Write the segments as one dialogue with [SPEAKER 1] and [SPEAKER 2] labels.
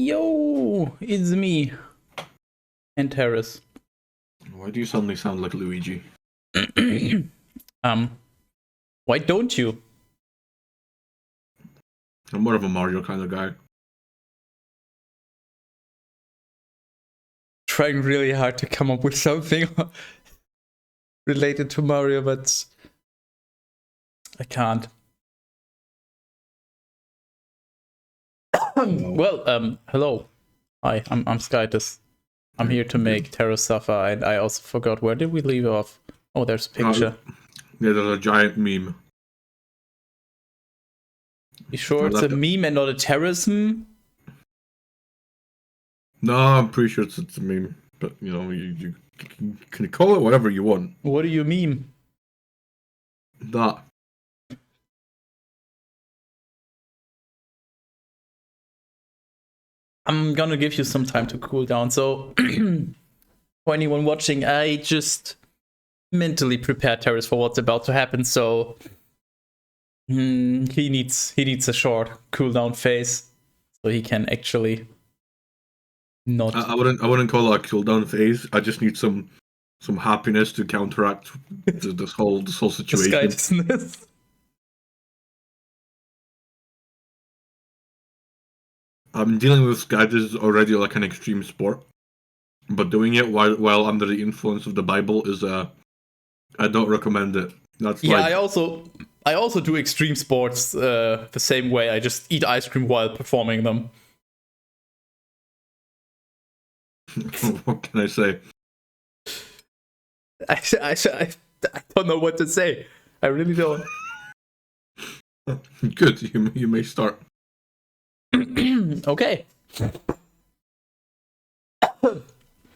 [SPEAKER 1] Yo, it's me. And Terrace.
[SPEAKER 2] Why do you suddenly sound like Luigi?
[SPEAKER 1] Why don't you?
[SPEAKER 2] I'm more of a Mario kind of guy.
[SPEAKER 1] Trying really hard to come up with something related to Mario, but I can't. Well, hello. Hi, I'm Skytus. I'm here to make Terra suffer, and I also forgot, where did we leave off? Oh, there's a picture.
[SPEAKER 2] Yeah, there's a giant meme.
[SPEAKER 1] You sure it's a meme and not a terrorism?
[SPEAKER 2] No, I'm pretty sure it's a meme. But, you know, you can call it whatever you want.
[SPEAKER 1] What do you meme?
[SPEAKER 2] That.
[SPEAKER 1] I'm gonna give you some time to cool down. So, for anyone watching, I just mentally prepared Terrace for what's about to happen. So, he needs a short cooldown phase, so he can actually not.
[SPEAKER 2] I wouldn't call it a cooldown phase. I just need some happiness to counteract this whole situation. I'm dealing with Skype is already like an extreme sport, but doing it while under the influence of the Bible is I don't recommend it. That's
[SPEAKER 1] yeah, like... I also do extreme sports the same way. I just eat ice cream while performing them.
[SPEAKER 2] What can I say?
[SPEAKER 1] I don't know what to say. I really don't.
[SPEAKER 2] Good, you may start.
[SPEAKER 1] Okay.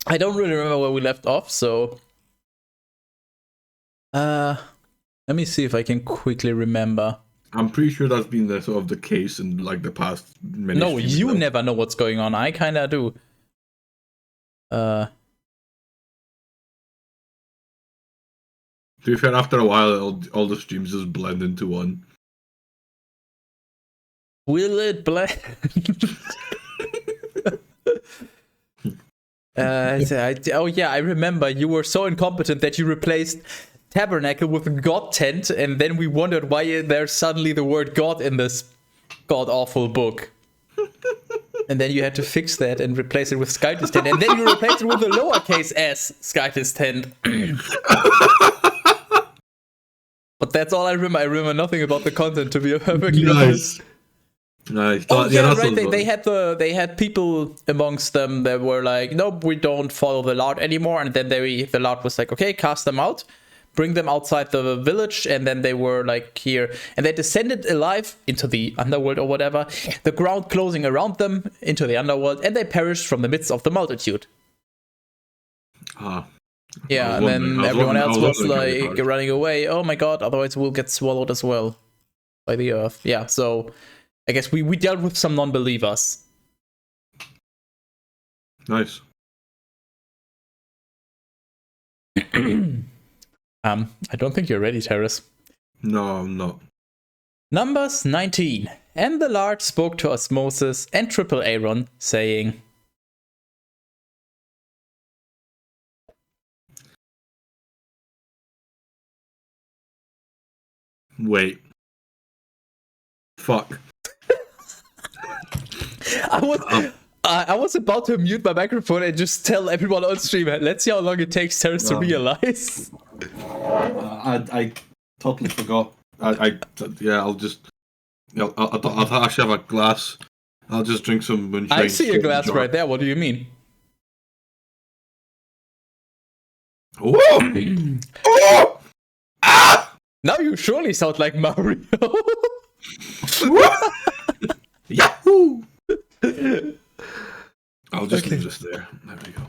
[SPEAKER 1] I don't really remember where we left off, so let me see if I can quickly remember.
[SPEAKER 2] I'm pretty sure that's been the sort of the case in like the past many.
[SPEAKER 1] No, you never know what's going on. I kinda do.
[SPEAKER 2] To be fair, after a while, all the streams just blend into one.
[SPEAKER 1] Will it blend? Oh yeah, I remember. You were so incompetent that you replaced tabernacle with God tent, and then we wondered why there's suddenly the word God in this god-awful book. And then you had to fix that and replace it with Skytus tent, and then you replaced it with a lowercase s Skytus tent. But that's all I remember. I remember nothing about the content, to be perfectly honest.
[SPEAKER 2] Nice.
[SPEAKER 1] Oh yeah, right. They had people amongst them that were like, nope, we don't follow the Lord anymore. And then the Lord was like, okay, cast them out, bring them outside the village, and then they were like here, and they descended alive into the underworld or whatever. The ground closing around them into the underworld, and they perished from the midst of the multitude. Yeah, and then everyone else was like running away. Oh my god! Otherwise, we'll get swallowed as well by the earth. Yeah, so. I guess we dealt with some non-believers.
[SPEAKER 2] Nice.
[SPEAKER 1] I don't think you're ready, Terrace.
[SPEAKER 2] No, I'm not.
[SPEAKER 1] Numbers 19. And the Lord spoke to us Moses and AAAron, saying...
[SPEAKER 2] Wait. Fuck.
[SPEAKER 1] I was about to mute my microphone and just tell everyone on stream, let's see how long it takes Terrace to realize.
[SPEAKER 2] I totally forgot. I'll just... I'll actually have a glass. I'll just drink some moonshine.
[SPEAKER 1] I see a glass right there. What do you mean?
[SPEAKER 2] Whoa! Oh! Ah!
[SPEAKER 1] Now you surely sound like Mario.
[SPEAKER 2] Yahoo! I'll just leave this there. There we go.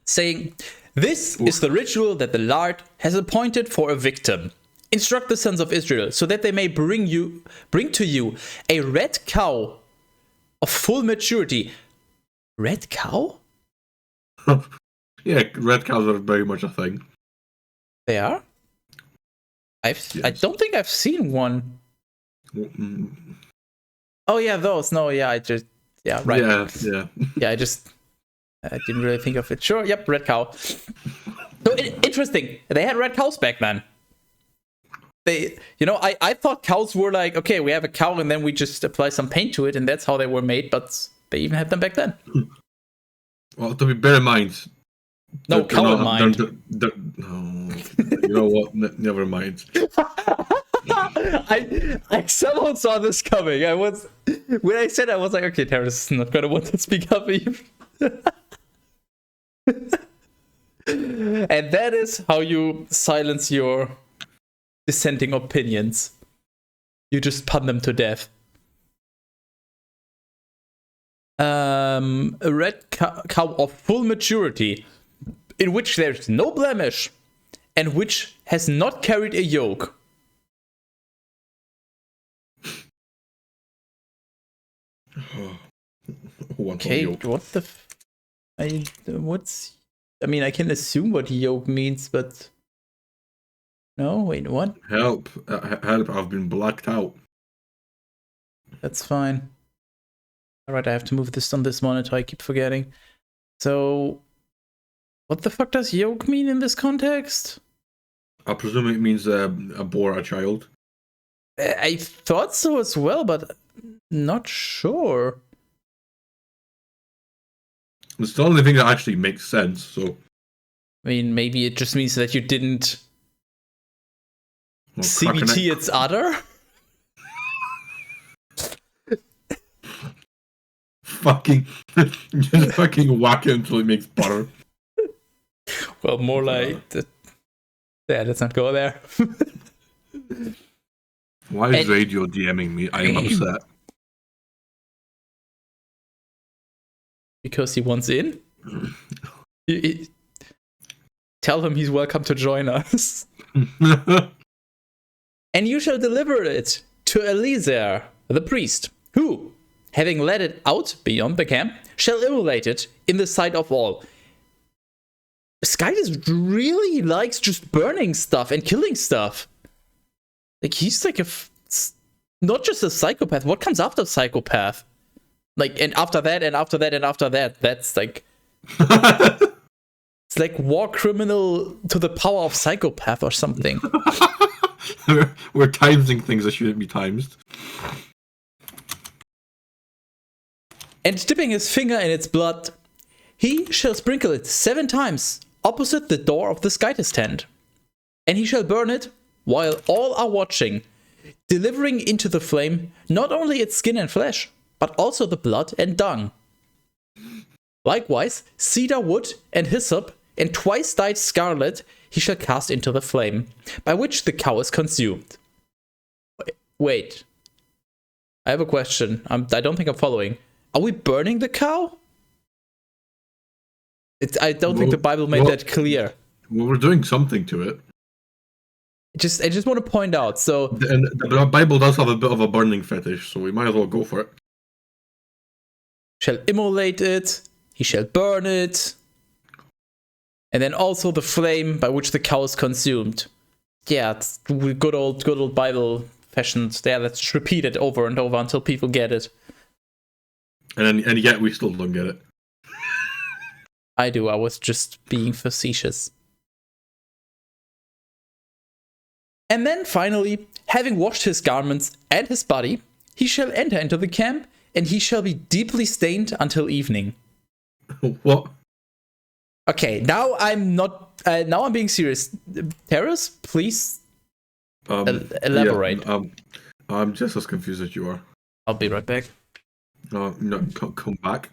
[SPEAKER 1] Saying, this is the ritual that the Lord has appointed for a victim. Instruct the sons of Israel so that they may bring to you a red cow of full maturity. Red cow?
[SPEAKER 2] Yeah, red cows are very much a thing.
[SPEAKER 1] They are?
[SPEAKER 2] Yes.
[SPEAKER 1] I don't think I've seen one.
[SPEAKER 2] Mm-hmm.
[SPEAKER 1] Oh yeah, those. No, yeah, I just Yeah, right.
[SPEAKER 2] Yeah.
[SPEAKER 1] Yeah, I didn't really think of it. Sure, yep, red cow. So interesting. They had red cows back then. I thought cows were like, okay, we have a cow and then we just apply some paint to it and that's how they were made, but they even had them back then.
[SPEAKER 2] Well, to be bear in mind.
[SPEAKER 1] No, cow in mind.
[SPEAKER 2] No, you know what? Never mind.
[SPEAKER 1] I somehow saw this coming. When I said I was like, okay, Terrace is not gonna want to speak up even. And that is how you silence your dissenting opinions. You just pun them to death. A red cow of full maturity, in which there's no blemish, and which has not carried a yoke. Okay, what the? I mean, I can assume what yoke means, but no. Wait, what?
[SPEAKER 2] Help! I've been blacked out.
[SPEAKER 1] That's fine. All right, I have to move this on this monitor. I keep forgetting. So, what the fuck does yoke mean in this context?
[SPEAKER 2] I presume it means bore a child.
[SPEAKER 1] I thought so as well, but not sure.
[SPEAKER 2] It's the only thing that actually makes sense. So,
[SPEAKER 1] I mean, maybe it just means that you didn't CBT its udder.
[SPEAKER 2] Just fucking whack it until it makes butter.
[SPEAKER 1] Well, more like yeah, let's not go there.
[SPEAKER 2] Why is Radio DMing me? I am upset.
[SPEAKER 1] Because he wants in? Tell him he's welcome to join us. And you shall deliver it to Eleazar, the priest, who, having led it out beyond the camp, shall immolate it in the sight of all. Skytis really likes just burning stuff and killing stuff. Like, he's like not just a psychopath. What comes after psychopath? Like, and after that, and after that, and after that. That's like... It's like war criminal to the power of psychopath or something.
[SPEAKER 2] We're timesing things that shouldn't be timed.
[SPEAKER 1] And dipping his finger in its blood, he shall sprinkle it 7 times opposite the door of the Skytis tent. And he shall burn it while all are watching, delivering into the flame not only its skin and flesh, but also the blood and dung. Likewise, cedar wood and hyssop and twice dyed scarlet he shall cast into the flame, by which the cow is consumed. Wait. I have a question. I don't think I'm following. Are we burning the cow? I don't think the Bible made that clear.
[SPEAKER 2] Well, we're doing something to it.
[SPEAKER 1] I just want to point out, so...
[SPEAKER 2] And the Bible does have a bit of a burning fetish, so we might as well go for it.
[SPEAKER 1] Shall immolate it, he shall burn it, and then also the flame by which the cow is consumed. Yeah, it's good old Bible fashions. Yeah, let's just repeat it over and over until people get it.
[SPEAKER 2] And yet we still don't get it.
[SPEAKER 1] I do, I was just being facetious. And then finally, having washed his garments and his body, he shall enter into the camp, and he shall be deeply stained until evening.
[SPEAKER 2] What?
[SPEAKER 1] Okay, now I'm not. Now I'm being serious. Terrace, please elaborate.
[SPEAKER 2] Yeah, I'm just as confused as you are.
[SPEAKER 1] I'll be right back.
[SPEAKER 2] No, come back.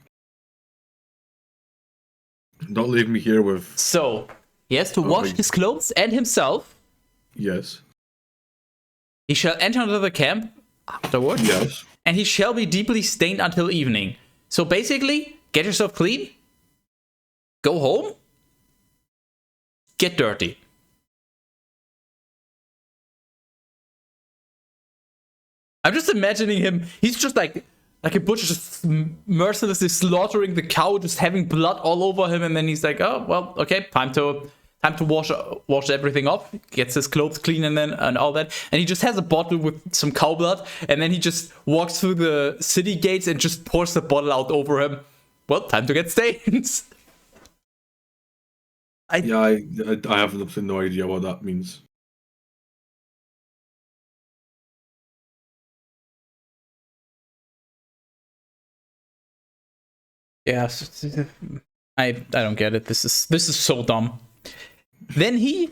[SPEAKER 2] Don't leave me here with...
[SPEAKER 1] So, he has to wash his clothes and himself.
[SPEAKER 2] Yes.
[SPEAKER 1] He shall enter into the camp afterwards.
[SPEAKER 2] Yes.
[SPEAKER 1] And he shall be deeply stained until evening. So basically, get yourself clean, go home, get dirty. I'm just imagining him, he's just like a butcher just mercilessly slaughtering the cow, just having blood all over him, and then he's like, oh, well, okay, time to time to wash everything off, gets his clothes clean and all that, and he just has a bottle with some cow blood, and then he just walks through the city gates and just pours the bottle out over him. Well, time to get stains.
[SPEAKER 2] I have absolutely no idea what that means.
[SPEAKER 1] Yeah, I don't get it. This is so dumb. Then he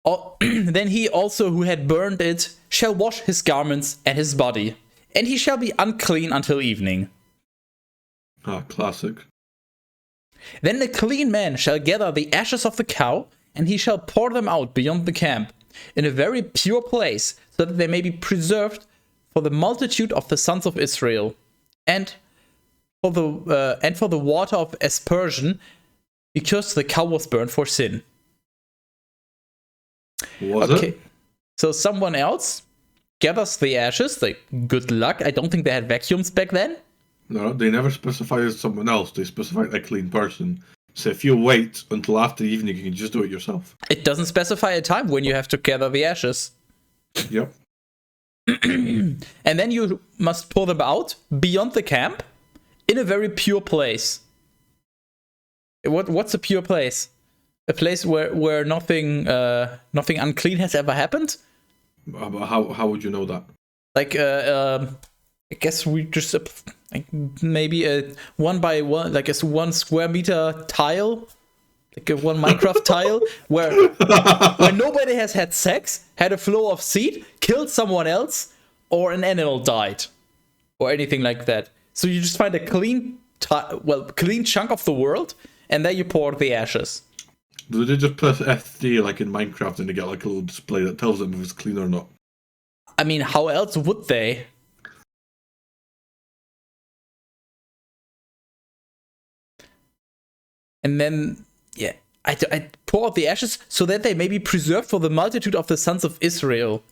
[SPEAKER 1] also who had burned it shall wash his garments and his body, and he shall be unclean until evening.
[SPEAKER 2] Ah, classic.
[SPEAKER 1] Then the clean man shall gather the ashes of the cow, and he shall pour them out beyond the camp, in a very pure place, so that they may be preserved for the multitude of the sons of Israel, and for the water of aspersion, because the cow was burned for sin.
[SPEAKER 2] Was it?
[SPEAKER 1] So someone else gathers the ashes. Like, good luck. I don't think they had vacuums back then.
[SPEAKER 2] No, they never specified someone else. They specified a clean person. So if you wait until after the evening, you can just do it yourself.
[SPEAKER 1] It doesn't specify a time when you have to gather the ashes.
[SPEAKER 2] Yep.
[SPEAKER 1] And then you must pour them out beyond the camp in a very pure place. What's a pure place? A place where nothing unclean has ever happened?
[SPEAKER 2] How would you know that?
[SPEAKER 1] Like, I guess we just like maybe a 1 by 1, like a 1 square meter tile, like a 1 Minecraft tile, where nobody has had sex, had a flow of seed, killed someone else, or an animal died, or anything like that. So you just find a clean chunk of the world, and there you pour the ashes.
[SPEAKER 2] Do they just press F3 like in Minecraft and they get like a little display that tells them if it's clean or not?
[SPEAKER 1] I mean, how else would they? And then, yeah, I pour out the ashes so that they may be preserved for the multitude of the sons of Israel,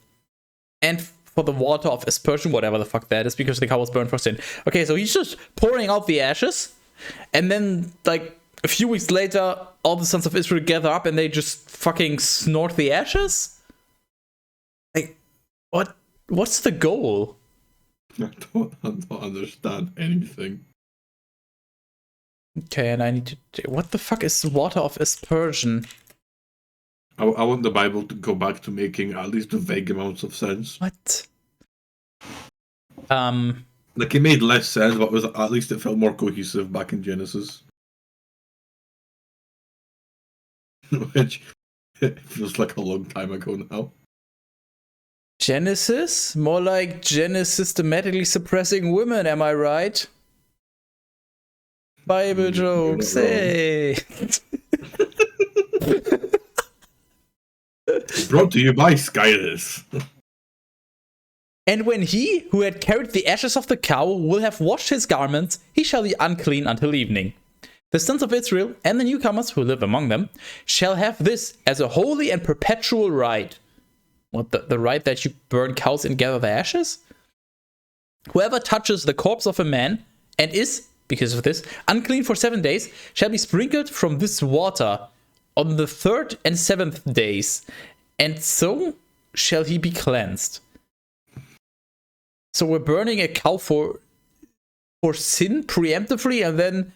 [SPEAKER 1] and for the water of aspersion, whatever the fuck that is, because the cow was burned for sin. Okay, so he's just pouring out the ashes, and then, like, a few weeks later, all the sons of Israel gather up and they just fucking snort the ashes? Like, what's the goal?
[SPEAKER 2] I don't understand anything.
[SPEAKER 1] Okay, and I need to... What the fuck is water of aspersion?
[SPEAKER 2] I want the Bible to go back to making at least the vague amounts of sense.
[SPEAKER 1] What?
[SPEAKER 2] Like, it made less sense, but at least it felt more cohesive back in Genesis. Which it feels like a long time ago now.
[SPEAKER 1] Genesis? More like Genesis systematically suppressing women, am I right? Bible jokes, hey!
[SPEAKER 2] Brought to you by Skyless.
[SPEAKER 1] And when he who had carried the ashes of the cow will have washed his garments, he shall be unclean until evening. The sons of Israel and the newcomers who live among them shall have this as a holy and perpetual rite. What, the rite that you burn cows and gather the ashes? Whoever touches the corpse of a man and is, because of this, unclean for 7 days, shall be sprinkled from this water on the 3rd and 7th days, and so shall he be cleansed. So we're burning a cow for sin preemptively, and then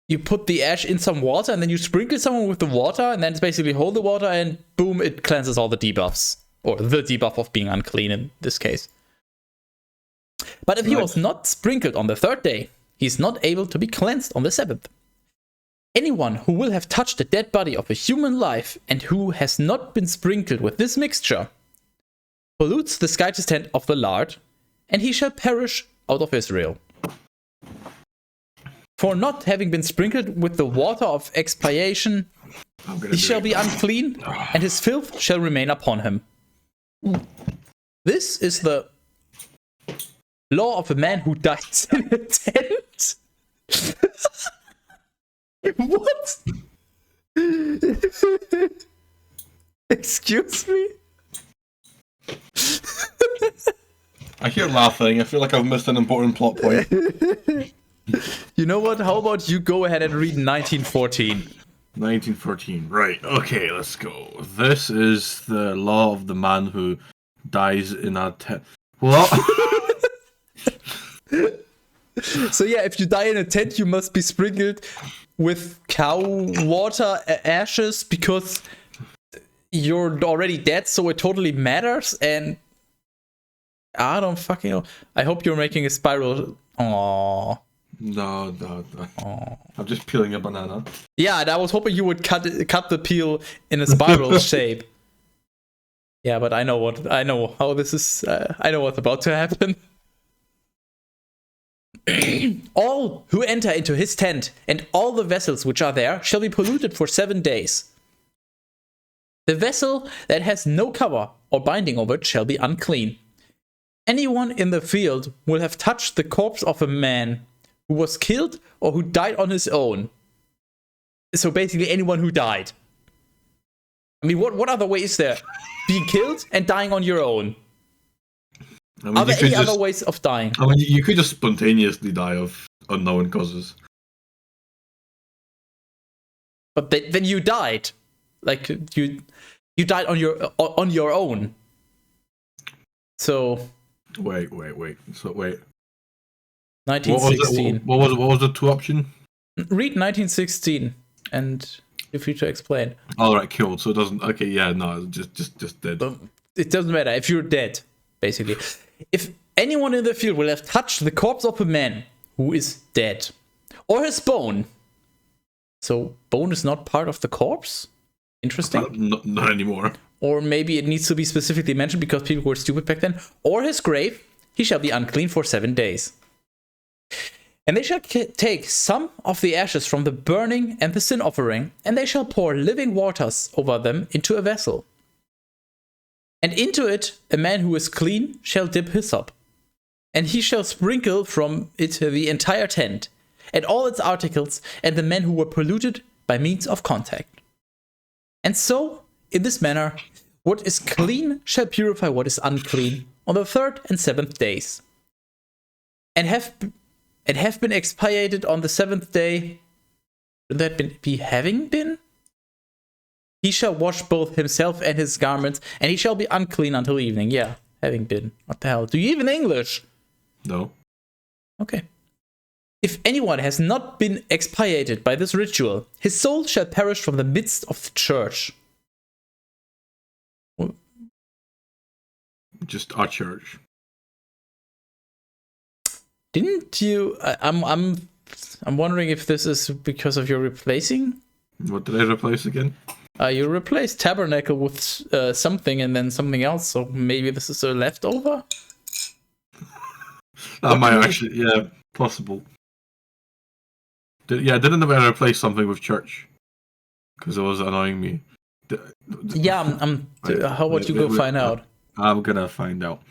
[SPEAKER 1] you put the ash in some water, and then you sprinkle someone with the water, and then it's basically hold the water, and boom, it cleanses all the debuffs. Or the debuff of being unclean in this case. But if he was not sprinkled on the 3rd day, he is not able to be cleansed on the 7th. Anyone who will have touched the dead body of a human life and who has not been sprinkled with this mixture pollutes the sky's tent of the Lord, and he shall perish out of Israel. For not having been sprinkled with the water of expiation, he shall be unclean, and his filth shall remain upon him. This is the law of a man who dies in a tent. What? Excuse me?
[SPEAKER 2] I hear laughing. I feel like I've missed an important plot point.
[SPEAKER 1] You know what? How about you go ahead and read 1914?
[SPEAKER 2] 1914. Right. Okay, let's go. This is the law of the man who dies in a tent. What?
[SPEAKER 1] So yeah, if you die in a tent, you must be sprinkled with cow water ashes because you're already dead, so it totally matters. And I don't fucking know. I hope you're making a spiral. Aww.
[SPEAKER 2] No. I'm just peeling a banana.
[SPEAKER 1] Yeah, and I was hoping you would cut the peel in a spiral shape. Yeah, but I know how this is. I know what's about to happen. All who enter into his tent and all the vessels which are there shall be polluted for 7 days. The vessel that has no cover or binding over it shall be unclean. Anyone in the field will have touched the corpse of a man who was killed or who died on his own. So basically anyone who died. I mean, what other way is there? Being killed and dying on your own.
[SPEAKER 2] I mean,
[SPEAKER 1] Are there any other ways of dying?
[SPEAKER 2] I mean, you could just spontaneously die of unknown causes.
[SPEAKER 1] But then you died. Like, you died on your own. So...
[SPEAKER 2] Wait. So, wait.
[SPEAKER 1] 1916.
[SPEAKER 2] What was the two option?
[SPEAKER 1] Read 1916 and feel free to explain.
[SPEAKER 2] All right, killed. So it doesn't. Okay, yeah, no, just dead.
[SPEAKER 1] It doesn't matter if you're dead, basically. If anyone in the field will have touched the corpse of a man who is dead, or his bone. So bone is not part of the corpse. Interesting.
[SPEAKER 2] Not anymore.
[SPEAKER 1] Or maybe it needs to be specifically mentioned because people were stupid back then. Or his grave, he shall be unclean for 7 days. And they shall take some of the ashes from the burning and the sin offering, and they shall pour living waters over them into a vessel. And into it a man who is clean shall dip hyssop, and he shall sprinkle from it the entire tent, and all its articles, and the men who were polluted by means of contact. And so, in this manner, what is clean shall purify what is unclean on the 3rd and 7th days, and have been expiated on the 7th day. Should that be having been? He shall wash both himself and his garments, and he shall be unclean until evening. Yeah, having been. What the hell? Do you even English?
[SPEAKER 2] No.
[SPEAKER 1] Okay. If anyone has not been expiated by this ritual, his soul shall perish from the midst of the church.
[SPEAKER 2] Just our church.
[SPEAKER 1] Didn't you? I'm wondering if this is because of your replacing.
[SPEAKER 2] What did I replace again?
[SPEAKER 1] You replaced tabernacle with something and then something else, so maybe this is a leftover?
[SPEAKER 2] That might actually, yeah, possible. Didn't I replace something with church? Because it was annoying me.
[SPEAKER 1] How about you go find out?
[SPEAKER 2] I'm gonna find out.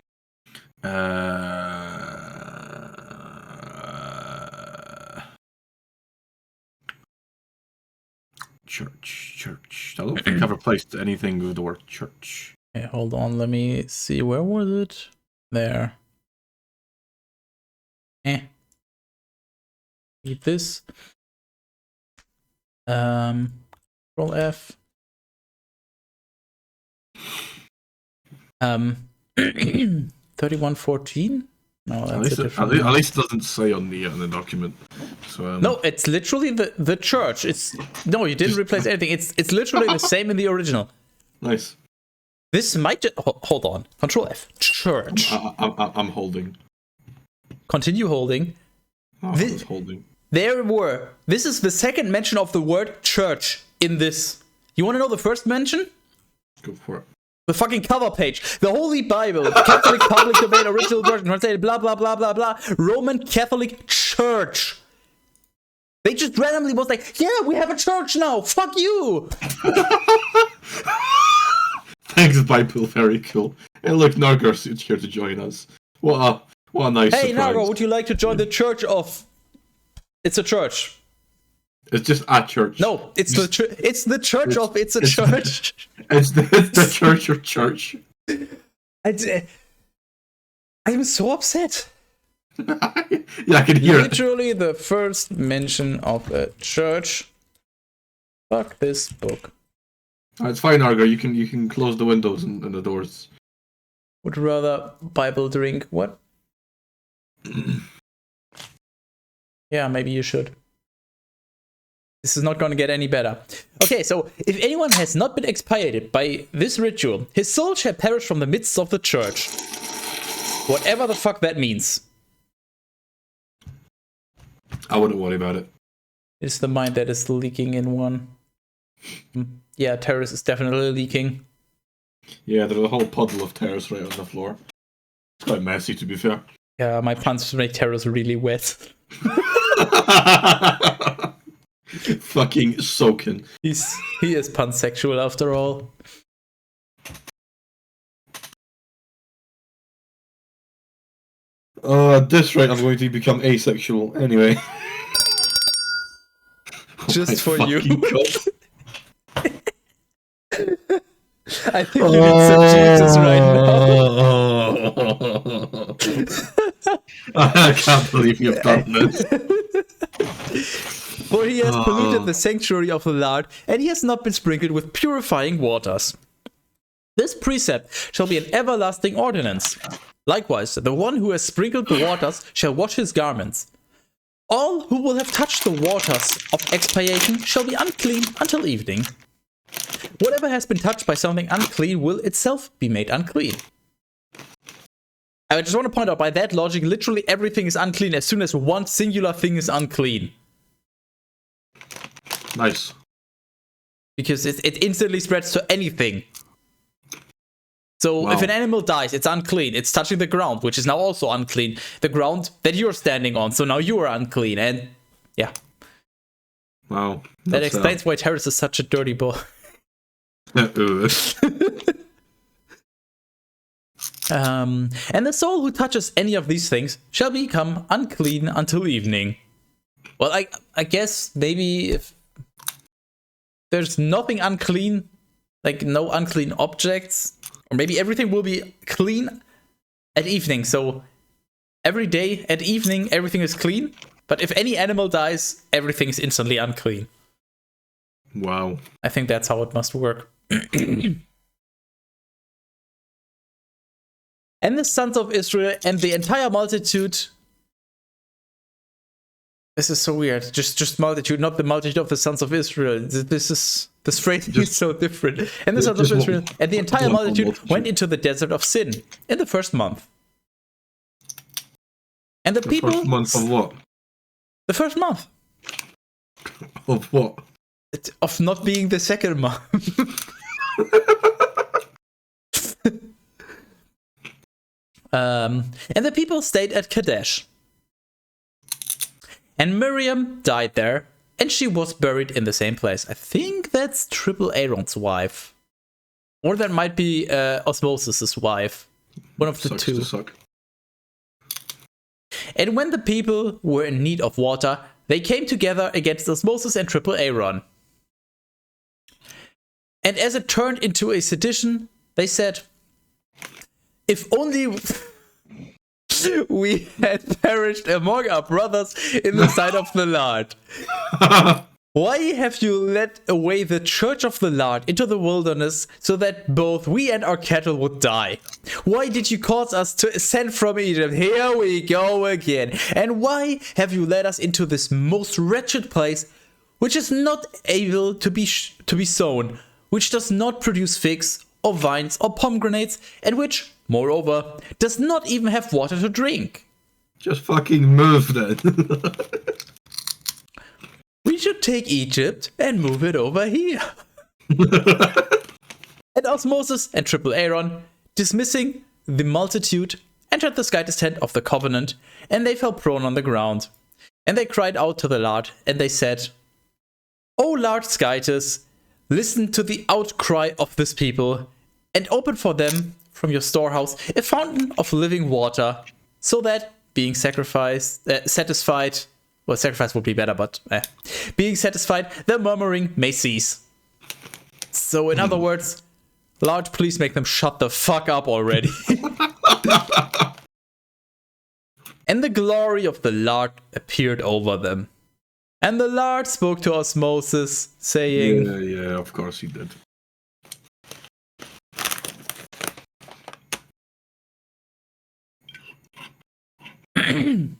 [SPEAKER 2] Church. I don't think I've replaced anything with the word church.
[SPEAKER 1] Okay, hold on. Let me see. Where was it? There. Need this. Control F. 3114. No, that's
[SPEAKER 2] at least it doesn't say on the document. So
[SPEAKER 1] no, it's literally the church. No, you didn't replace anything. It's literally the same in the original.
[SPEAKER 2] Nice.
[SPEAKER 1] This might hold on. Control F. Church.
[SPEAKER 2] I'm holding.
[SPEAKER 1] Continue holding.
[SPEAKER 2] I was holding.
[SPEAKER 1] This is the second mention of the word church in this. You want to know the first mention?
[SPEAKER 2] Go for it.
[SPEAKER 1] The fucking cover page. The Holy Bible. Catholic Public Domain Original Version. Translated blah blah blah blah blah. Roman Catholic Church. They just randomly was like, yeah, we have a church now. Fuck you.
[SPEAKER 2] Thanks, Bible. Very cool. And look, Nargos is here to join us. What a nice surprise.
[SPEAKER 1] Hey, Nargo, would you like to join the church of... It's a church.
[SPEAKER 2] It's just a church.
[SPEAKER 1] No, it's the church of... It's a church.
[SPEAKER 2] It's the church of church.
[SPEAKER 1] I'm so upset.
[SPEAKER 2] Yeah, I can hear
[SPEAKER 1] Literally the first mention of a church Fuck this book.
[SPEAKER 2] It's fine, Argo. You can close the windows and the doors.
[SPEAKER 1] Would rather Bible drink. What? Yeah, maybe you should. This is not going to get any better. Okay, so if anyone has not been expiated by this ritual, his soul shall perish from the midst of the church. Whatever the fuck that means.
[SPEAKER 2] I wouldn't worry about it.
[SPEAKER 1] It's the mind that is leaking in one. Yeah, Terrace is definitely leaking.
[SPEAKER 2] Yeah, there's a whole puddle of terrace right on the floor. It's quite messy, to be fair.
[SPEAKER 1] Yeah, my puns make Terrace really wet.
[SPEAKER 2] Fucking soaking.
[SPEAKER 1] He is pansexual after all.
[SPEAKER 2] At this rate, I'm going to become asexual. Anyway.
[SPEAKER 1] Just for you.
[SPEAKER 2] God.
[SPEAKER 1] I think you need some Jesus right now.
[SPEAKER 2] I can't believe you've done this.
[SPEAKER 1] For he has polluted the sanctuary of the Lord, and he has not been sprinkled with purifying waters. This precept shall be an everlasting ordinance. Likewise, the one who has sprinkled the waters shall wash his garments. All who will have touched the waters of expiation shall be unclean until evening. Whatever has been touched by something unclean will itself be made unclean. I just want to point out, by that logic, literally everything is unclean as soon as one singular thing is unclean.
[SPEAKER 2] Nice.
[SPEAKER 1] Because it instantly spreads to anything. So if an animal dies, it's unclean. It's touching the ground, which is now also unclean. The ground that you're standing on, so now you are unclean. And yeah.
[SPEAKER 2] Wow.
[SPEAKER 1] That explains why Terrace is such a dirty boy. And the soul who touches any of these things shall become unclean until evening. Well, I guess maybe if there's nothing unclean, like no unclean objects, or maybe everything will be clean at evening. So every day at evening, everything is clean. But if any animal dies, everything is instantly unclean.
[SPEAKER 2] Wow.
[SPEAKER 1] I think that's how it must work. And the sons of Israel and the entire multitude. This is so weird. Just multitude, not the multitude of the sons of Israel. This phrasing is so different. And the sons of Israel and the entire multitude went into the desert of Sin in the first month. And the people.
[SPEAKER 2] First month of what?
[SPEAKER 1] The first month.
[SPEAKER 2] Of what?
[SPEAKER 1] Of not being the second month. And the people stayed at Kadesh. And Miriam died there, and she was buried in the same place. I think that's AAAron's wife. Or that might be Osmosis' wife. One of the two. And when the people were in need of water, they came together against Osmosis and AAAron. And as it turned into a sedition, they said, if only we had perished among our brothers in the sight of the Lord. Why have you led away the church of the Lord into the wilderness so that both we and our cattle would die? Why did you cause us to ascend from Egypt? Here we go again. And why have you led us into this most wretched place, which is not able to be sown, which does not produce figs or vines or pomegranates, and which, moreover, does not even have water to drink?
[SPEAKER 2] Just fucking move then.
[SPEAKER 1] We should take Egypt and move it over here. And Osmosis and AAAron, dismissing the multitude, entered the Skytis tent of the covenant, and they fell prone on the ground. And they cried out to the Lord, and they said, O Lord Skytis, listen to the outcry of this people, and open for them from your storehouse a fountain of living water, so that, being satisfied, well, sacrifice would be better, but being satisfied, the murmuring may cease. So in other words, Lord, please make them shut the fuck up already. And the glory of the Lord appeared over them. And the Lord spoke to Osmosis, saying,
[SPEAKER 2] Yeah, of course he did.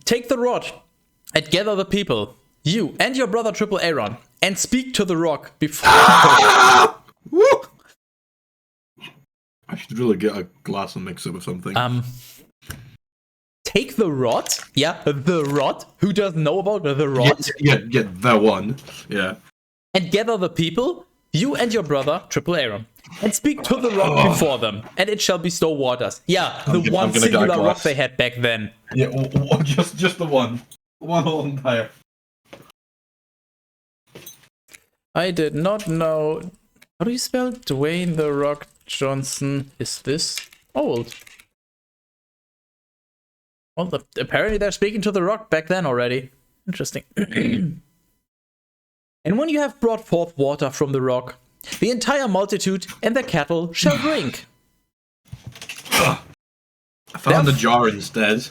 [SPEAKER 1] Take the rod and gather the people, you and your brother AAAron, and speak to the rock before...
[SPEAKER 2] Woo! I should really get a glass and mix it with something.
[SPEAKER 1] Take the rod? Yeah, the rod? Who doesn't know about the rod?
[SPEAKER 2] Yeah, the one. Yeah.
[SPEAKER 1] And gather the people, you and your brother AAAron, and speak to the rock before them, and it shall bestow waters. Yeah, the one singular rock they had back then.
[SPEAKER 2] Yeah, just the one. One whole entire.
[SPEAKER 1] I did not know. How do you spell Dwayne the Rock Johnson? Is this old? Well, apparently they're speaking to the rock back then already. Interesting. And when you have brought forth water from the rock, the entire multitude and their cattle shall drink.
[SPEAKER 2] I found the jar instead.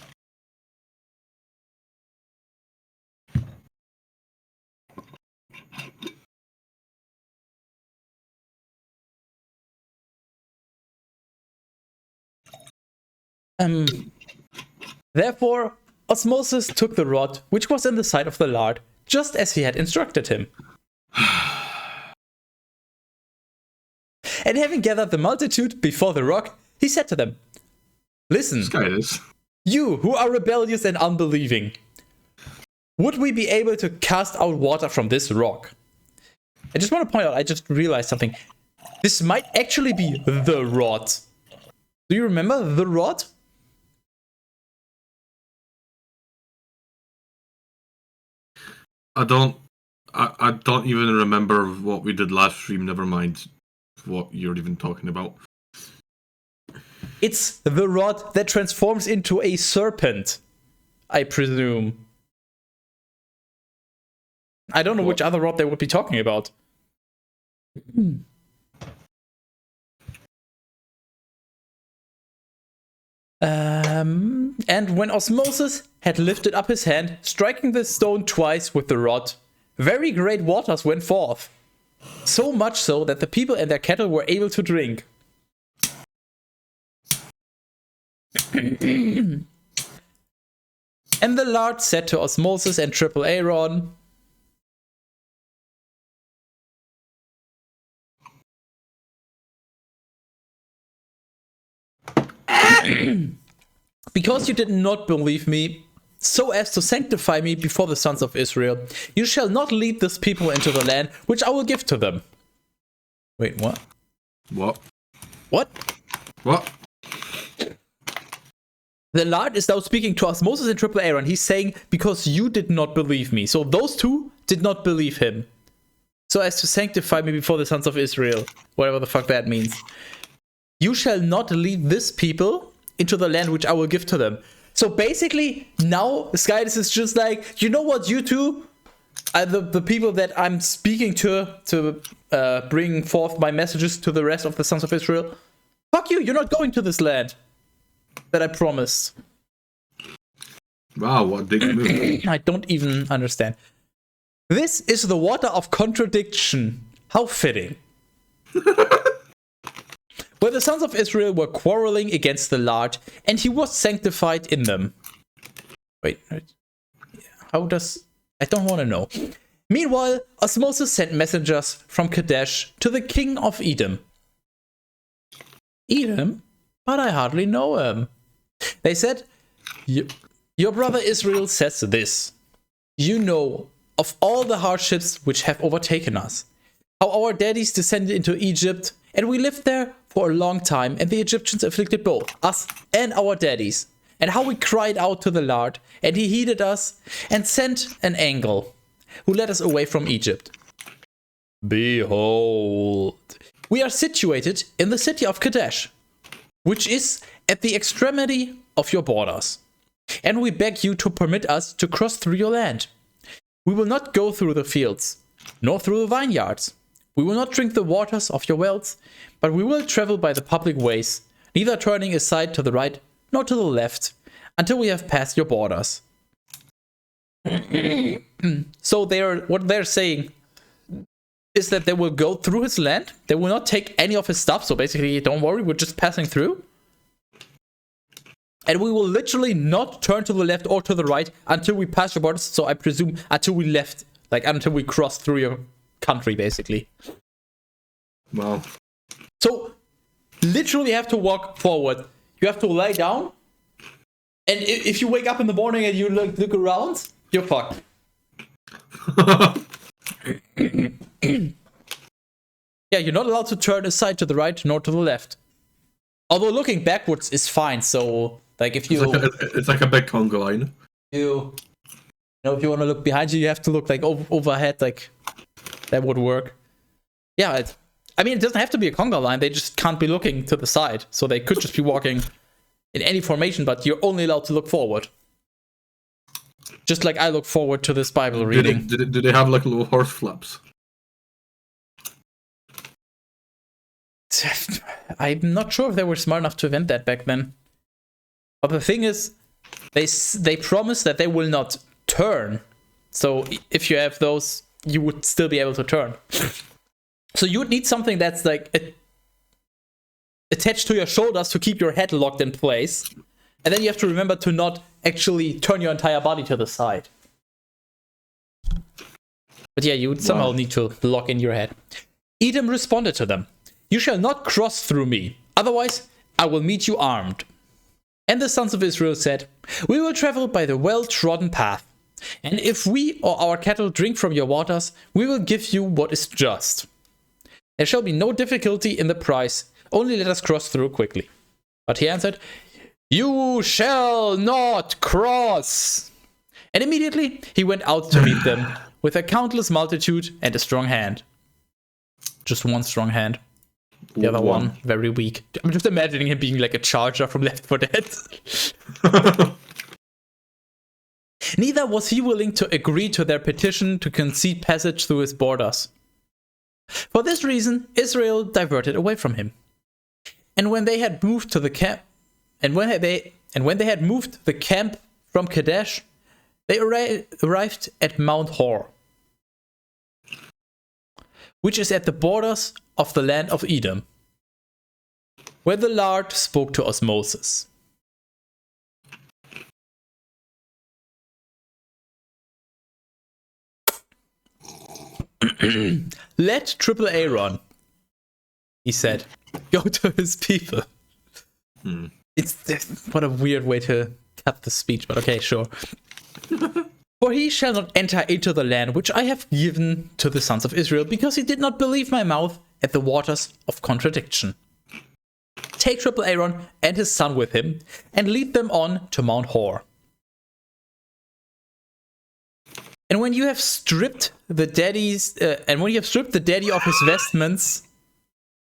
[SPEAKER 1] Therefore, Osmosis took the rod, which was in the side of the lard, just as he had instructed him. And having gathered the multitude before the rock, he said to them, "Listen, you who are rebellious and unbelieving, would we be able to cast out water from this rock?" I just want to point out, I just realized something. This might actually be the rod. Do you remember the rod?
[SPEAKER 2] I don't even remember what we did last stream, never mind what you're even talking about.
[SPEAKER 1] It's the rod that transforms into a serpent, I presume. I don't know which other rod they would be talking about. And when Osmosis had lifted up his hand, striking the stone twice with the rod, very great waters went forth. So much so that the people and their cattle were able to drink. And the Lord said to Osmosis and AAAron, "Because you did not believe me, so as to sanctify me before the sons of Israel, you shall not lead this people into the land which I will give to them." Wait, what?
[SPEAKER 2] What?
[SPEAKER 1] What?
[SPEAKER 2] What?
[SPEAKER 1] The Lord is now speaking to Osmosis and AAAron. He's saying, because you did not believe me. So those two did not believe him. So as to sanctify me before the sons of Israel. Whatever the fuck that means. You shall not lead this people into the land which I will give to them. So basically, now Skydus is just like, you know what, you two, the people that I'm speaking to bring forth my messages to the rest of the sons of Israel, fuck you, you're not going to this land that I promised.
[SPEAKER 2] Wow, what a big move.
[SPEAKER 1] I don't even understand. This is the water of contradiction. How fitting. Where the sons of Israel were quarreling against the Lord, and he was sanctified in them. Wait, how does... I don't want to know. Meanwhile, Osmosis sent messengers from Kadesh to the king of Edom. Edom? But I hardly know him. They said, your brother Israel says this. You know of all the hardships which have overtaken us. How our daddies descended into Egypt, and we lived there for a long time, and the Egyptians afflicted both us and our daddies. And how we cried out to the Lord, and he heeded us, and sent an angel, who led us away from Egypt. Behold, we are situated in the city of Kadesh, which is at the extremity of your borders. And we beg you to permit us to cross through your land. We will not go through the fields, nor through the vineyards. We will not drink the waters of your wells, but we will travel by the public ways, neither turning aside to the right nor to the left, until we have passed your borders. So what they're saying is that they will go through his land. They will not take any of his stuff. So basically, don't worry, we're just passing through. And we will literally not turn to the left or to the right until we pass your borders. So I presume until we left, like until we cross through your country, basically.
[SPEAKER 2] Wow.
[SPEAKER 1] So literally you have to walk forward. You have to lie down. And if you wake up in the morning and you look around, you're fucked. Yeah, you're not allowed to turn aside to the right nor to the left. Although looking backwards is fine. So like if you,
[SPEAKER 2] it's like a big conga line.
[SPEAKER 1] If you want to look behind you, you have to look like overhead. Like that would work. Yeah, it doesn't have to be a conga line. They just can't be looking to the side. So they could just be walking in any formation, but you're only allowed to look forward. Just like I look forward to this Bible reading.
[SPEAKER 2] Do they have like little horse flaps?
[SPEAKER 1] I'm not sure if they were smart enough to invent that back then. But the thing is, they promise that they will not turn. So if you have those, you would still be able to turn. So you would need something that's like attached to your shoulders to keep your head locked in place. And then you have to remember to not actually turn your entire body to the side. But yeah, you would somehow need to lock in your head. Edom responded to them. You shall not cross through me, otherwise I will meet you armed. And the sons of Israel said, we will travel by the well-trodden path. And if we or our cattle drink from your waters, we will give you what is just. There shall be no difficulty in the price, only let us cross through quickly. But he answered, you shall not cross. And immediately he went out to meet them with a countless multitude and a strong hand. Just one strong hand. The other one, very weak. I'm just imagining him being like a charger from Left 4 Dead. Neither was he willing to agree to their petition to concede passage through his borders. For this reason, Israel diverted away from him. And when they had moved to the camp, when they had moved the camp from Kadesh, they arrived at Mount Hor, which is at the borders of the land of Edom, where the Lord spoke to Moses. Let AAAron, he said, go to his people. What a weird way to cut the speech, but okay, sure. For he shall not enter into the land which I have given to the sons of Israel, because he did not believe my mouth at the waters of contradiction. Take AAAron and his son with him, and lead them on to Mount Hor. And when you have stripped the daddy of his vestments,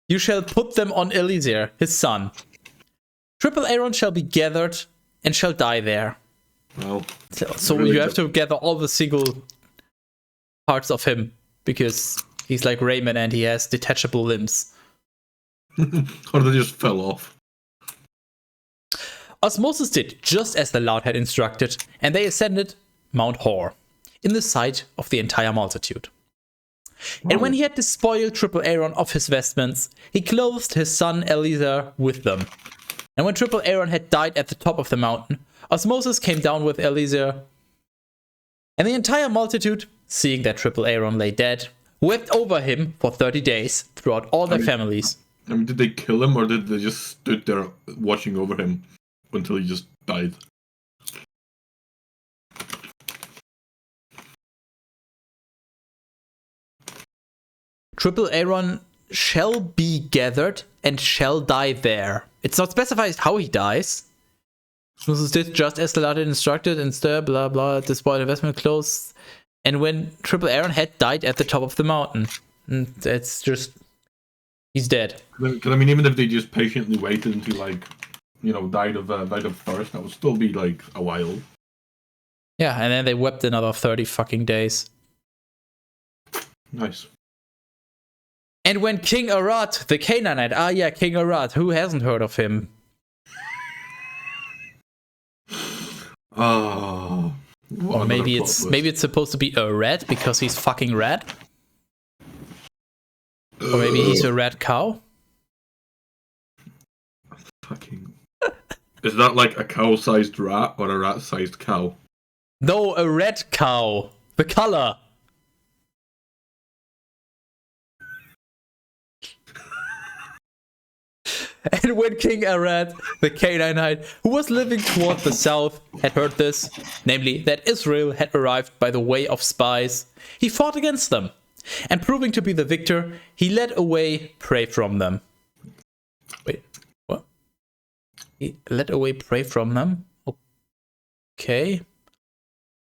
[SPEAKER 1] you shall put them on Eliezer, his son. AAAron shall be gathered and shall die there.
[SPEAKER 2] Well,
[SPEAKER 1] so really you have to gather all the single parts of him, because he's like Rayman and he has detachable limbs.
[SPEAKER 2] Or they just fell off.
[SPEAKER 1] As Moses did just as the Lord had instructed, and they ascended Mount Hor, in the sight of the entire multitude. And when he had despoiled AAAron of his vestments, he clothed his son Eliezer with them. And when AAAron had died at the top of the mountain, as Moses came down with Eliezer, and the entire multitude, seeing that AAAron lay dead, wept over him for 30 days throughout all their families.
[SPEAKER 2] Did they kill him, or did they just stood there watching over him until he just died?
[SPEAKER 1] AAAron shall be gathered and shall die there. It's not specified how he dies. Moses did just as the Lord had instructed, and stir, blah blah, despoiled investment clothes. And when AAAron had died at the top of the mountain, and that's just, he's dead.
[SPEAKER 2] Because I mean, even if they just patiently waited until died of thirst, that would still be like a while.
[SPEAKER 1] Yeah, and then they wept another 30 fucking days.
[SPEAKER 2] Nice.
[SPEAKER 1] And when King Arad, the Canaanite, King Arad, who hasn't heard of him?
[SPEAKER 2] Oh,
[SPEAKER 1] Or maybe it's supposed to be a rat because he's fucking red. Or maybe he's a red cow.
[SPEAKER 2] Fucking. Is that like a cow-sized rat or a rat-sized cow?
[SPEAKER 1] No, a red cow. The color. And when King Arad, the Canaanite, who was living toward the south, had heard this, namely that Israel had arrived by the way of spies, he fought against them. And proving to be the victor, he led away prey from them. Wait, what? He led away prey from them? Okay.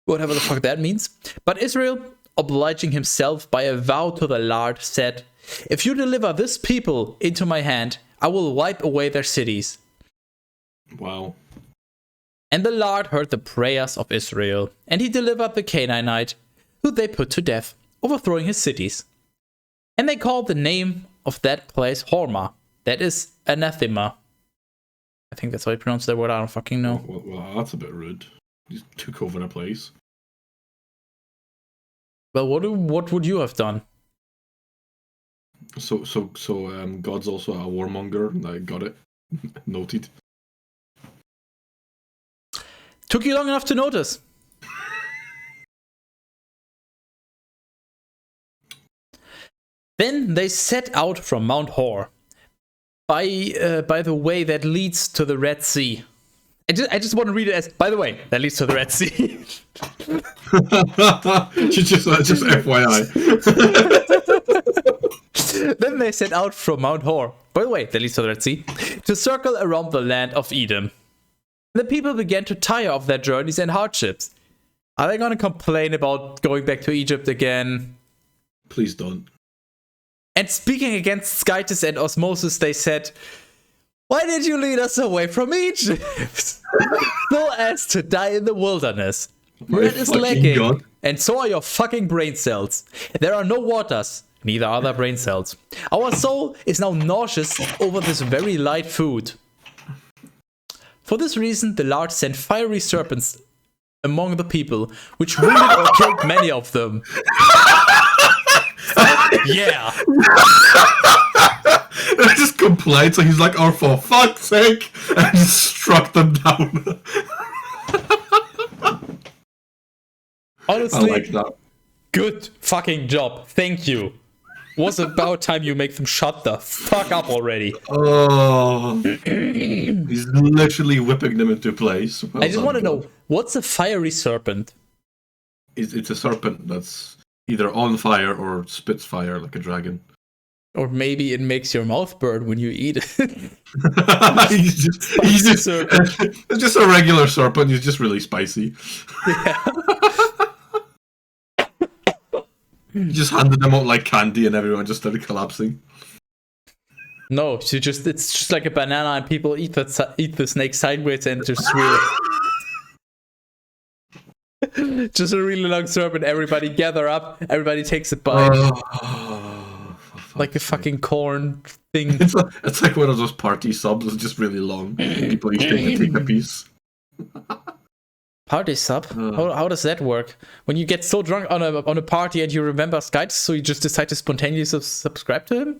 [SPEAKER 1] Whatever the fuck that means. But Israel, obliging himself by a vow to the Lord, said, "If you deliver this people into my hand, I will wipe away their cities."
[SPEAKER 2] Wow.
[SPEAKER 1] And the Lord heard the prayers of Israel, and he delivered the Canaanite, who they put to death, overthrowing his cities. And they called the name of that place Hormah, that is anathema. I think that's how you pronounce that word, I don't fucking know.
[SPEAKER 2] Well, that's a bit rude. He took over a place.
[SPEAKER 1] Well, what would you have done?
[SPEAKER 2] So, God's also a warmonger. I got it. Noted.
[SPEAKER 1] Took you long enough to notice. Then they set out from Mount Hor by the way that leads to the Red Sea. I just want to read it as, by the way, that leads to the Red Sea.
[SPEAKER 2] just FYI.
[SPEAKER 1] Then they set out from Mount Hor, by the way, that leads to the Red Sea, to circle around the land of Edom. The people began to tire of their journeys and hardships. Are they going to complain about going back to Egypt again?
[SPEAKER 2] Please don't.
[SPEAKER 1] And speaking against Scytus and Osmosis, they said, "Why did you lead us away from Egypt? So as to die in the wilderness. Bread is lacking, God. And so are your fucking brain cells. There are no waters, neither are there brain cells. Our soul is now nauseous over this very light food." For this reason, the Lord sent fiery serpents among the people, which wounded or killed many of them. Yeah.
[SPEAKER 2] I just complained, so he's like, "Oh, for fuck's sake," and just struck them down.
[SPEAKER 1] Honestly,
[SPEAKER 2] I like that.
[SPEAKER 1] Good fucking job. Thank you. Was about time you make them shut the fuck up already.
[SPEAKER 2] Oh, he's literally whipping them into place.
[SPEAKER 1] I just want to know, what's a fiery serpent?
[SPEAKER 2] It's a serpent that's either on fire or spits fire like a dragon.
[SPEAKER 1] Or maybe it makes your mouth burn when you eat it.
[SPEAKER 2] he's just it's just a regular serpent. He's just really spicy.
[SPEAKER 1] Yeah.
[SPEAKER 2] You just handed them out like candy and everyone just started collapsing.
[SPEAKER 1] No, it's just like a banana and people eat the snake sideways and just swirl. Just a really long serpent. Everybody gather up. Everybody takes a bite. Like a fucking corn thing.
[SPEAKER 2] It's like one of those party subs. It's just really long. People each take a piece.
[SPEAKER 1] Party sub? How does that work? When you get so drunk on a party and you remember Skype, so you just decide to spontaneously subscribe to him?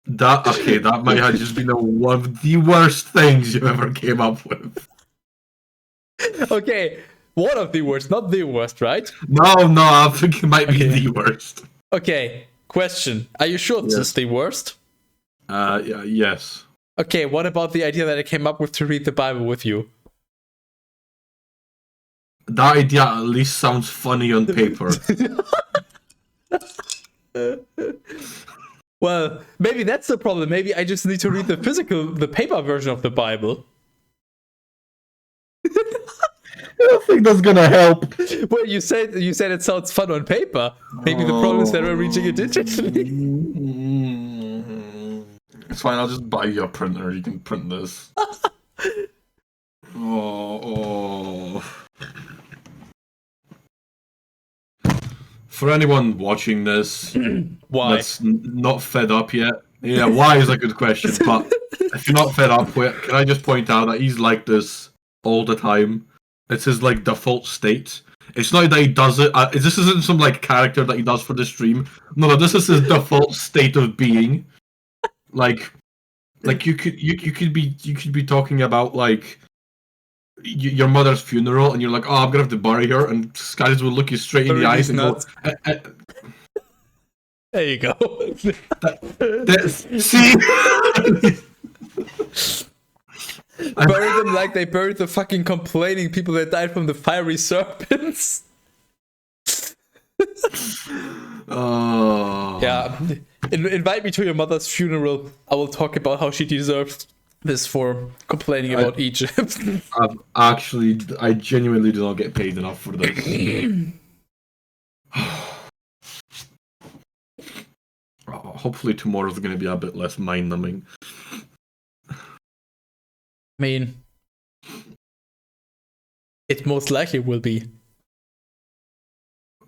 [SPEAKER 2] That might have just been one of the worst things you ever came up with.
[SPEAKER 1] Okay, one of the worst, not the worst, right?
[SPEAKER 2] No, I think it might be the worst.
[SPEAKER 1] Okay, question. Are you sure this is the worst?
[SPEAKER 2] Yeah, yes.
[SPEAKER 1] Okay, what about the idea that I came up with to read the Bible with you?
[SPEAKER 2] That idea at least sounds funny on paper.
[SPEAKER 1] Well, maybe that's the problem. Maybe I just need to read the paper version of the Bible.
[SPEAKER 2] I don't think that's gonna help.
[SPEAKER 1] Well, you said it sounds fun on paper. Maybe the problem is that we're reaching it digitally.
[SPEAKER 2] It's fine, I'll just buy you a printer. You can print this. Oh. For anyone watching this,
[SPEAKER 1] why?
[SPEAKER 2] That's not fed up yet. Yeah, why is a good question. But if you're not fed up with it, can I just point out that he's like this all the time. It's his like default state. It's not that he does it. This isn't some like character that he does for the stream. No, this is his default state of being. Like you could be talking about like your mother's funeral, and you're like, oh, I'm gonna have to bury her, and Skies will look you straight in the eyes and go,
[SPEAKER 1] there you go.
[SPEAKER 2] See.
[SPEAKER 1] Bury them like they buried the fucking complaining people that died from the fiery serpents.
[SPEAKER 2] Oh.
[SPEAKER 1] Yeah. Invite me to your mother's funeral. I will talk about how she deserves this for complaining about Egypt.
[SPEAKER 2] I genuinely do not get paid enough for this. Hopefully tomorrow's going to be a bit less mind-numbing.
[SPEAKER 1] I mean, it most likely will be.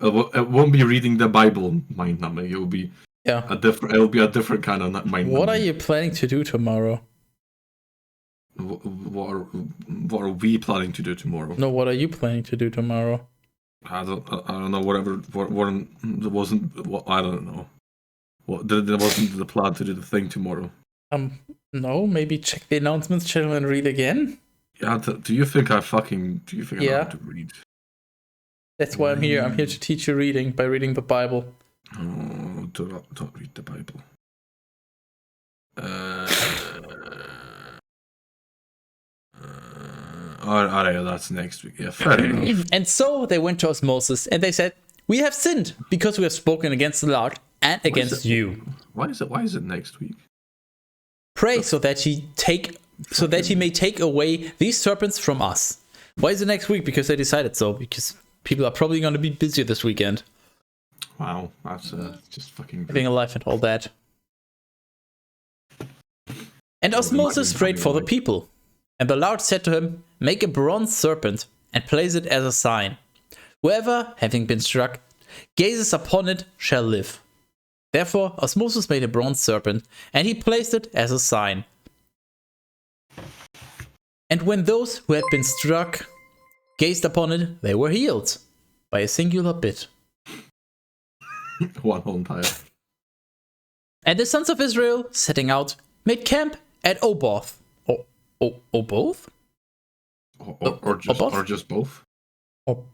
[SPEAKER 2] It won't be reading the Bible mind-numbing. It will be It'll be a different kind of mind-numbing.
[SPEAKER 1] What are you planning to do tomorrow?
[SPEAKER 2] What are we planning to do tomorrow?
[SPEAKER 1] No, what are you planning to do tomorrow?
[SPEAKER 2] I don't know. Whatever. There wasn't. I don't know. There wasn't the plan to do the thing tomorrow.
[SPEAKER 1] No. Maybe check the announcements channel and read again.
[SPEAKER 2] Yeah. Do you think I know how to read?
[SPEAKER 1] That's why I'm here. I'm here to teach you reading by reading the Bible.
[SPEAKER 2] Oh, don't read the Bible. Alright, that's next week. Yeah, fair enough.
[SPEAKER 1] And so they went to Moses and they said, "We have sinned because we have spoken against the Lord and against you."
[SPEAKER 2] Why is it next week?
[SPEAKER 1] Pray so that he may take away these serpents from us. Why is it next week? Because they decided so. Because people are probably going to be busy this weekend.
[SPEAKER 2] Wow, that's just fucking
[SPEAKER 1] living a life and all that. And Moses prayed for the people. And the Lord said to him, "Make a bronze serpent and place it as a sign. Whoever, having been struck, gazes upon it shall live." Therefore, Moses made a bronze serpent, and he placed it as a sign. And when those who had been struck gazed upon it, they were healed by a singular bit.
[SPEAKER 2] One whole entire.
[SPEAKER 1] And the sons of Israel, setting out, made camp at Oboth. Both?
[SPEAKER 2] Or just both?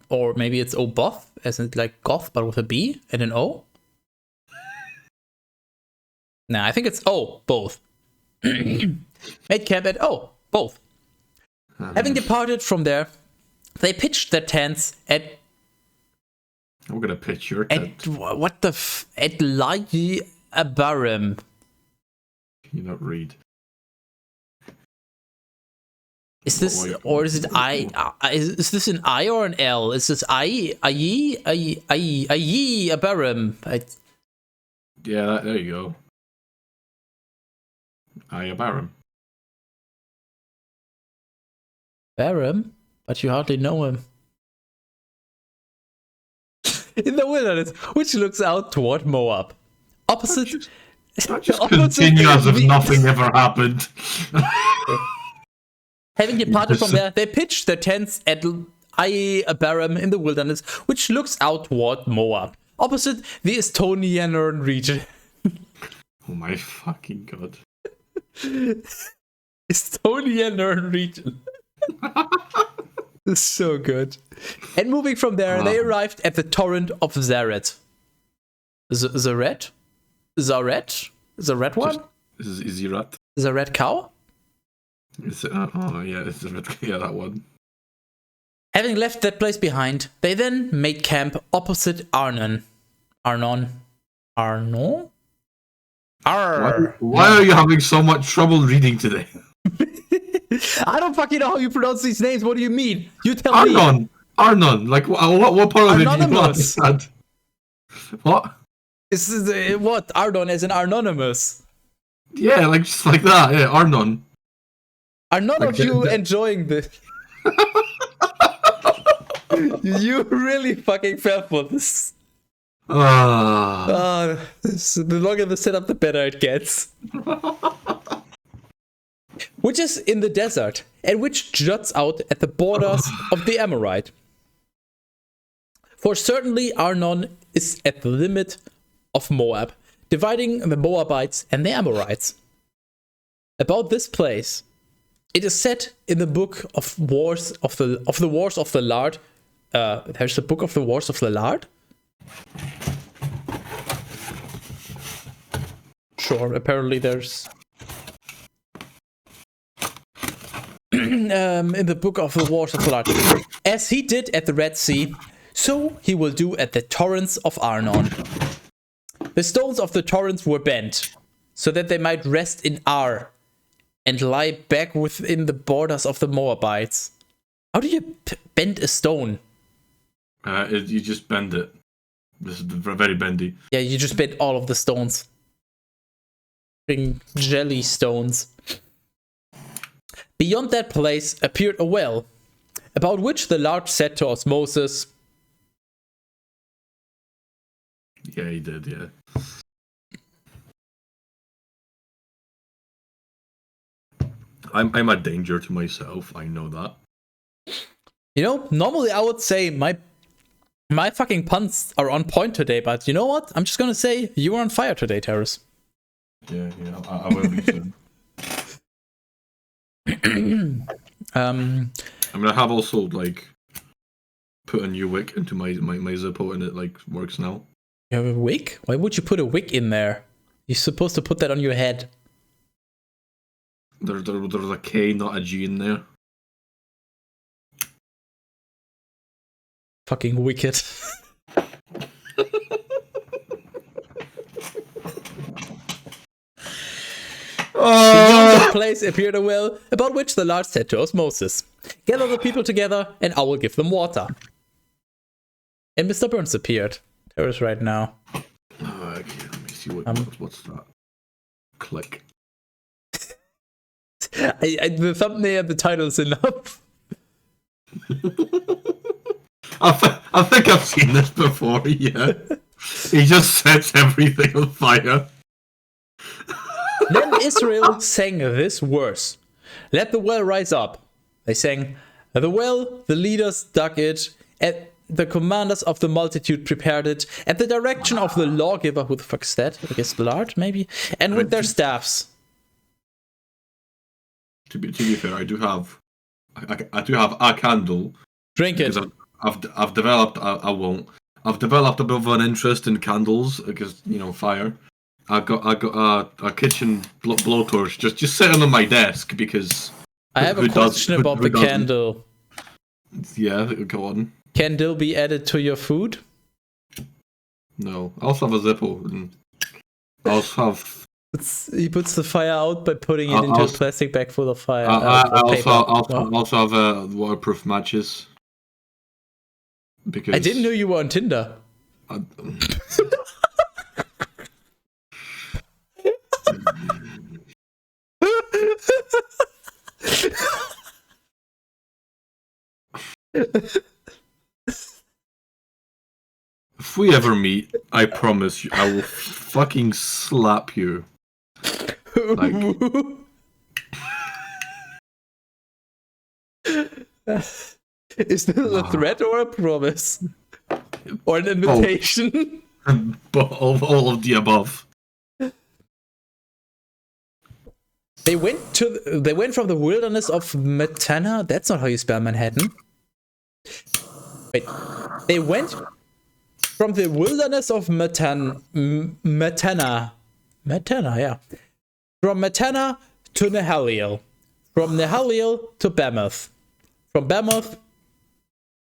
[SPEAKER 1] Or maybe it's Oboth, as in like goth, but with a B and an O? Nah, I think it's both. Made camp at both. Having departed from there, they pitched their tents at...
[SPEAKER 2] I'm gonna pitch your tent.
[SPEAKER 1] At AAArip.
[SPEAKER 2] Can you not read?
[SPEAKER 1] Is this or is it I? Is this an I or an L? Is this AAArip?
[SPEAKER 2] Yeah, there you go. AAArip.
[SPEAKER 1] Aram, but you hardly know him. In the wilderness, which looks out toward Moab, opposite.
[SPEAKER 2] Just continue as if nothing ever happened.
[SPEAKER 1] Having departed from there, they pitched their tents at AAArip in the wilderness, which looks out toward Moab, opposite the AAAron region.
[SPEAKER 2] Oh my fucking god.
[SPEAKER 1] AAAron region. This is so good. And moving from there, they arrived at the torrent of Zaret. Zaret? Is a red one?
[SPEAKER 2] Is he rat?
[SPEAKER 1] Is a red cow?
[SPEAKER 2] It's it's a red. Yeah, that one.
[SPEAKER 1] Having left that place behind, they then made camp opposite Arnon. Why
[SPEAKER 2] are you having so much trouble reading today?
[SPEAKER 1] I don't fucking know how you pronounce these names. What do you mean? You tell me.
[SPEAKER 2] Arnon. Like what part of it do you not understand? What?
[SPEAKER 1] This is what? Arnon as in anonymous.
[SPEAKER 2] Yeah, like just like that. Yeah, Arnon.
[SPEAKER 1] Are none of you enjoying this? You really fucking fell for this. The longer the setup, the better it gets. which is in the desert and which juts out at the borders of the Amorite. For certainly Arnon is at the limit of Moab, dividing the Moabites and the Amorites. About this place, it is said in the book of wars of the wars of the Lord. There's the book of the wars of the Lord. Sure, apparently there's. In the book of the wars of the Lord, as he did at the Red Sea, so he will do at the torrents of Arnon. The stones of the torrents were bent, so that they might rest in Ar, and lie back within the borders of the Moabites. How do you bend a stone?
[SPEAKER 2] You just bend it. This is very bendy.
[SPEAKER 1] Yeah, you just bend all of the stones. Jelly stones. Beyond that place appeared a well, about which the Lord said to us, Moses.
[SPEAKER 2] Yeah, he did, yeah. I'm a danger to myself, I know that.
[SPEAKER 1] You know, normally I would say my fucking puns are on point today, but you know what? I'm just gonna say you were on fire today, Terrace.
[SPEAKER 2] Yeah, I will be soon. I mean, I have also, like, put a new wick into my Zippo and it, like, works now.
[SPEAKER 1] You have a wick? Why would you put a wick in there? You're supposed to put that on your head.
[SPEAKER 2] There's a K, not a G in there.
[SPEAKER 1] Fucking wicked. Beyond the place appeared a well, about which the Lord said to us, Moses, gather the people together, and I will give them water. And Mr. Burns appeared. There is right now.
[SPEAKER 2] Okay, let me see what's that. Click.
[SPEAKER 1] The thumbnail and the title is enough.
[SPEAKER 2] I think I've seen this before, yeah. He just sets everything on fire.
[SPEAKER 1] Then Israel sang this verse. Let the well rise up. They sang, the well, the leaders dug it, and the commanders of the multitude prepared it, at the direction of the lawgiver, who the fuck is that? I guess the Lord, maybe? And with their staffs.
[SPEAKER 2] To be fair, I do have a candle.
[SPEAKER 1] Drink it.
[SPEAKER 2] I've developed. I won't. I've developed a bit of an interest in candles because, you know, fire. I got a kitchen blowtorch just sitting on my desk because.
[SPEAKER 1] I have a question about the candle.
[SPEAKER 2] Yeah, go on.
[SPEAKER 1] Can dill be added to your food?
[SPEAKER 2] No, I also have a Zippo. And I also have.
[SPEAKER 1] He puts the fire out by putting it into a plastic bag full of fire.
[SPEAKER 2] I also have waterproof matches. Because
[SPEAKER 1] I didn't know you were on Tinder.
[SPEAKER 2] If we ever meet, I promise you, I will fucking slap you. Like...
[SPEAKER 1] Is this a threat or a promise? Or an invitation?
[SPEAKER 2] all of the above.
[SPEAKER 1] They went from the wilderness of Matana. That's not how you spell Manhattan. Wait. They went from the wilderness of Matana. Matana, yeah. From Matana to Nahaliel. From Nahaliel to Bamoth. From Bamoth,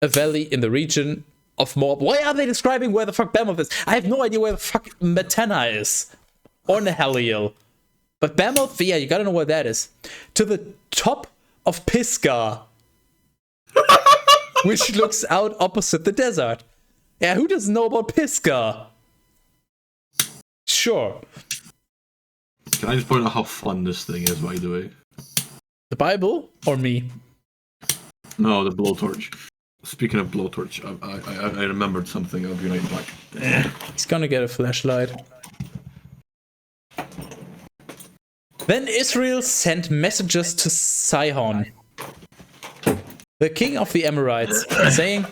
[SPEAKER 1] a valley in the region of Moab. Why are they describing where the fuck Bamoth is? I have no idea where the fuck Matana is. Or Nahaliel. But Bamoth, yeah, you gotta know where that is. To the top of Pisgah. Which looks out opposite the desert. Yeah, who doesn't know about Pisgah? Sure.
[SPEAKER 2] Can I just point out how fun this thing is, by the way?
[SPEAKER 1] The Bible? Or me?
[SPEAKER 2] No, the blowtorch. Speaking of blowtorch, I remembered something. I'll be right back.
[SPEAKER 1] He's gonna get a flashlight. Then Israel sent messages to Sihon, the king of the Amorites, saying,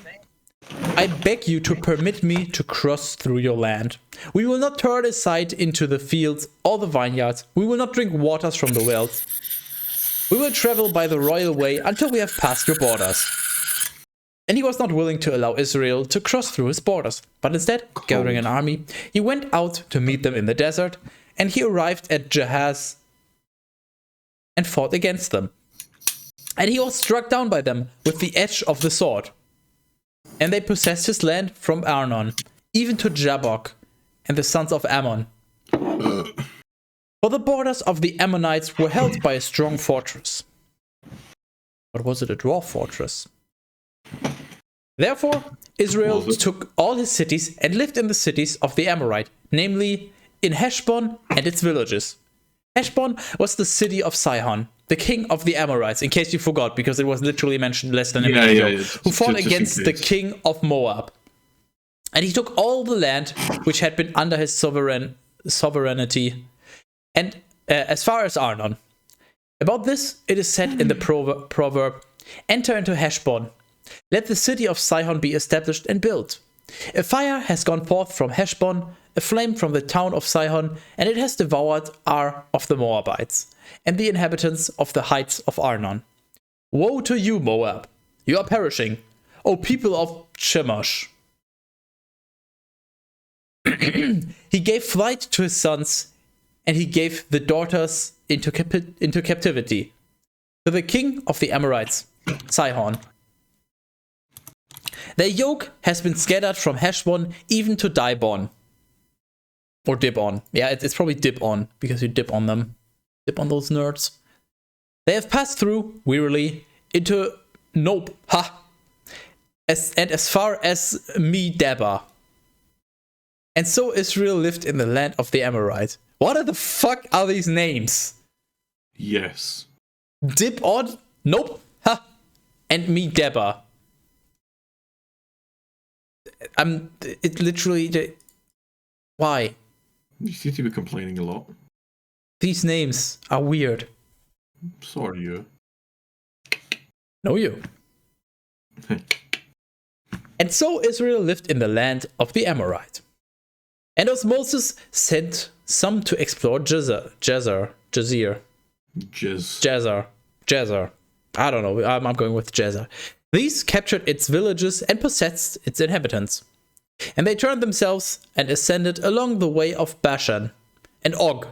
[SPEAKER 1] I beg you to permit me to cross through your land. We will not turn aside into the fields or the vineyards. We will not drink waters from the wells. We will travel by the royal way until we have passed your borders. And he was not willing to allow Israel to cross through his borders, but instead, gathering an army, he went out to meet them in the desert, and he arrived at Jahaz and fought against them. And he was struck down by them with the edge of the sword. And they possessed his land from Arnon, even to Jabbok and the sons of Ammon. For the borders of the Ammonites were held by a strong fortress. But was it a dwarf fortress? Therefore, Israel took all his cities and lived in the cities of the Amorite, namely in Heshbon and its villages. Heshbon was the city of Sihon, the king of the Amorites, in case you forgot, because it was literally mentioned less than a minute ago, who fought against the king of Moab. And he took all the land which had been under his sovereignty, and as far as Arnon. About this, it is said in the proverb, enter into Heshbon. Let the city of Sihon be established and built. A fire has gone forth from Heshbon, a flame from the town of Sihon, and it has devoured Ar of the Moabites, and the inhabitants of the heights of Arnon. Woe to you, Moab! You are perishing, O people of Chemosh! He gave flight to his sons, and he gave the daughters into captivity to the king of the Amorites, Sihon. Their yoke has been scattered from Heshbon even to Dibon. Or Dibon. Yeah, it's probably Dibon, because you dip on them. Dip on those nerds. They have passed through, wearily, into Nope. Ha! As far as Medeba. And so Israel lived in the land of the Amorites. What the fuck are these names?
[SPEAKER 2] Yes.
[SPEAKER 1] Dibon, Nope, Ha, and Medeba. It literally. Why?
[SPEAKER 2] You seem to be complaining a lot.
[SPEAKER 1] These names are weird.
[SPEAKER 2] Sorry, you.
[SPEAKER 1] No, you. And so Israel lived in the land of the Amorite. And as Moses sent some to explore Jazer. I don't know. I'm going with Jazer. These captured its villages and possessed its inhabitants. And they turned themselves and ascended along the way of Bashan. And Og,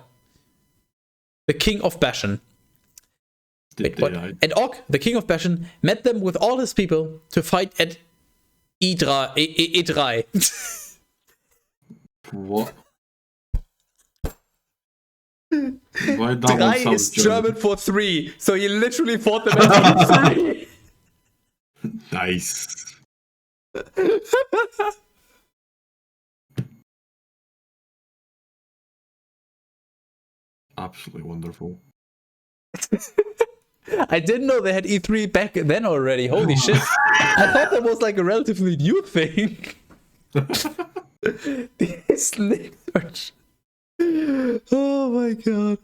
[SPEAKER 1] the king of Bashan. And Og, the king of Bashan, met them with all his people to fight at Edrei.
[SPEAKER 2] What? Why that
[SPEAKER 1] Drei
[SPEAKER 2] one
[SPEAKER 1] is German for 3, so he literally fought them at 3.
[SPEAKER 2] Nice. Absolutely wonderful.
[SPEAKER 1] I didn't know they had E3 back then already. Holy shit. I thought that was like a relatively new thing. These names. Oh my god.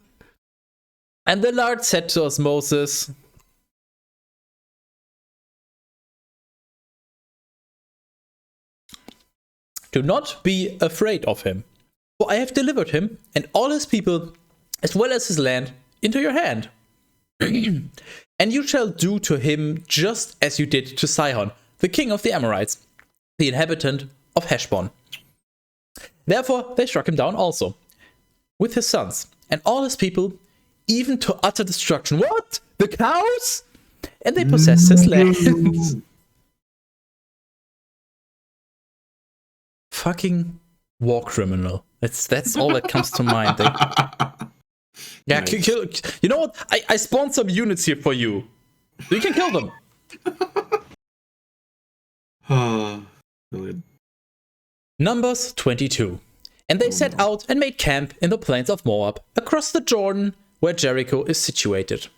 [SPEAKER 1] And the Lord said to us, Moses, do not be afraid of him, for I have delivered him and all his people, as well as his land, into your hand. And you shall do to him just as you did to Sihon, the king of the Amorites, the inhabitant of Heshbon. Therefore they struck him down also, with his sons and all his people, even to utter destruction. What? The cows? And they possessed his land. Fucking war criminal. That's all that comes to mind. Yeah, nice. You know what? I spawned some units here for you. So you can kill them.
[SPEAKER 2] Brilliant.
[SPEAKER 1] Numbers 22. And they set out and made camp in the plains of Moab, across the Jordan, where Jericho is situated.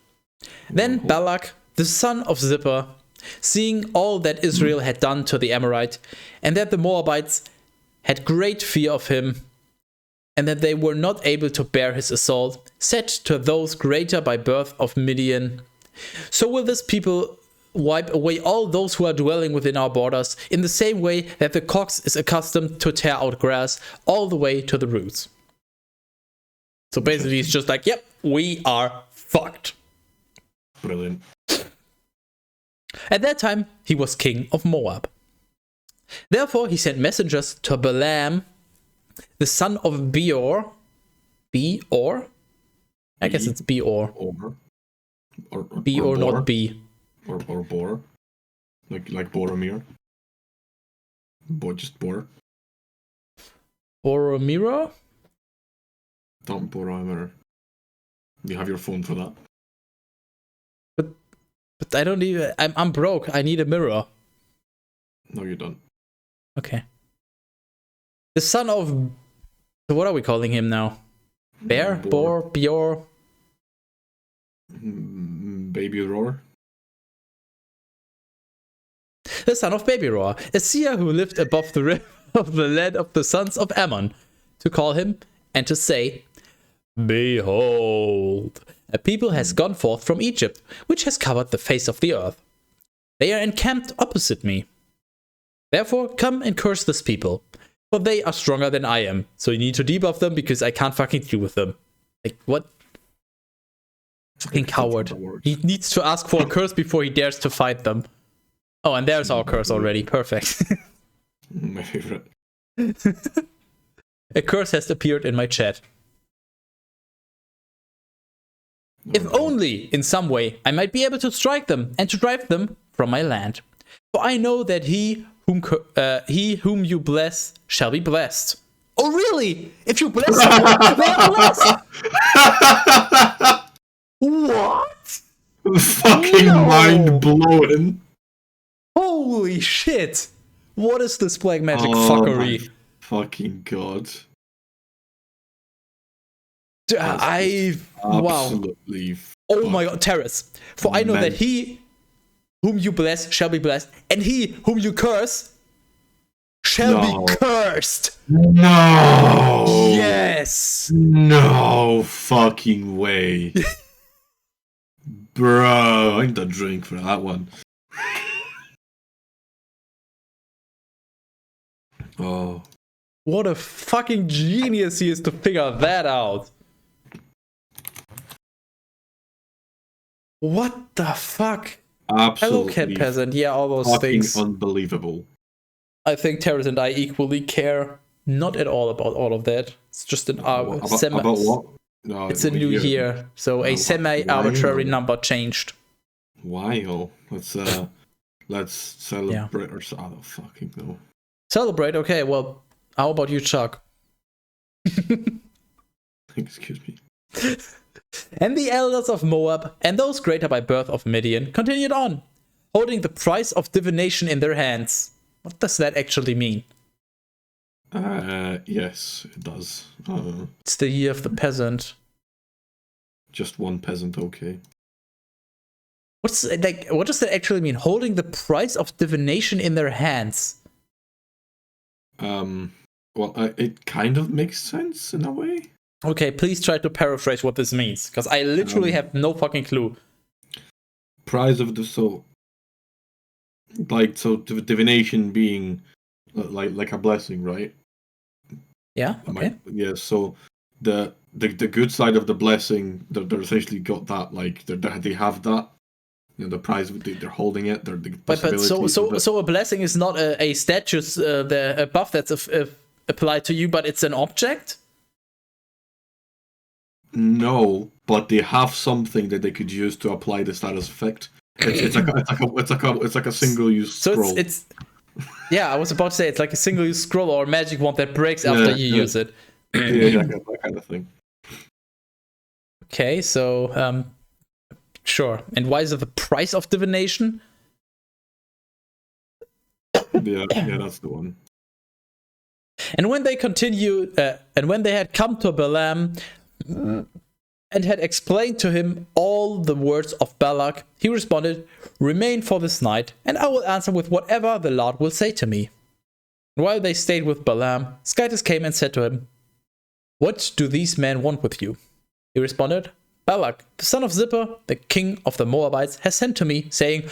[SPEAKER 1] Then Balak, the son of Zippor, seeing all that Israel had done to the Amorite, and that the Moabites had great fear of him, and that they were not able to bear his assault, said to those greater by birth of Midian, "So will this people wipe away all those who are dwelling within our borders, in the same way that the cox is accustomed to tear out grass all the way to the roots." So basically it's just like, yep, we are fucked.
[SPEAKER 2] Brilliant.
[SPEAKER 1] At that time, he was king of Moab. Therefore, he sent messengers to Balaam, the son of Beor. Beor? I guess it's Beor.
[SPEAKER 2] Or
[SPEAKER 1] Beor, not B.
[SPEAKER 2] Or Bor. Like Boromir. Just Bor.
[SPEAKER 1] Boromir?
[SPEAKER 2] Don't Boromir. You have your phone for that.
[SPEAKER 1] But I don't even... I'm broke. I need a mirror.
[SPEAKER 2] No, you don't.
[SPEAKER 1] Okay. The son of... So what are we calling him now? Bear? Bor? Beor?
[SPEAKER 2] Baby Roar?
[SPEAKER 1] The son of Baby Roar, a seer who lived above the river of the land of the sons of Ammon, to call him and to say, "Behold, a people has gone forth from Egypt, which has covered the face of the earth. They are encamped opposite me. Therefore, come and curse this people, for they are stronger than I am. So you need to debuff them because I can't fucking deal with them." Like, what? Fucking coward. He needs to ask for a curse before he dares to fight them. Oh, and there's our curse already. Perfect.
[SPEAKER 2] My favorite.
[SPEAKER 1] A curse has appeared in my chat. If only, in some way, I might be able to strike them and to drive them from my land. For I know that he whom you bless shall be blessed. Oh, really? If you bless someone, they are blessed. What?
[SPEAKER 2] Fucking mind blowing.
[SPEAKER 1] Holy shit! What is this black magic fuckery?
[SPEAKER 2] My fucking god.
[SPEAKER 1] Wow.
[SPEAKER 2] Absolutely.
[SPEAKER 1] Oh my god, Terrace. For I know that he whom you bless shall be blessed, and he whom you curse shall be cursed.
[SPEAKER 2] No.
[SPEAKER 1] Yes.
[SPEAKER 2] No fucking way. Bro, I need a drink for that one. Oh.
[SPEAKER 1] What a fucking genius he is to figure that out. What the fuck?
[SPEAKER 2] Absolutely.
[SPEAKER 1] Hello, Cat Peasant. Yeah, all those
[SPEAKER 2] fucking
[SPEAKER 1] things.
[SPEAKER 2] Unbelievable.
[SPEAKER 1] I think Terrace and I equally care not at all about all of that. It's just an
[SPEAKER 2] About what? No,
[SPEAKER 1] it's a new year, so a semi-arbitrary number changed.
[SPEAKER 2] Why? Oh, let's celebrate or I don't fucking know.
[SPEAKER 1] Celebrate? Okay, well, how about you, Chuck?
[SPEAKER 2] Excuse me.
[SPEAKER 1] And the elders of Moab, and those greater by birth of Midian, continued on, holding the price of divination in their hands. What does that actually mean?
[SPEAKER 2] Yes, it does.
[SPEAKER 1] It's the year of the peasant.
[SPEAKER 2] Just one peasant, okay.
[SPEAKER 1] What does that actually mean? Holding the price of divination in their hands.
[SPEAKER 2] Well, it kind of makes sense in a way.
[SPEAKER 1] Okay, please try to paraphrase what this means, because I literally have no fucking clue.
[SPEAKER 2] Prize of the soul. So divination being like a blessing, right?
[SPEAKER 1] Yeah. Okay.
[SPEAKER 2] Yeah. So the good side of the blessing, they're essentially got that. Like they have that. You know, the prize they're holding it. They're the
[SPEAKER 1] but so a blessing is not a status, a buff that's applied to you, but it's an object.
[SPEAKER 2] No, but they have something that they could use to apply the status effect. It's like a single use scroll.
[SPEAKER 1] It's yeah, I was about to say it's like a single use scroll or a magic wand that breaks after you use it.
[SPEAKER 2] Yeah, that kind of thing.
[SPEAKER 1] Okay, so sure. And why is it the price of divination?
[SPEAKER 2] Yeah, that's the one.
[SPEAKER 1] And when they continued, and when they had come to Balaam and had explained to him all the words of Balak, he responded, "Remain for this night, and I will answer with whatever the Lord will say to me." And while they stayed with Balaam, Skytus came and said to him, What do these men want with you? He responded, Balak, the son of Zippor, the king of the Moabites, has sent to me, saying,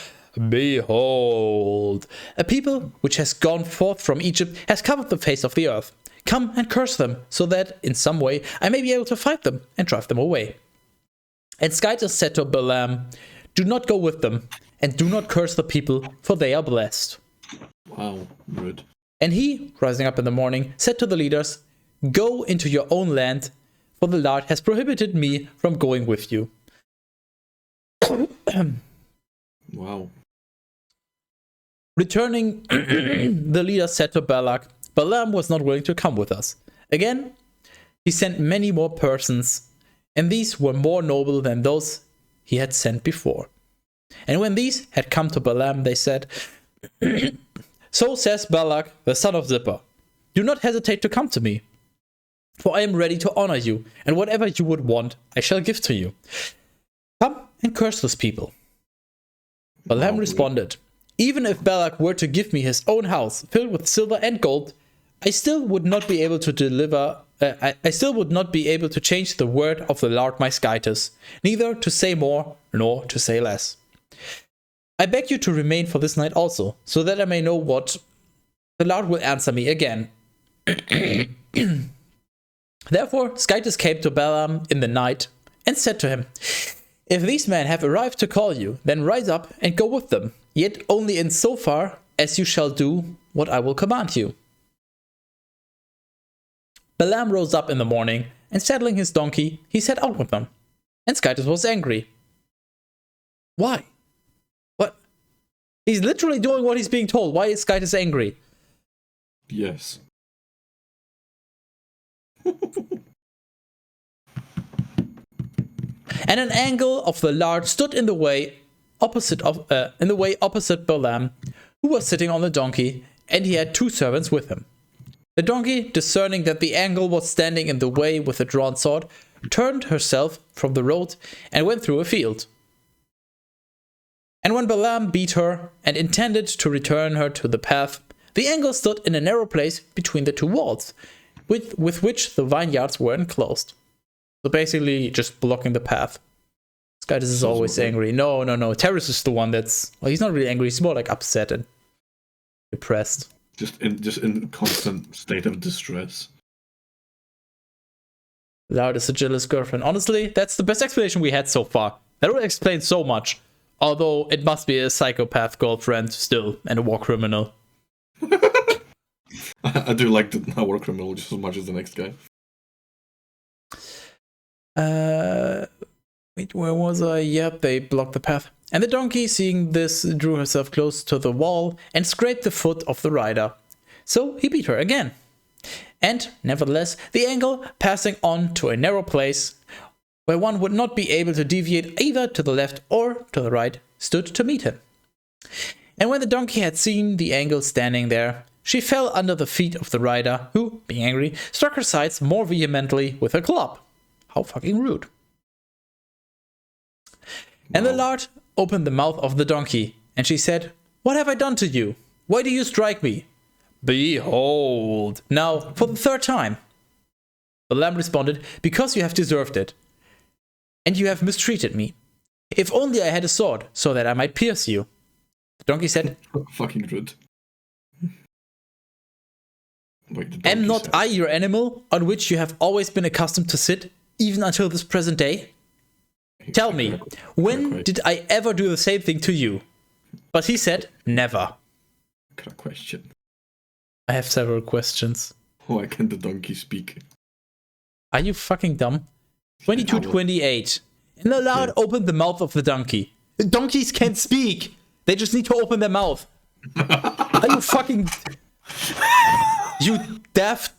[SPEAKER 1] Behold, a people which has gone forth from Egypt has covered the face of the earth. Come and curse them, so that in some way I may be able to fight them and drive them away. And Skytus said to Balaam, Do not go with them, and do not curse the people, for they are blessed.
[SPEAKER 2] Wow, rude.
[SPEAKER 1] And he, rising up in the morning, said to the leaders, Go into your own land, for the Lord has prohibited me from going with you.
[SPEAKER 2] Wow.
[SPEAKER 1] Returning, the leader said to Balak, Balaam was not willing to come with us. Again, he sent many more persons, and these were more noble than those he had sent before. And when these had come to Balaam, they said, So says Balak, the son of Zippor, do not hesitate to come to me, for I am ready to honor you, and whatever you would want, I shall give to you. Come and curse those people. Balaam responded, Even if Balak were to give me his own house filled with silver and gold, I still would not be able to change the word of the Lord my Skytus, neither to say more nor to say less. I beg you to remain for this night also, so that I may know what the Lord will answer me again. Therefore Skytus came to Balaam in the night and said to him, If these men have arrived to call you, then rise up and go with them, yet only in so far as you shall do what I will command you. Balaam rose up in the morning, and saddling his donkey, he set out with them. And Skytus was angry. Why? What? He's literally doing what he's being told. Why is Skytus angry?
[SPEAKER 2] Yes.
[SPEAKER 1] And an angle of the Lord stood in the way opposite Balaam, who was sitting on the donkey, and he had 2 servants with him. The donkey, discerning that the angle was standing in the way with a drawn sword, turned herself from the road and went through a field. And when Balaam beat her and intended to return her to the path, the angle stood in a narrow place between the 2 walls, with which the vineyards were enclosed. So basically just blocking the path. Skytus is always angry. No. Terrace is the one that's... Well, he's not really angry. He's more like upset and depressed.
[SPEAKER 2] Just in constant state of distress.
[SPEAKER 1] Loud is a jealous girlfriend. Honestly, that's the best explanation we had so far. That would explain so much. Although it must be a psychopath girlfriend still, and a war criminal.
[SPEAKER 2] I do like the war criminal just as much as the next guy.
[SPEAKER 1] Wait, where was I? Yep, they blocked the path. And the donkey, seeing this, drew herself close to the wall and scraped the foot of the rider. So he beat her again. And, nevertheless, the angle, passing on to a narrow place, where one would not be able to deviate either to the left or to the right, stood to meet him. And when the donkey had seen the angle standing there, she fell under the feet of the rider, who, being angry, struck her sides more vehemently with her club. How fucking rude. And the Lord opened the mouth of the donkey, and she said, What have I done to you? Why do you strike me? Behold, now for the 3rd time. Balaam responded, Because you have deserved it, and you have mistreated me. If only I had a sword, so that I might pierce you. The donkey said,
[SPEAKER 2] Fucking rude.
[SPEAKER 1] Am not I your animal, on which you have always been accustomed to sit, even until this present day? Tell me, when did I ever do the same thing to you? But he said, Never.
[SPEAKER 2] Got a question.
[SPEAKER 1] I have several questions.
[SPEAKER 2] Why can the donkey speak?
[SPEAKER 1] Are you fucking dumb? 22:28. And the Lord opened the mouth of the donkey. The donkeys can't speak. They just need to open their mouth. Are you fucking... You daft,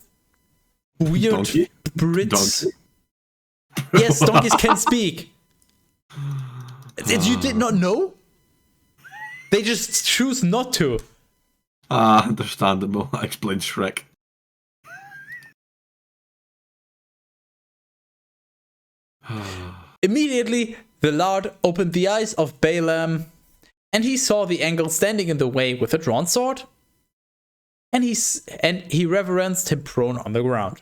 [SPEAKER 1] weird
[SPEAKER 2] Donkey?
[SPEAKER 1] Brits.
[SPEAKER 2] Donkey?
[SPEAKER 1] Yes, donkeys can speak. You did not know? They just choose not to.
[SPEAKER 2] Understandable. Explains Shrek.
[SPEAKER 1] Immediately, the Lord opened the eyes of Balaam, and he saw the angle standing in the way with a drawn sword. And he reverenced him prone on the ground.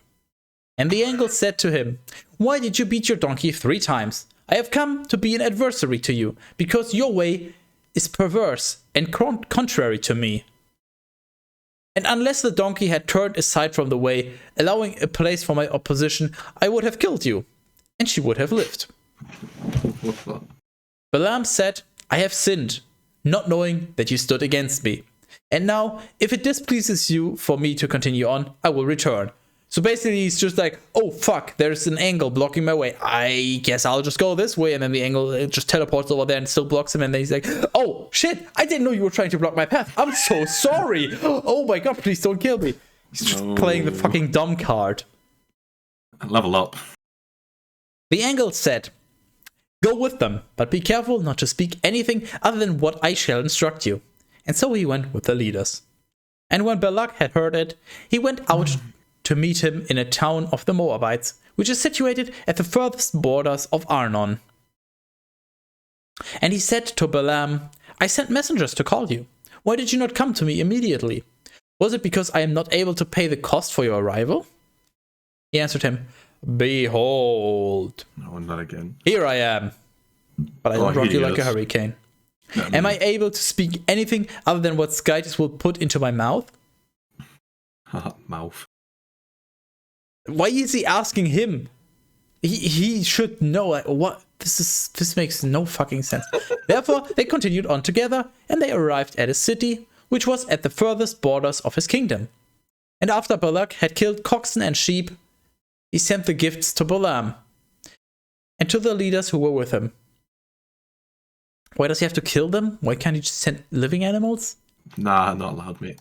[SPEAKER 1] And the angel said to him, "Why did you beat your donkey 3 times? I have come to be an adversary to you, because your way is perverse and contrary to me. And unless the donkey had turned aside from the way, allowing a place for my opposition, I would have killed you, and she would have lived." Balaam said, "I have sinned, not knowing that you stood against me. And now, if it displeases you for me to continue on, I will return." So basically, he's just like, "Oh fuck, there's an angle blocking my way. I guess I'll just go this way." And then the angle just teleports over there and still blocks him. And then he's like, "Oh shit, I didn't know you were trying to block my path. I'm so sorry. Oh my god, please don't kill me." He's just playing the fucking dumb card.
[SPEAKER 2] Level up.
[SPEAKER 1] The angle said, "Go with them, but be careful not to speak anything other than what I shall instruct you." And so he went with the leaders. And when Balak had heard it, he went out to meet him in a town of the Moabites, which is situated at the furthest borders of Arnon. And he said to Balaam, "I sent messengers to call you. Why did you not come to me immediately? Was it because I am not able to pay the cost for your arrival?" He answered him, "Behold,
[SPEAKER 2] No, not again.
[SPEAKER 1] here I am, but I don't rock you like a hurricane. Am I able to speak anything other than what Skytis will put into my mouth?"
[SPEAKER 2] Mouth.
[SPEAKER 1] Why is he asking him? He should know what this makes no fucking sense. Therefore, they continued on together, and they arrived at a city which was at the furthest borders of his kingdom. And after Balak had killed oxen and sheep, he sent the gifts to Balaam and to the leaders who were with him. Why does he have to kill them? Why can't he just send living animals?
[SPEAKER 2] Nah, not allowed, mate.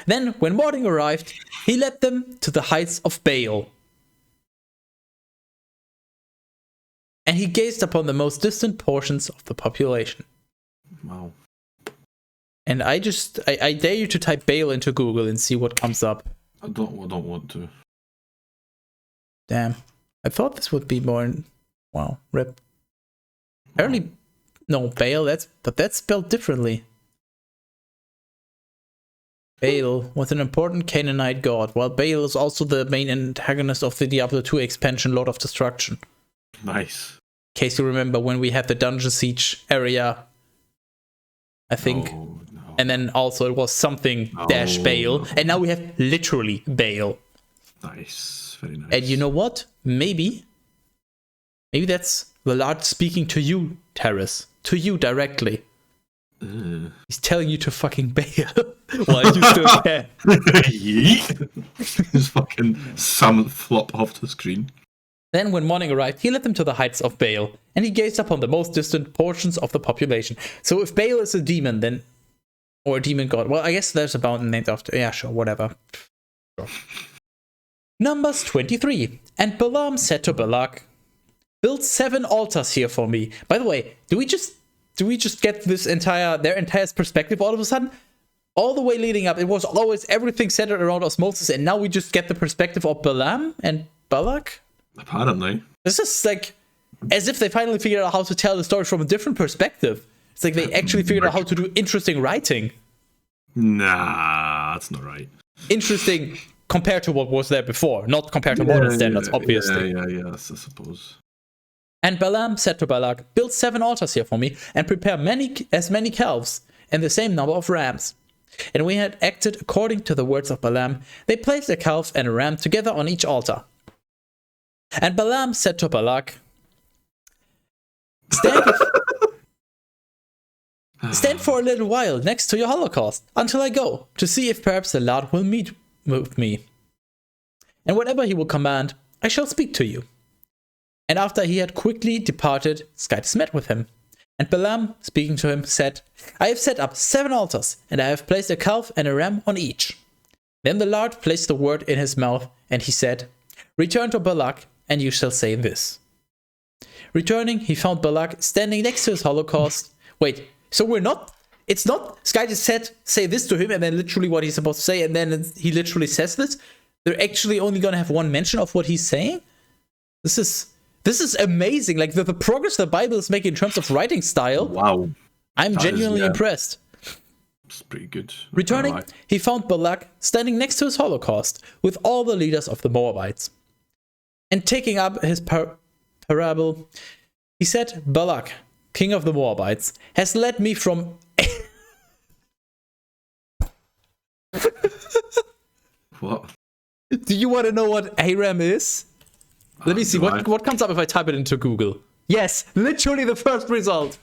[SPEAKER 1] Then, when morning arrived, he led them to the heights of Baal. And he gazed upon the most distant portions of the population.
[SPEAKER 2] Wow.
[SPEAKER 1] And I dare you to type Baal into Google and see what comes up.
[SPEAKER 2] I don't want to.
[SPEAKER 1] Damn. I thought this would be more... Wow, rip. Apparently, no, Baal, but that's spelled differently. Baal was an important Canaanite god, while Baal is also the main antagonist of the Diablo 2 expansion, Lord of Destruction.
[SPEAKER 2] Nice.
[SPEAKER 1] In case you remember when we had the Dungeon Siege area, I think.
[SPEAKER 2] No.
[SPEAKER 1] And then also it was something dash Baal, and now we have literally Baal.
[SPEAKER 2] Nice, very nice.
[SPEAKER 1] And you know what? Maybe that's the Lord speaking to you, Terrace. To you directly. He's telling you to fucking bail while you still can.
[SPEAKER 2] Just fucking summon flop off the screen.
[SPEAKER 1] Then when morning arrived, he led them to the heights of Baal, and he gazed upon the most distant portions of the population. So if Baal is a demon, then... Or a demon god. Well, I guess there's a mountain named after... Yeah, sure, whatever. Sure. Numbers 23. And Balaam said to Balak, "Build 7 altars here for me." By the way, do we just get this their entire perspective all of a sudden? All the way leading up, it was always everything centered around osmosis, and now we just get the perspective of Balaam and Balak?
[SPEAKER 2] Apparently.
[SPEAKER 1] This is like as if they finally figured out how to tell the story from a different perspective. It's like they actually figured out how to do interesting writing.
[SPEAKER 2] Nah, that's not right.
[SPEAKER 1] Interesting compared to what was there before, not compared to modern standards, obviously.
[SPEAKER 2] Yeah, I suppose.
[SPEAKER 1] And Balaam said to Balak, "Build 7 altars here for me, and prepare as many calves, and the same number of rams." And when he had acted according to the words of Balaam, they placed a calf and a ram together on each altar. And Balaam said to Balak, Stand for a little while next to your holocaust, until I go, to see if perhaps the Lord will meet with me. And whatever he will command, I shall speak to you." And after he had quickly departed, Skytis met with him. And Balaam, speaking to him, said, "I have set up 7 altars, and I have placed a calf and a ram on each." Then the Lord placed the word in his mouth, and he said, "Return to Balak, and you shall say this." Returning, he found Balak standing next to his holocaust. Wait, so it's not, Skytis said, say this to him, and then literally what he's supposed to say, and then he literally says this? They're actually only going to have one mention of what he's saying? This is amazing. Like the progress the Bible is making in terms of writing style.
[SPEAKER 2] Wow.
[SPEAKER 1] I'm genuinely impressed.
[SPEAKER 2] It's pretty good.
[SPEAKER 1] Returning, he found Balak standing next to his Holocaust with all the leaders of the Moabites. And taking up his parable, he said, Balak, king of the Moabites, has led me from...
[SPEAKER 2] What?
[SPEAKER 1] Do you want to know what AARim is? Let me see. What comes up if I type it into Google? Yes, literally the first result.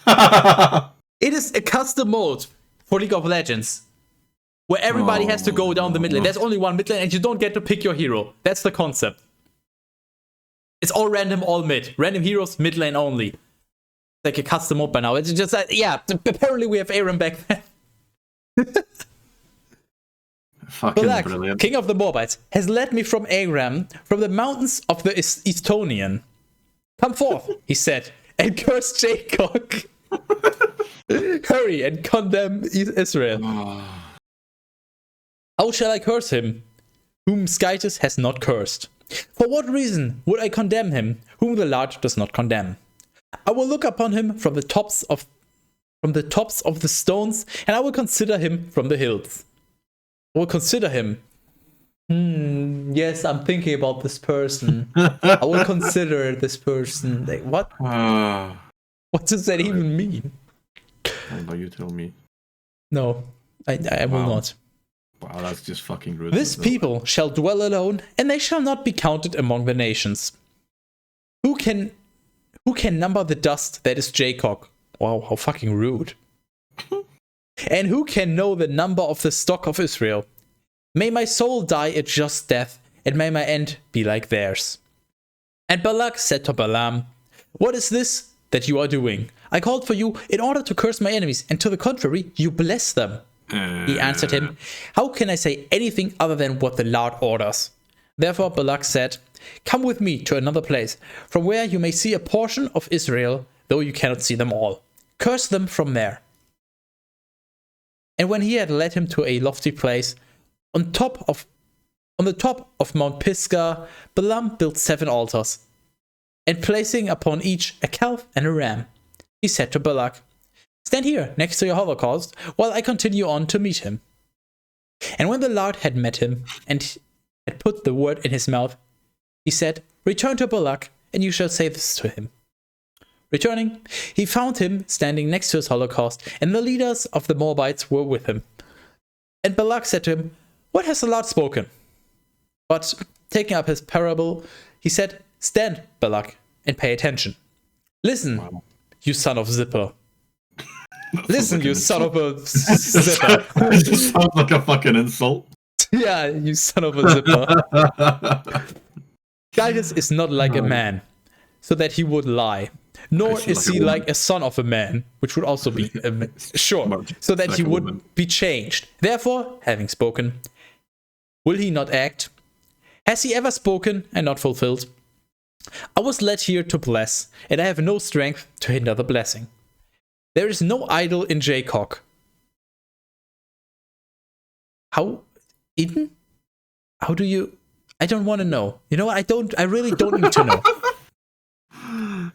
[SPEAKER 1] It is a custom mode for League of Legends where everybody has to go down the mid lane. There's only one mid lane and you don't get to pick your hero. That's the concept. It's all random, all mid. Random heroes, mid lane only. Like a custom mode by now. It's just that, yeah, apparently we have AARim back then.
[SPEAKER 2] Fucking
[SPEAKER 1] Balak,
[SPEAKER 2] brilliant.
[SPEAKER 1] king of the Moabites, has led me from AARim, from the mountains of the Estonian. Come forth, he said, and curse Jacob. Hurry and condemn Israel. How shall I curse him, whom Skytis has not cursed? For what reason would I condemn him, whom the Lord does not condemn? I will look upon him from the tops of the stones, and I will consider him from the hills. I will consider him. Yes, I'm thinking about this person. I will consider this person. Like, what? What does that even mean?
[SPEAKER 2] How about you tell me?
[SPEAKER 1] No, I will not.
[SPEAKER 2] Wow, that's just fucking rude.
[SPEAKER 1] This people shall dwell alone, and they shall not be counted among the nations. Who can number the dust that is Jacob? Wow, how fucking rude. And who can know the number of the stock of Israel? May my soul die a just death, and may my end be like theirs. And Balak said to Balaam, what is this that you are doing? I called for you in order to curse my enemies, and to the contrary, you bless them. He answered him, how can I say anything other than what the Lord orders? Therefore Balak said, come with me to another place, from where you may see a portion of Israel, though you cannot see them all. Curse them from there. And when he had led him to a lofty place, on the top of Mount Pisgah, Balaam built 7 altars, and placing upon each a calf and a ram, he said to Balak, stand here next to your holocaust, while I continue on to meet him. And when the Lord had met him, and had put the word in his mouth, he said, return to Balak, and you shall say this to him. Returning, he found him standing next to his holocaust, and the leaders of the Moabites were with him. And Balak said to him, what has the Lord spoken? But taking up his parable, he said, stand, Balak, and pay attention. Listen, you son of Zipper. Listen, you son of a zipper.
[SPEAKER 2] It just sounds like a fucking insult.
[SPEAKER 1] Yeah, you son of a zipper. Titus is not like a man, so that he would lie. Nor is he like a son of a man, which would also be sure, so that he would be changed. Therefore, having spoken, will he not act? Has he ever spoken and not fulfilled? I was led here to bless, and I have no strength to hinder the blessing. There is no idol in Jacob. How, Eden? How do you? I don't want to know. You know what? I really don't need to know.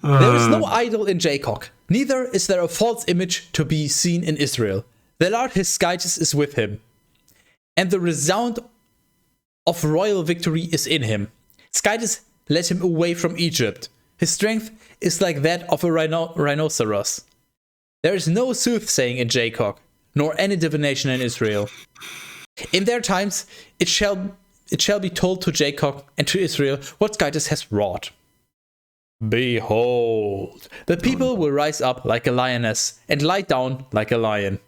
[SPEAKER 1] There is no idol in Jacob. Neither is there a false image to be seen in Israel. The Lord his Skytis is with him, and the resound of royal victory is in him. Skytis led him away from Egypt. His strength is like that of a rhinoceros. There is no soothsaying in Jacob, nor any divination in Israel. In their times it shall be told to Jacob and to Israel what Skytis has wrought. Behold, the people will rise up like a lioness and lie down like a lion.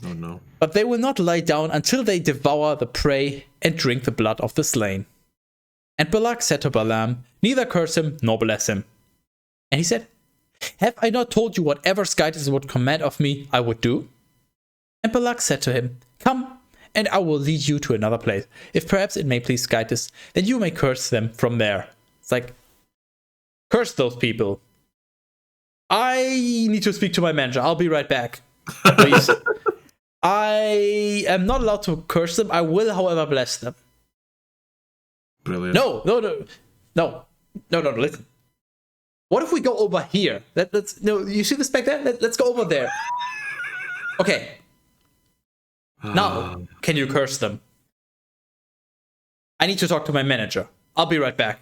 [SPEAKER 2] Oh no.
[SPEAKER 1] But they will not lie down until they devour the prey and drink the blood of the slain. And Balak said to Balaam, neither curse him nor bless him. And he said, have I not told you whatever Skytis would command of me, I would do? And Balak said to him, come, and I will lead you to another place. If perhaps it may please Skytis, then you may curse them from there. It's like, curse those people. I need to speak to my manager. I'll be right back. Please. I am not allowed to curse them. I will, however, bless them.
[SPEAKER 2] Brilliant.
[SPEAKER 1] No, listen. What if we go over here? Let's no. You see this back there? Let's go over there. Okay. Now, can you curse them? I need to talk to my manager. I'll be right back.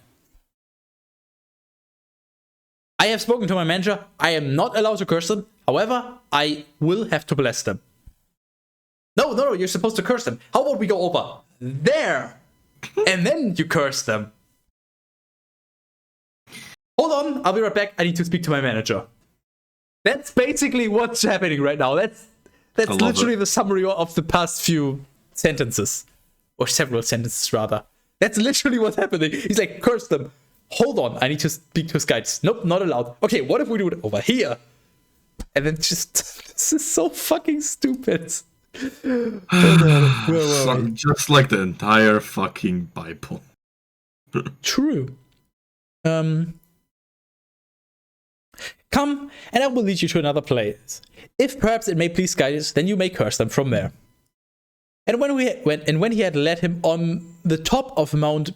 [SPEAKER 1] I have spoken to my manager. I am not allowed to curse them. However, I will have to bless them. No, you're supposed to curse them. How about we go over there? And then you curse them. Hold on, I'll be right back. I need to speak to my manager. That's basically what's happening right now. That's literally the summary of the past few sentences. Or several sentences, rather. That's literally what's happening. He's like, curse them. Hold on, I need to speak to his guides. Nope, not allowed. Okay, what if we do it over here? And then just... this is so fucking stupid.
[SPEAKER 2] Just like the entire fucking Bible.
[SPEAKER 1] True. Come, and I will lead you to another place. If perhaps it may please Skytis, then you may curse them from there. And when he had led him on the top of Mount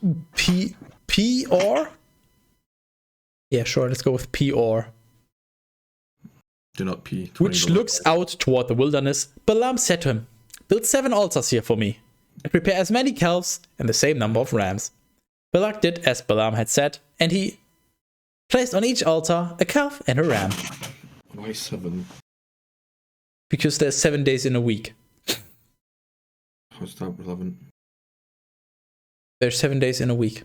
[SPEAKER 1] Peor. Yeah, sure. Let's go with Peor.
[SPEAKER 2] Do not pee.
[SPEAKER 1] Which looks out toward the wilderness. Balaam said to him, "Build 7 altars here for me, and prepare as many calves and the same number of rams." Balak did as Balaam had said, and he placed on each altar a calf and a ram.
[SPEAKER 2] Why 7?
[SPEAKER 1] Because there's 7 days in a week.
[SPEAKER 2] How's that relevant?
[SPEAKER 1] There's 7 days in a week.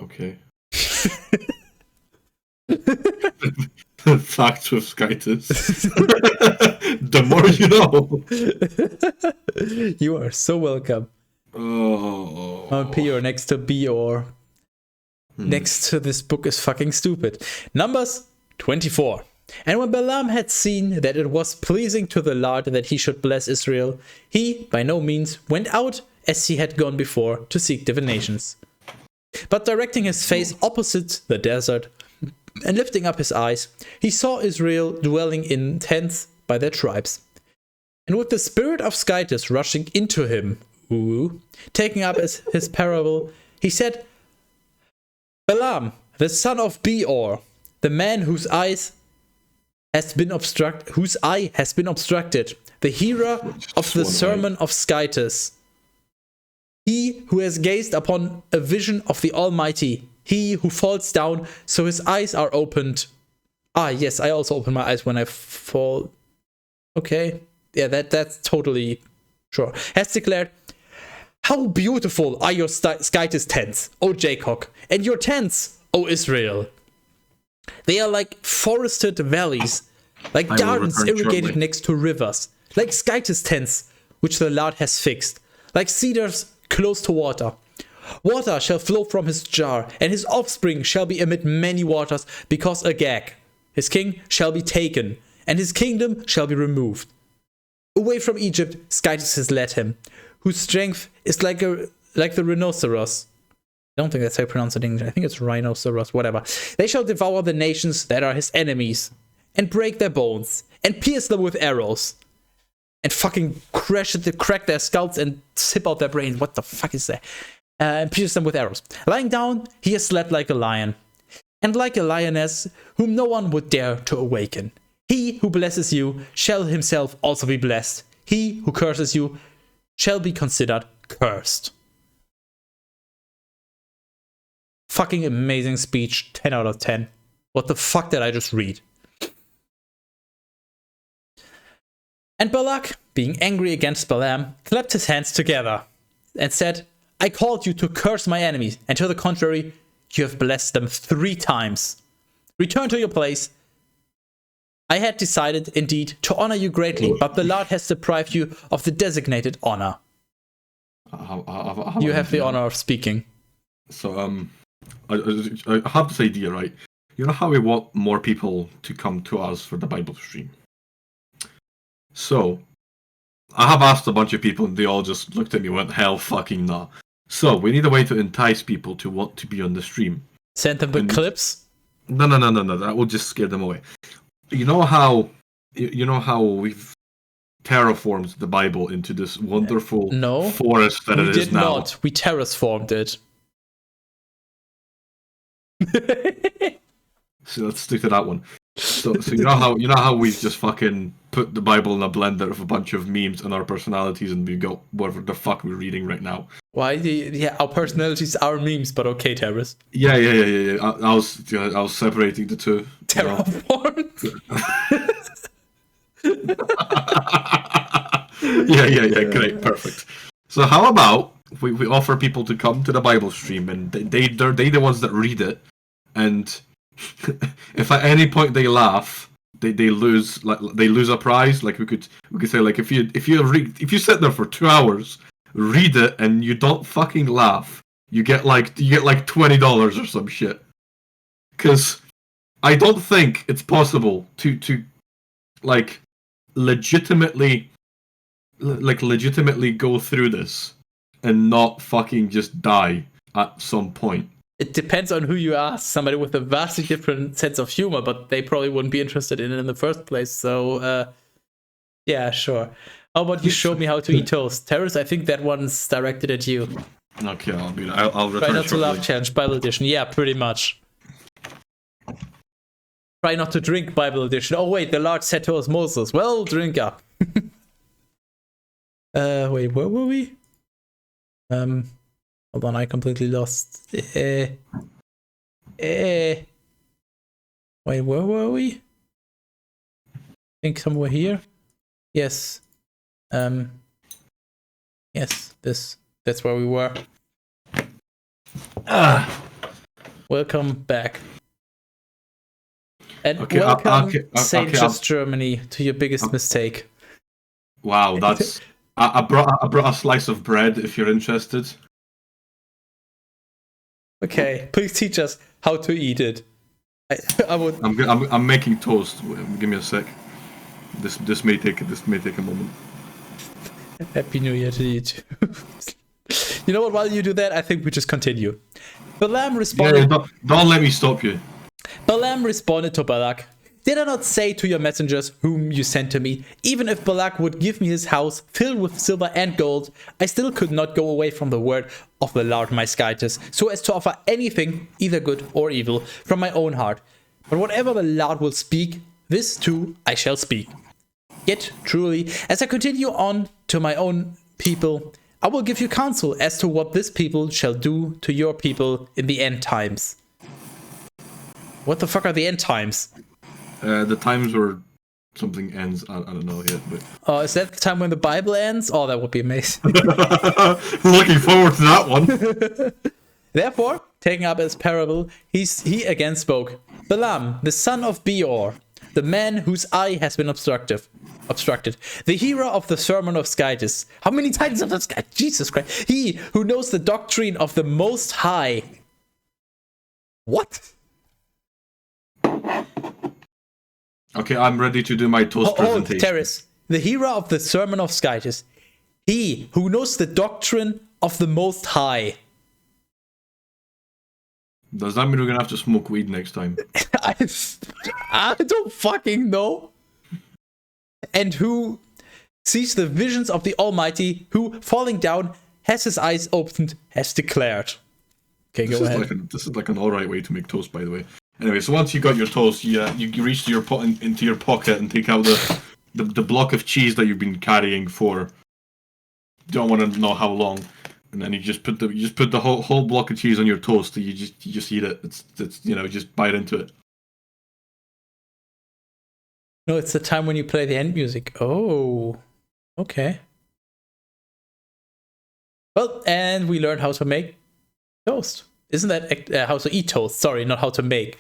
[SPEAKER 2] Okay. Facts with Skytis. The more you know.
[SPEAKER 1] You are so welcome.
[SPEAKER 2] Oh.
[SPEAKER 1] Mount Peor next to Beor. Next to this book is fucking stupid. Numbers 24. And when Balaam had seen that it was pleasing to the Lord that he should bless Israel, he by no means went out as he had gone before to seek divinations. But directing his face opposite the desert and lifting up his eyes, he saw Israel dwelling in tents by their tribes. And with the spirit of Skytis rushing into him, taking up his parable, he said, "Balaam, the son of Beor, the man whose eye has been obstructed, the hearer of the sermon of Skytis, he who has gazed upon a vision of the Almighty, he who falls down so his eyes are opened." Ah, yes, I also open my eyes when I fall. Okay, yeah, that's totally sure. Has declared, "How beautiful are your Skytis tents, O Jacob, and your tents, O Israel. They are like forested valleys, like gardens irrigated next to rivers, like Skytis tents, which the Lord has fixed, like cedars close to water. Water shall flow from his jar, and his offspring shall be amid many waters, because Agag, his king, shall be taken, and his kingdom shall be removed. Away from Egypt, Skytis has led him, whose strength is like the rhinoceros." I don't think that's how you pronounce it in English. I think it's rhinoceros, whatever. "They shall devour the nations that are his enemies, and break their bones, and pierce them with arrows, and fucking crack their skulls and sip out their brains." What the fuck is that? And pierce them with arrows. "Lying down, he has slept like a lion, and like a lioness, whom no one would dare to awaken. He who blesses you shall himself also be blessed. He who curses you shall be considered cursed." Fucking amazing speech, 10 out of 10. What the fuck did I just read? And Balak, being angry against Balaam, clapped his hands together and said, "I called you to curse my enemies, and to the contrary, you have blessed them 3 times. Return to your place. I had decided, indeed, to honor you greatly, but the Lord has deprived you of the designated honor." You have the honor of speaking.
[SPEAKER 2] So, I have this idea, right? You know how we want more people to come to us for the Bible stream? So, I have asked a bunch of people and they all just looked at me and went, "Hell fucking nah." So, we need a way to entice people to want to be on the stream.
[SPEAKER 1] Send them the clips?
[SPEAKER 2] No, that will just scare them away. You know how we've terraformed the Bible into this wonderful forest that it is now?
[SPEAKER 1] We did not. We terraformed it.
[SPEAKER 2] So let's stick to that one. So you know how we've just fucking put the Bible in a blender of a bunch of memes and our personalities, and we go whatever the fuck we're reading right now.
[SPEAKER 1] Why? Yeah, our personalities are memes, but okay, Terrace.
[SPEAKER 2] Yeah. I was separating the two.
[SPEAKER 1] Terraform.
[SPEAKER 2] Yeah. Great, perfect. So how about we offer people to come to the Bible stream, and they're the ones that read it, and if at any point they laugh, they lose a prize. Like we could say, like, if you sit there for 2 hours, read it, and you don't fucking laugh, you get like $20 or some shit. Because I don't think it's possible to like legitimately go through this and not fucking just die at some point.
[SPEAKER 1] It depends on who you ask. Somebody with a vastly different sense of humor, but they probably wouldn't be interested in it in the first place. So, yeah, sure. How about you show me how to eat toast? Terrace, I think that one's directed at you.
[SPEAKER 2] Okay, I'll return.
[SPEAKER 1] Try not to
[SPEAKER 2] shortly.
[SPEAKER 1] laugh challenge, Bible edition. Yeah, pretty much. Try not to drink, Bible edition. Oh, wait, the Lord said to us, Moses, well, drink up. Wait, where were we? Hold on, I completely lost. Wait, where were we? I think somewhere here. Yes. Yes, that's where we were. Welcome back. And welcome, St. Just Germany, to your biggest mistake.
[SPEAKER 2] Wow, that's... I brought a slice of bread if you're interested.
[SPEAKER 1] Okay, please teach us how to eat it. I would.
[SPEAKER 2] I'm making toast. Give me a sec. This may take a moment.
[SPEAKER 1] Happy New Year to you too. You know what? While you do that, I think we just continue. Balaam responded.
[SPEAKER 2] Yeah, don't let me stop you.
[SPEAKER 1] Balaam responded to Balak. Did I not say to your messengers whom you sent to me, even if Balak would give me his house filled with silver and gold, I still could not go away from the word of the Lord my Skytus, so as to offer anything, either good or evil, from my own heart. But whatever the Lord will speak, this too I shall speak. Yet, truly, as I continue on to my own people, I will give you counsel as to what this people shall do to your people in the end times. What the fuck are the end times?
[SPEAKER 2] The times where something ends. I don't know yet, but...
[SPEAKER 1] Is that the time when the Bible ends? Oh, that would be amazing.
[SPEAKER 2] Looking forward to that one.
[SPEAKER 1] Therefore, taking up his parable, he again spoke. Balaam, the son of Beor, the man whose eye has been obstructed, the hero of the sermon of Skytus. How many titles of this guy? Jesus Christ. He who knows the doctrine of the Most High. What?
[SPEAKER 2] Okay, I'm ready to do my toast presentation.
[SPEAKER 1] Terrace, the hero of the sermon of Skytus. He who knows the doctrine of the Most High.
[SPEAKER 2] Does that mean we're gonna have to smoke weed next time?
[SPEAKER 1] I don't fucking know. And who sees the visions of the Almighty, who, falling down, has his eyes opened, has declared. Okay, go ahead.
[SPEAKER 2] This is like an alright way to make toast, by the way. Anyway, so once you got your toast, you reach into your pocket and take out the block of cheese that you've been carrying for don't want to know how long, and then you just put the whole block of cheese on your toast. You just eat it. It's just bite into it.
[SPEAKER 1] No, it's the time when you play the end music. Oh, okay. Well, and we learned how to make toast. Isn't that how to eat toast? Sorry, not how to make.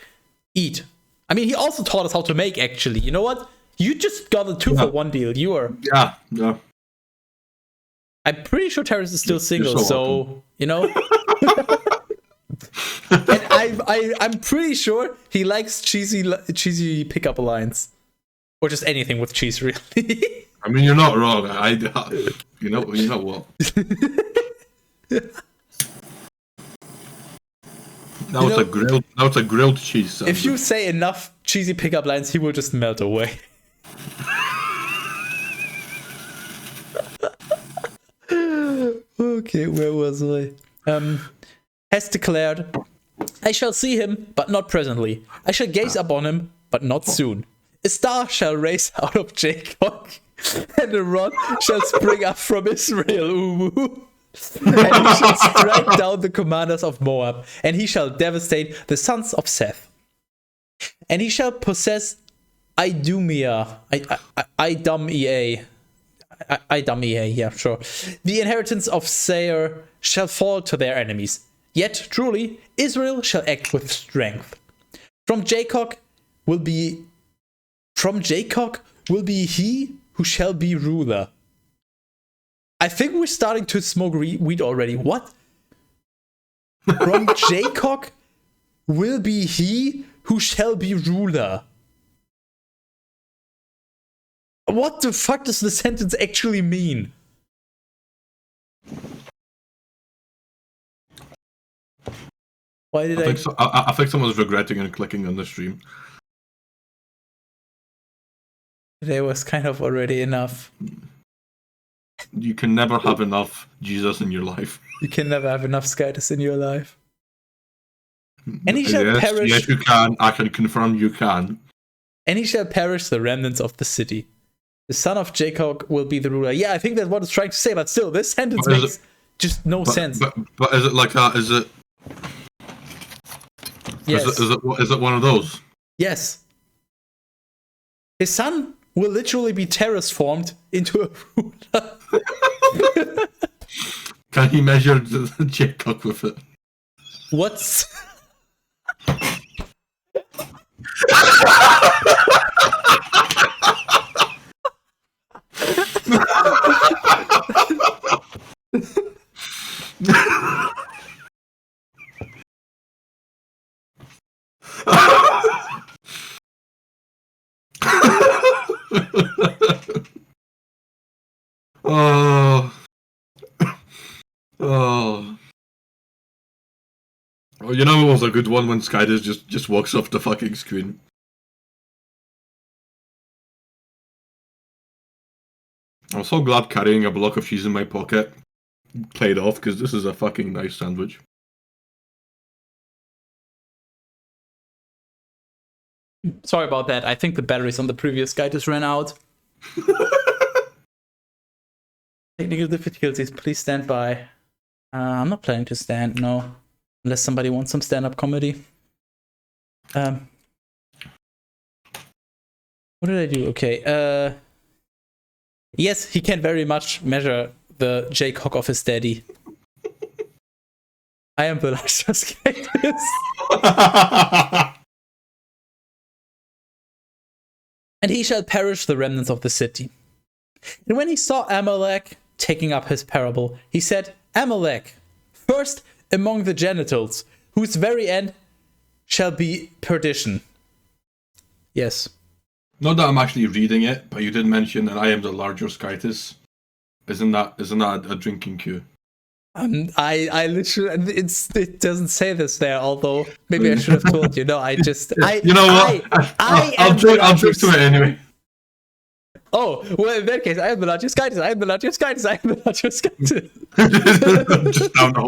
[SPEAKER 1] Eat. I mean, he also taught us how to make, actually. You know what? You just got a 2-for-1 deal. You are...
[SPEAKER 2] Yeah.
[SPEAKER 1] I'm pretty sure Terrace is still single, so you know... And I'm pretty sure he likes cheesy pickup lines. Or just anything with cheese, really.
[SPEAKER 2] I mean, you're not wrong. You know what? Now it's a grilled cheese sandwich.
[SPEAKER 1] If you say enough cheesy pickup lines, he will just melt away. Okay, where was I? Has declared, I shall see him, but not presently. I shall gaze upon him, but not soon. A star shall rise out of Jacob, and a rod shall spring up from Israel. Ooh. And he shall strike down the commanders of Moab, and he shall devastate the sons of Seth. And he shall possess Idumea, Idumea, yeah, sure. The inheritance of Seir shall fall to their enemies. Yet, truly, Israel shall act with strength. From Jacob will be he who shall be ruler. I think we're starting to smoke weed already. What? From Jacob will be he who shall be ruler. What the fuck does the sentence actually mean? Why did
[SPEAKER 2] I think someone's regretting and clicking on the stream.
[SPEAKER 1] There was kind of already enough.
[SPEAKER 2] You can never have enough Jesus in your life.
[SPEAKER 1] You can never have enough Skytus in your life. And he shall perish.
[SPEAKER 2] Yes, you can. I can confirm you can.
[SPEAKER 1] And he shall perish the remnants of the city. The son of Jacob will be the ruler. Yeah, I think that's what it's trying to say, but still, this sentence makes just no sense.
[SPEAKER 2] But is it like that? Is it?
[SPEAKER 1] Yes.
[SPEAKER 2] Is it one of those?
[SPEAKER 1] Yes. His son will literally be terraformed into a ruler.
[SPEAKER 2] Can he measure Jacob with it?
[SPEAKER 1] What's...
[SPEAKER 2] Oh, you know it was a good one when Skydus just walks off the fucking screen. I'm so glad carrying a block of cheese in my pocket played off, because this is a fucking nice sandwich.
[SPEAKER 1] Sorry about that. I think the batteries on the previous guy just ran out. Technical difficulties, please stand by. I'm not planning to stand, no. Unless somebody wants some stand-up comedy. What did I do? Okay. Yes, he can very much measure the Jacob of his daddy. I am the largest cactus. And he shall perish the remnants of the city. And when he saw Amalek taking up his parable, he said, Amalek, first among the genitals, whose very end shall be perdition. Yes.
[SPEAKER 2] Not that I'm actually reading it, but you did mention that I am the larger Skytus. Isn't that a drinking cue?
[SPEAKER 1] I literally, it doesn't say this there, although maybe I should have told you. No, I just,
[SPEAKER 2] you know what? I'll drink to it anyway.
[SPEAKER 1] Oh, well, in that case, I am the largest Skytus. I am the largest Skytus. I am the largest Skytus.
[SPEAKER 2] Just down the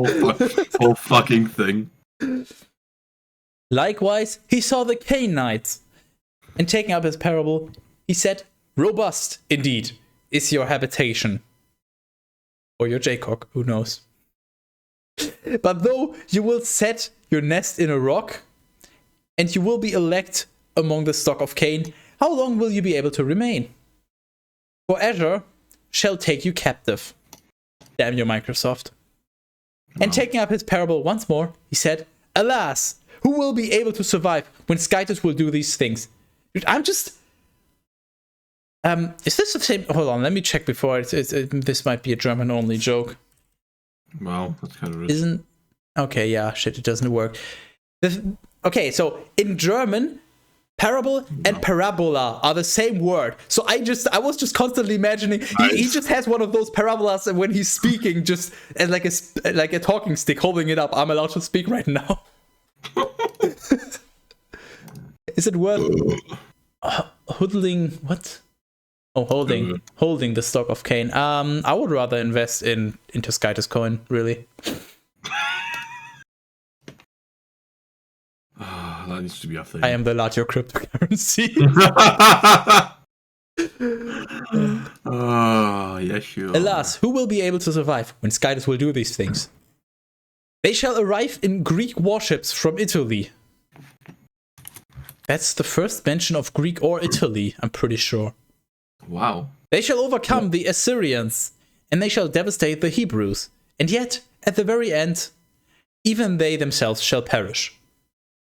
[SPEAKER 2] whole fucking thing.
[SPEAKER 1] Likewise, he saw the Canaanites, and taking up his parable, he said, robust, indeed, is your habitation. Or your Jacob, who knows. But though you will set your nest in a rock, and you will be elect among the stock of Cain, how long will you be able to remain? For Azure shall take you captive. Damn you, Microsoft. Wow. And taking up his parable once more, he said, alas, who will be able to survive when Skytus will do these things? Dude, I'm just... is this the same... Hold on, let me check before this might be a German-only joke.
[SPEAKER 2] Wow, that's kind of rude.
[SPEAKER 1] Isn't... Okay, yeah, shit, it doesn't work. Okay, so in German, parable and parabola are the same word. So I was just constantly imagining he just has one of those parabolas when he's speaking, just as like a talking stick, holding it up. I'm allowed to speak right now. Is it worth holding what? Oh, holding the stock of Cain. I would rather invest into Skytus coin, really.
[SPEAKER 2] that needs to be a thing.
[SPEAKER 1] I am the lot, your cryptocurrency.
[SPEAKER 2] Yes, sure.
[SPEAKER 1] Alas, who will be able to survive when Skytus will do these things? They shall arrive in Greek warships from Italy. That's the first mention of Greek or Italy, I'm pretty sure.
[SPEAKER 2] Wow.
[SPEAKER 1] They shall overcome the Assyrians, and they shall devastate the Hebrews. And yet, at the very end, even they themselves shall perish.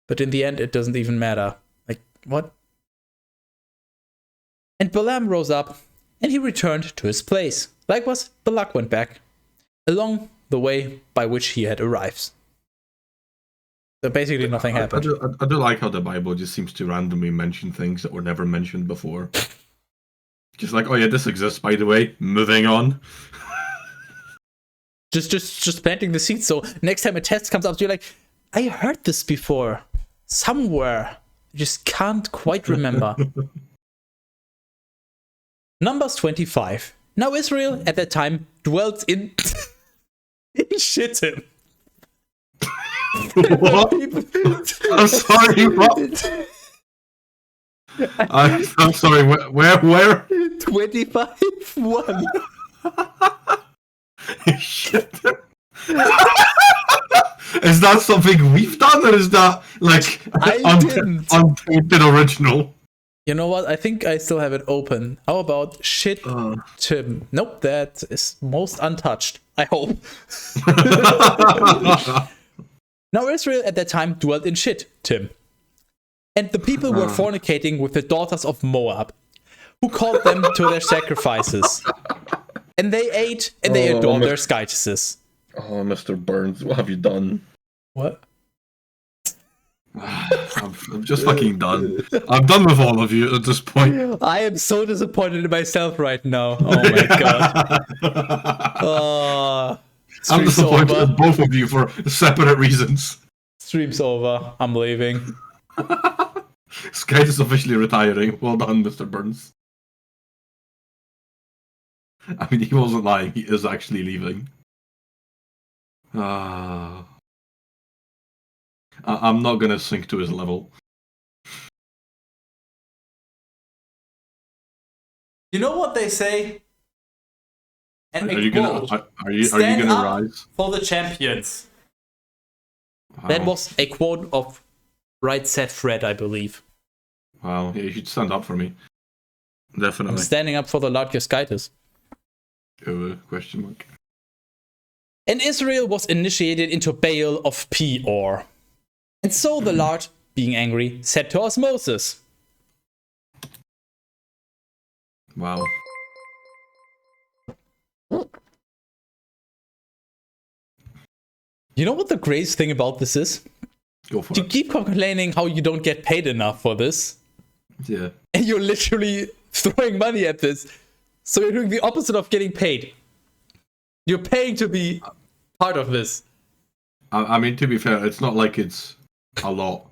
[SPEAKER 1] But in the end, it doesn't even matter. Like, what? And Balaam rose up, and he returned to his place. Likewise, Balak went back, along the way by which he had arrived. So basically nothing happened.
[SPEAKER 2] I do like how the Bible just seems to randomly mention things that were never mentioned before. Just like, oh yeah, this exists, by the way. Moving on.
[SPEAKER 1] Just planting the seed, so next time a test comes up, you're like, I heard this before. Somewhere. I just can't quite remember. Numbers 25. Now Israel at that time dwelt in Shittim.
[SPEAKER 2] What? I'm sorry, what? I'm sorry, where?
[SPEAKER 1] 25-1.
[SPEAKER 2] Shit. Is that something we've done, or is that like untainted original?
[SPEAKER 1] You know what? I think I still have it open. How about Shittim? Nope, that is most untouched. I hope. Now Israel at that time dwelt in Shittim. And the people were fornicating with the daughters of Moab, who called them to their sacrifices. And they ate and they adored their skytises.
[SPEAKER 2] Oh, Mr. Burns, what have you done?
[SPEAKER 1] What?
[SPEAKER 2] I'm just fucking done. I'm done with all of you at this point.
[SPEAKER 1] I am so disappointed in myself right now. Oh my god.
[SPEAKER 2] I'm disappointed in both of you for separate reasons.
[SPEAKER 1] Stream's over. I'm leaving.
[SPEAKER 2] Skype is officially retiring. Well done, Mr. Burns. I mean, he wasn't lying. He is actually leaving. I'm not gonna sink to his level.
[SPEAKER 1] You know what they say? And
[SPEAKER 2] are you gonna rise
[SPEAKER 1] for the champions?
[SPEAKER 2] Wow.
[SPEAKER 1] That was a quote of Right Said Fred, I believe.
[SPEAKER 2] Wow, yeah, you should stand up for me. Definitely.
[SPEAKER 1] I'm standing up for the Lord Skytus.
[SPEAKER 2] Question mark.
[SPEAKER 1] And Israel was initiated into Baal of Peor. And so the Lord, being angry, said to us Moses.
[SPEAKER 2] Wow.
[SPEAKER 1] You know what the greatest thing about this is?
[SPEAKER 2] Go for
[SPEAKER 1] you
[SPEAKER 2] it.
[SPEAKER 1] keep complaining how you don't get paid enough for this.
[SPEAKER 2] Yeah.
[SPEAKER 1] And you're literally throwing money at this. So you're doing the opposite of getting paid. You're paying to be part of this.
[SPEAKER 2] I mean, to be fair, it's not like it's a lot.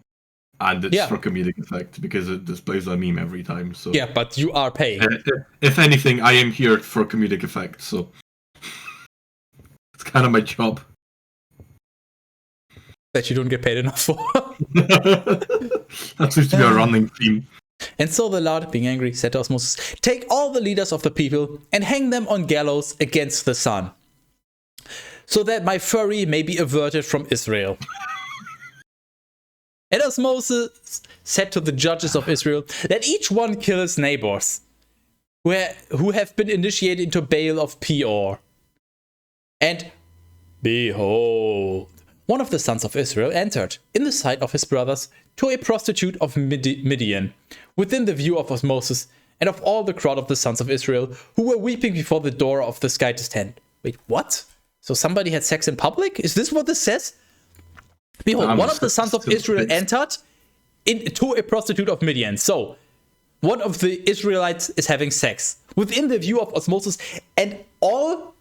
[SPEAKER 2] And it's for comedic effect, because it displays a meme every time. So
[SPEAKER 1] yeah, but you are paid.
[SPEAKER 2] If anything, I am here for comedic effect, so it's kind of my job.
[SPEAKER 1] That you don't get paid enough for.
[SPEAKER 2] That seems to be a running theme.
[SPEAKER 1] And so the Lord, being angry, said to Moses, take all the leaders of the people and hang them on gallows against the sun, so that my fury may be averted from Israel. And as Moses said to the judges of Israel, let each one kill his neighbors, who have been initiated into Baal of Peor. And behold, one of the sons of Israel entered, in the sight of his brothers, to a prostitute of Midian, within the view of Moses and of all the crowd of the sons of Israel, who were weeping before the door of the Skytus tent. Wait, what? So somebody had sex in public? Is this what this says? Behold, one of the sons of Israel entered into a prostitute of Midian. So, one of the Israelites is having sex within the view of osmosis and of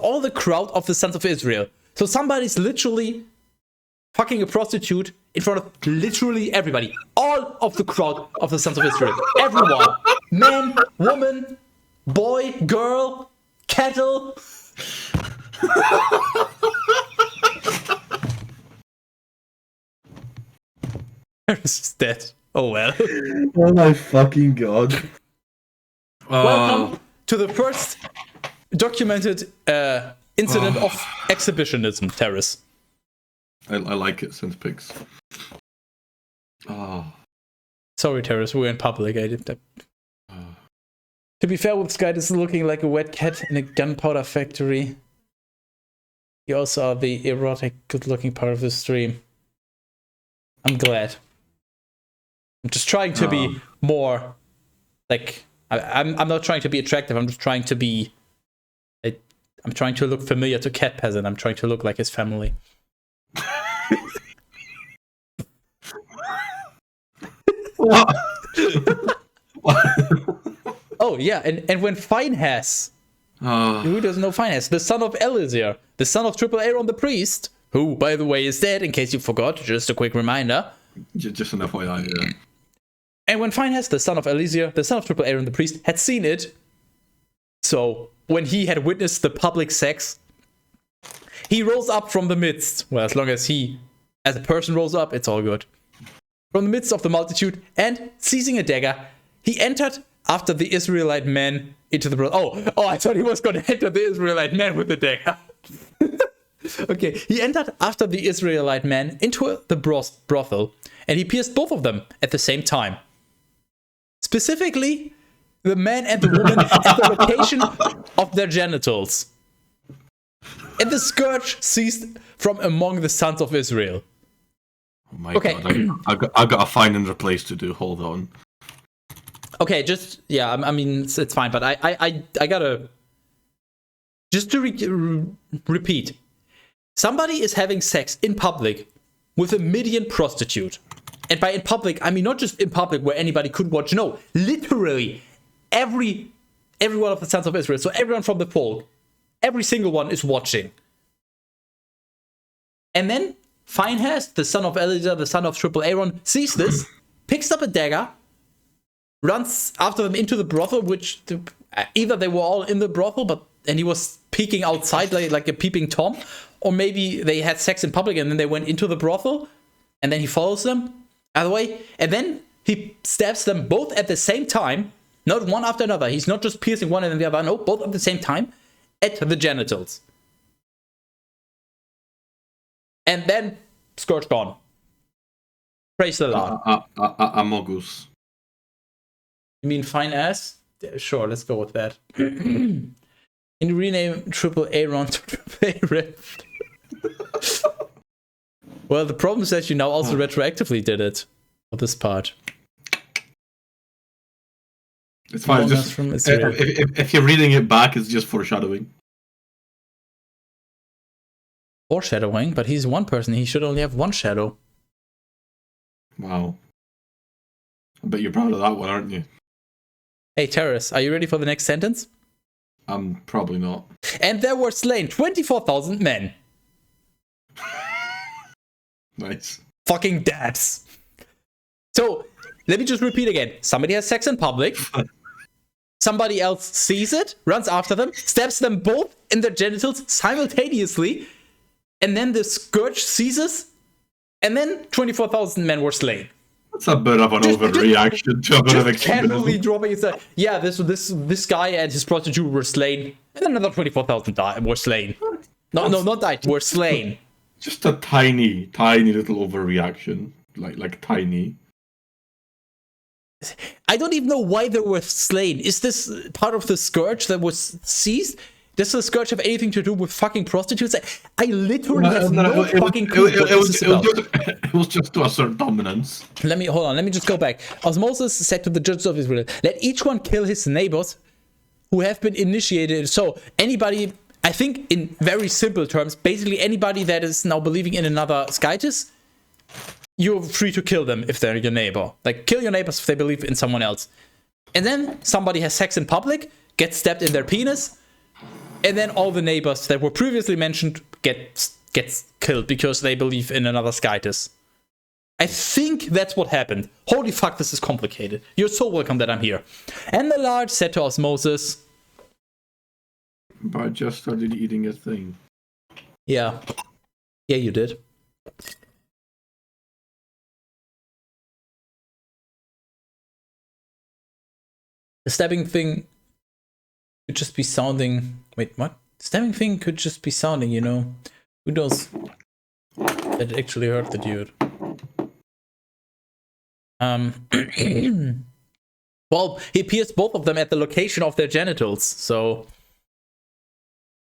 [SPEAKER 1] all the crowd of the sons of Israel. So somebody's literally fucking a prostitute in front of literally everybody. All of the crowd of the sons of Israel. Everyone. Man, woman, boy, girl, cattle. Terrace is dead. Oh well.
[SPEAKER 2] Oh my fucking god.
[SPEAKER 1] Welcome to the first documented incident of exhibitionism, Terrace.
[SPEAKER 2] I like it since pigs. Oh.
[SPEAKER 1] Sorry, Terrace, we're in public. I did that. To be fair, with Sky, this is looking like a wet cat in a gunpowder factory. You also are the erotic, good-looking part of the stream. I'm glad. I'm just trying to be more, like, I'm not trying to be attractive. I'm just trying to be, I'm trying to look familiar to Cat Peasant. I'm trying to look like his family.
[SPEAKER 2] What?
[SPEAKER 1] Oh, yeah, and when Finehas, who doesn't know Finehas, the son of Elizir, the son of AAAron the priest, who, by the way, is dead, in case you forgot, just a quick reminder.
[SPEAKER 2] Just an FYI, yeah.
[SPEAKER 1] And when Finehas, the son of Elizir, the son of AAAron the priest, had seen it, so when he had witnessed the public sex, he rose up from the midst. Well, as long as he, as a person, rose up, it's all good. From the midst of the multitude, and seizing a dagger, he entered after the Israelite man into the brothel. Oh, I thought he was going to enter the Israelite man with the dagger. Okay, he entered after the Israelite man into the brothel, and he pierced both of them at the same time. Specifically, the man and the woman at the location of their genitals. And the scourge ceased from among the sons of Israel.
[SPEAKER 2] Oh my god, I got a find and replace to do. Hold on.
[SPEAKER 1] Okay, just, yeah, I mean, it's fine, but I gotta, just to repeat. Somebody is having sex in public with a Midian prostitute. And by in public, I mean not just in public where anybody could watch. No, literally every one of the sons of Israel. So everyone from the folk, every single one is watching. And then Finehas, the son of Elizir, the son of AAAron, sees this, picks up a dagger, runs after them into the brothel, which either they were all in the brothel, and he was peeking outside like a peeping Tom, or maybe they had sex in public and then they went into the brothel, and then he follows them out of the way, and then he stabs them both at the same time, not one after another. He's not just piercing one and then the other, no, both at the same time, at the genitals. And then scourge gone. Praise the Lord.
[SPEAKER 2] Amogus.
[SPEAKER 1] You mean fine ass? Sure, let's go with that. Can you rename AAAron to AAArip? Well, the problem is that you now also retroactively did it for this part.
[SPEAKER 2] It's fine. Just, if you're reading it back, it's just foreshadowing.
[SPEAKER 1] Foreshadowing, but he's one person. He should only have one shadow.
[SPEAKER 2] Wow. I bet you're proud of that one, aren't you?
[SPEAKER 1] Hey, Terrace, are you ready for the next sentence?
[SPEAKER 2] I'm probably not.
[SPEAKER 1] And there were slain 24,000 men.
[SPEAKER 2] Nice.
[SPEAKER 1] Fucking dads. So, let me just repeat again. Somebody has sex in public. Somebody else sees it, runs after them, stabs them both in their genitals simultaneously, and then the scourge ceases, and then 24,000 men were slain.
[SPEAKER 2] That's a bit of an overreaction to a bit of
[SPEAKER 1] casually dropping it. Yeah, this guy and his prostitute were slain, and then another 24,000 were slain. No, not died. Were slain.
[SPEAKER 2] Just a tiny little overreaction, like tiny.
[SPEAKER 1] I don't even know why they were slain. Is this part of the scourge that was seized? Does the scourge have anything to do with fucking prostitutes? I literally have no fucking clue what this is about.
[SPEAKER 2] It was just to assert dominance.
[SPEAKER 1] Let me just go back. Osmosis said to the judges of Israel, let each one kill his neighbors who have been initiated. So anybody, I think in very simple terms, basically anybody that is now believing in another Skytis, you're free to kill them if they're your neighbor. Like, kill your neighbors if they believe in someone else. And then somebody has sex in public, gets stabbed in their penis, and then all the neighbors that were previously mentioned gets killed because they believe in another Skytis. I think that's what happened. Holy fuck, this is complicated. You're so welcome that I'm here. And the Lord said to Osmosis,
[SPEAKER 2] but I just started eating a thing.
[SPEAKER 1] Yeah. Yeah, you did. The stabbing thing could just be sounding. Wait, what? The stabbing thing could just be sounding, you know. Who knows that it actually hurt the dude? Well, he pierced both of them at the location of their genitals, so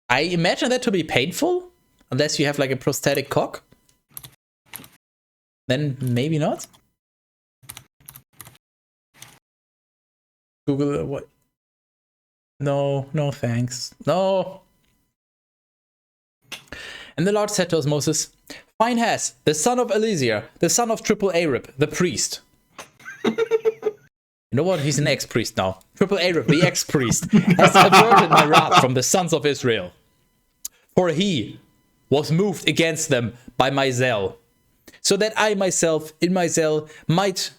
[SPEAKER 1] I imagine that to be painful, unless you have like a prosthetic cock. Then maybe not. Google what? No, no thanks. No. And the Lord said to Moses, Phinehas, the son of Eleazar, the son of AAArip, the priest. You know what? He's an ex-priest now. AAArip, the ex-priest, has averted my wrath from the sons of Israel. For he was moved against them by my zeal, so that I myself, in my zeal, might...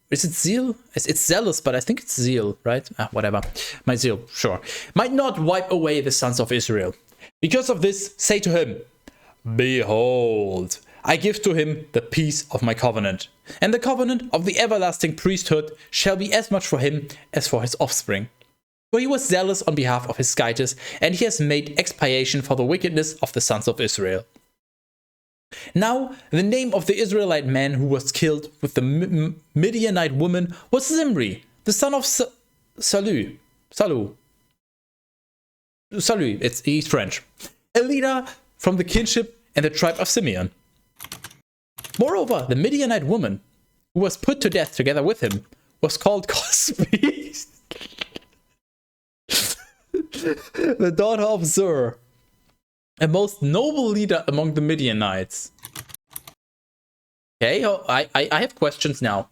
[SPEAKER 1] Is it zeal? It's zealous, but I think it's zeal, right? Whatever. My zeal, sure. Might not wipe away the sons of Israel. Because of this, say to him, Behold, I give to him the peace of my covenant, and the covenant of the everlasting priesthood shall be as much for him as for his offspring. For he was zealous on behalf of his scitus, and he has made expiation for the wickedness of the sons of Israel. Now, the name of the Israelite man who was killed with the Midianite woman was Zimri, the son of Salu. He's French. A leader from the kinship and the tribe of Simeon. Moreover, the Midianite woman who was put to death together with him was called Cosbi, the daughter of Zur, a most noble leader among the Midianites. Okay, I have questions now.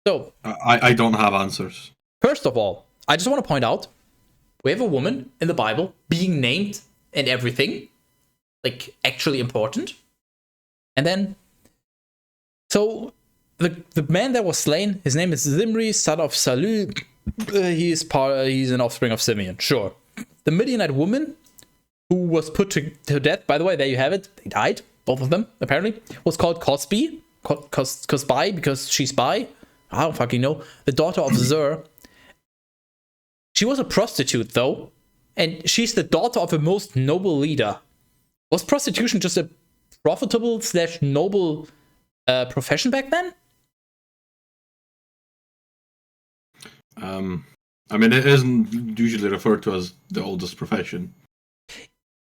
[SPEAKER 1] So
[SPEAKER 2] I don't have answers.
[SPEAKER 1] First of all, I just want to point out, we have a woman in the Bible being named and everything, like actually important. And then, so the man that was slain, his name is Zimri, son of Salu. He's an offspring of Simeon, sure. The Midianite woman who was put to death, by the way, there you have it, they died, both of them, apparently, was called Cosbi, because she's bi, I don't fucking know, the daughter of Zur. She was a prostitute, though, and she's the daughter of a most noble leader. Was prostitution just a profitable / noble profession back then?
[SPEAKER 2] I mean, it isn't usually referred to as the oldest profession.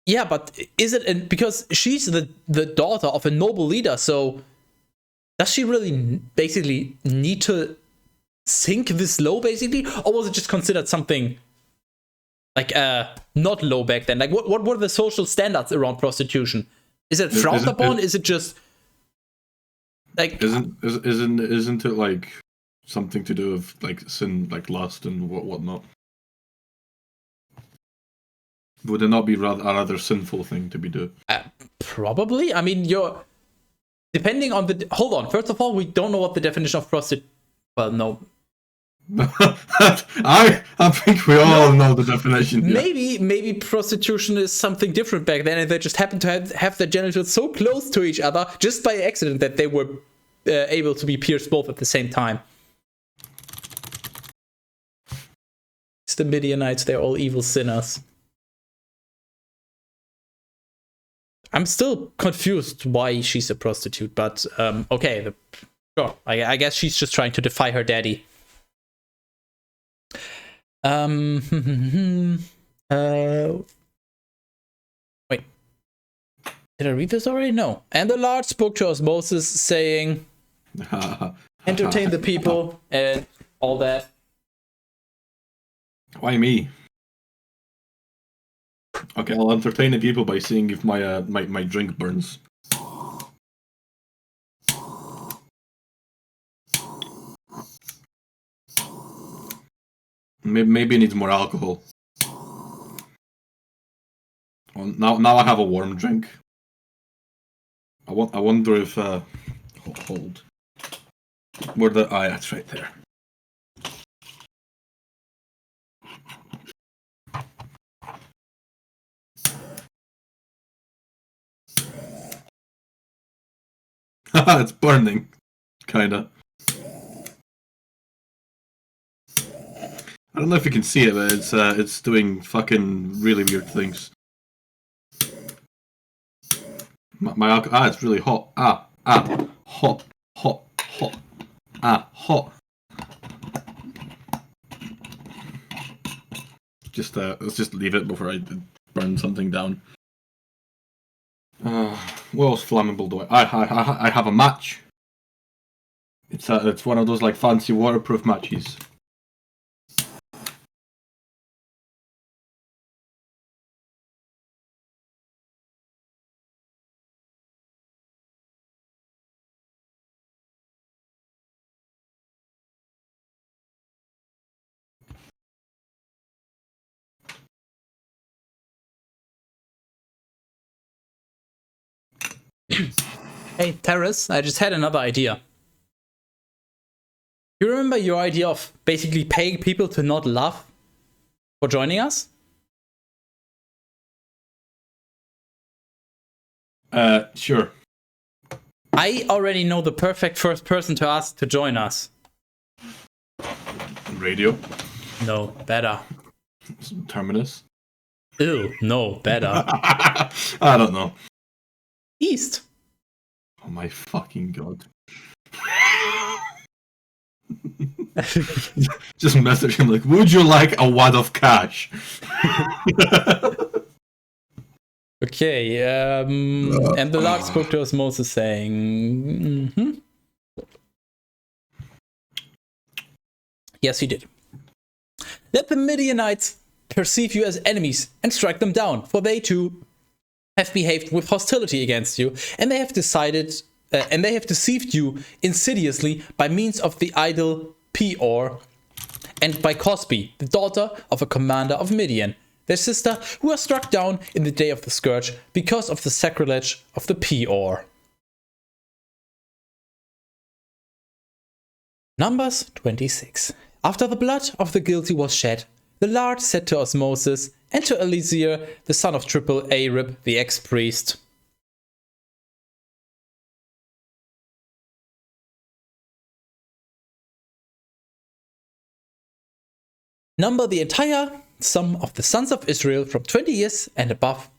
[SPEAKER 1] Yeah, but is it because she's the daughter of a noble leader? So does she really basically need to sink this low, basically, or was it just considered something like not low back then? Like, what were the social standards around prostitution? Is it frowned upon? Is it just like
[SPEAKER 2] isn't it like something to do with like sin, like lust and whatnot? Would it not be a rather sinful thing to be doing?
[SPEAKER 1] Probably. I mean, you're depending on the. Hold on. First of all, we don't know what the definition of prostitution. Well, no.
[SPEAKER 2] I think we all know the definition. Yeah.
[SPEAKER 1] Maybe prostitution is something different back then, and they just happened to have their genitals so close to each other just by accident that they were able to be pierced both at the same time. It's the Midianites. They're all evil sinners. I'm still confused why she's a prostitute, but okay, sure. I guess she's just trying to defy her daddy. Wait. Did I read this already? No. And the Lord spoke to us, Moses, saying, entertain the people and all that.
[SPEAKER 2] Why me? Okay, I'll entertain the people by seeing if my drink burns. Maybe it needs more alcohol. Well, now I have a warm drink. I wonder if hold. Where the that's right there. It's burning, kinda. I don't know if you can see it, but it's doing fucking really weird things. It's really hot. Hot. Hot. Just let's just leave it before I burn something down. What else flammable do I have a match. It's one of those like fancy waterproof matches.
[SPEAKER 1] Hey, Terrace, I just had another idea. You remember your idea of basically paying people to not laugh for joining us?
[SPEAKER 2] Sure.
[SPEAKER 1] I already know the perfect first person to ask to join us.
[SPEAKER 2] Radio?
[SPEAKER 1] No, better.
[SPEAKER 2] Terminus?
[SPEAKER 1] Ew, no, better.
[SPEAKER 2] I don't know.
[SPEAKER 1] East.
[SPEAKER 2] Oh my fucking god. Just message him like, would you like a wad of cash?
[SPEAKER 1] Okay, and the Lord spoke to Osmosis saying, Yes, he did. Let the Midianites perceive you as enemies and strike them down, for they too have behaved with hostility against you, and they have deceived you insidiously by means of the idol Peor, and by Cosby, the daughter of a commander of Midian, their sister, who was struck down in the day of the scourge because of the sacrilege of the Peor. Numbers 26. After the blood of the guilty was shed, the Lord said to Osmosis and to Eliezer, the son of AAArip, the ex-priest, number the entire sum of the sons of Israel from 20 years and above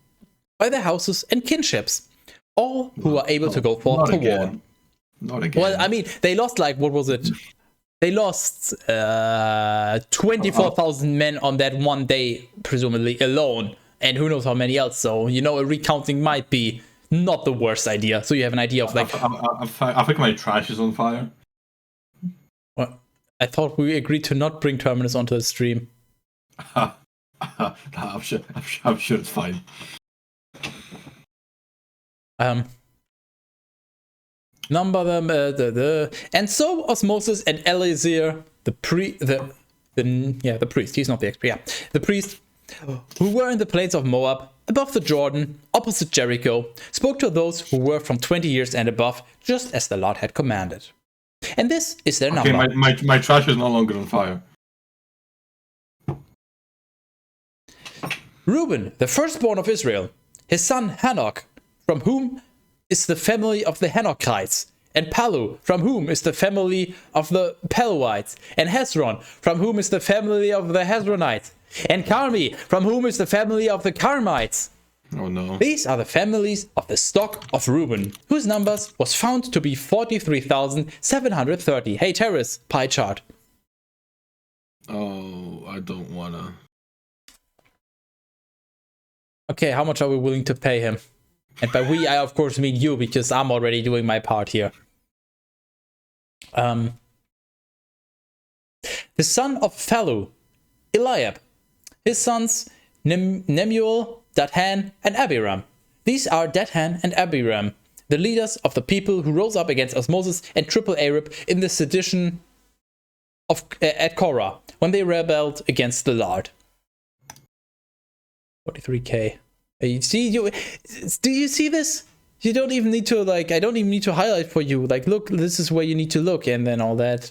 [SPEAKER 1] by their houses and kinships, all who are able to go forth to war.
[SPEAKER 2] Not again.
[SPEAKER 1] Well, I mean, they lost like, what was it? They lost 24,000 men on that one day, presumably alone, and who knows how many else. So, you know, a recounting might be not the worst idea. So you have an idea of like...
[SPEAKER 2] I think my trash is on fire.
[SPEAKER 1] Well, I thought we agreed to not bring Terminus onto the stream.
[SPEAKER 2] I'm sure it's fine.
[SPEAKER 1] Number them, and so Osmosis and Eliezer, the priest, he's not the expert, the priest, who were in the plains of Moab, above the Jordan, opposite Jericho, spoke to those who were from 20 years and above, just as the Lord had commanded. And this is their number.
[SPEAKER 2] Okay, my trash is no longer on fire.
[SPEAKER 1] Reuben, the firstborn of Israel, his son Hanok, from whom is the family of the Hanokites, and Palu, from whom is the family of the Peluites, and Hezron, from whom is the family of the Hezronites, and Carmi, from whom is the family of the Carmites.
[SPEAKER 2] Oh no.
[SPEAKER 1] These are the families of the stock of Reuben, whose numbers was found to be 43,730. Hey, Terrace, pie chart.
[SPEAKER 2] Oh, I don't wanna.
[SPEAKER 1] Okay, how much are we willing to pay him? And by we, I of course mean you, because I'm already doing my part here. The son of Phalu, Eliab. His sons, Nemuel, Dathan, and Abiram. These are Dathan and Abiram, the leaders of the people who rose up against Osmosis and AAArip in the sedition at Korah, when they rebelled against the Lord. 43k. Do you see this? You don't even need to, like, I don't even need to highlight for you. Like, look, this is where you need to look, and then all that.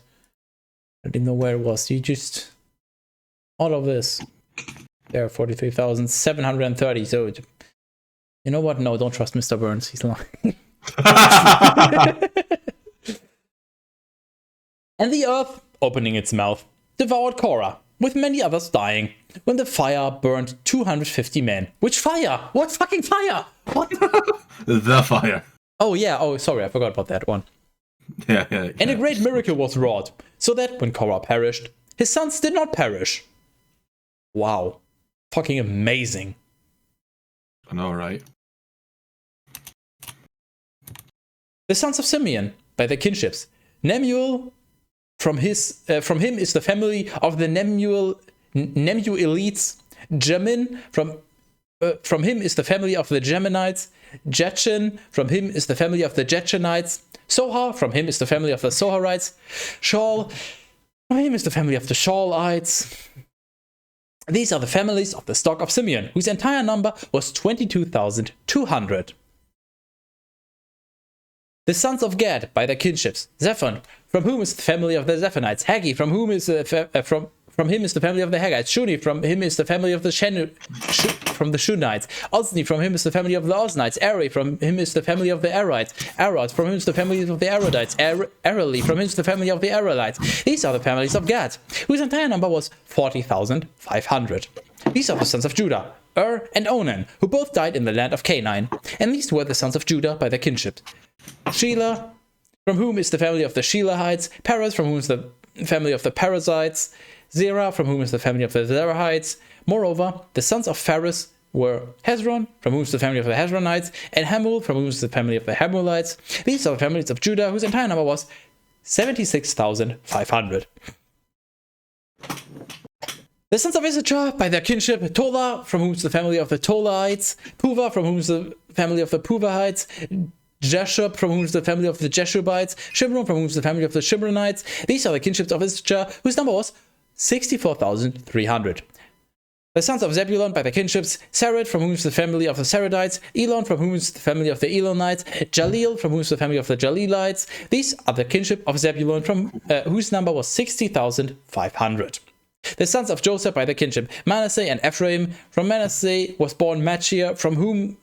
[SPEAKER 1] I didn't know where it was. You just... all of this. There, 43,730. So, you know what? No, don't trust Mr. Burns. He's lying. And the earth, opening its mouth, devoured Korah, with many others dying, when the fire burned 250 men. Which fire? What fucking fire? What?
[SPEAKER 2] The fire.
[SPEAKER 1] Oh yeah, oh sorry, I forgot about that one.
[SPEAKER 2] Yeah.
[SPEAKER 1] And a great miracle was wrought, so that when Korra perished, his sons did not perish. Wow. Fucking amazing.
[SPEAKER 2] I know, right?
[SPEAKER 1] The sons of Simeon, by their kinships. Nemuel, from him is the family of the Nemuelites. Jamin, from him is the family of the Geminites. Jachin, from him is the family of the Jachinites. Sohar, from him is the family of the Soharites. Shaul, from him is the family of the Shaulites. These are the families of the stock of Simeon, whose entire number was 22,200. The sons of Gad, by their kinships. Zephon, from whom is the family of the Zephonites. Haggi, from him is the family of the Haggites. Shuni, from him is the family of the from the Shunites. Ozni, from him is the family of the Oznites. Eri, from him is the family of the Erites. Arad, from him is the family of the Aradites. Ereli, from him is the family of the Erelites. These are the families of Gad, whose entire number was 40,500. These are the sons of Judah, and Onan, who both died in the land of Canaan. And these were the sons of Judah by their kinship. Shelah, from whom is the family of the Shelahites. Perez, from whom is the family of the Perizzites. Zerah, from whom is the family of the Zerahites. Moreover, the sons of Phares were Hezron, from whom is the family of the Hezronites, and Hamul, from whom is the family of the Hamulites. These are the families of Judah, whose entire number was 76,500. The sons of Issachar, by their kinship, Tola, from whom is the family of the Tolaites. Puva, from whom is the family of the Puvahites. Jeshub, from whom is the family of the Jeshubites. Shimron, from whom is the family of the Shimronites. These are the kinships of Issachar, whose number was 64,300. The sons of Zebulun by their kinships. Sered, from whom is the family of the Seredites. Elon, from whom is the family of the Elonites. Jalil, from whom is the family of the Jalilites. These are the kinship of Zebulun, from whose number was 60,500. The sons of Joseph by their kinship. Manasseh and Ephraim. From Manasseh was born Machir, from whom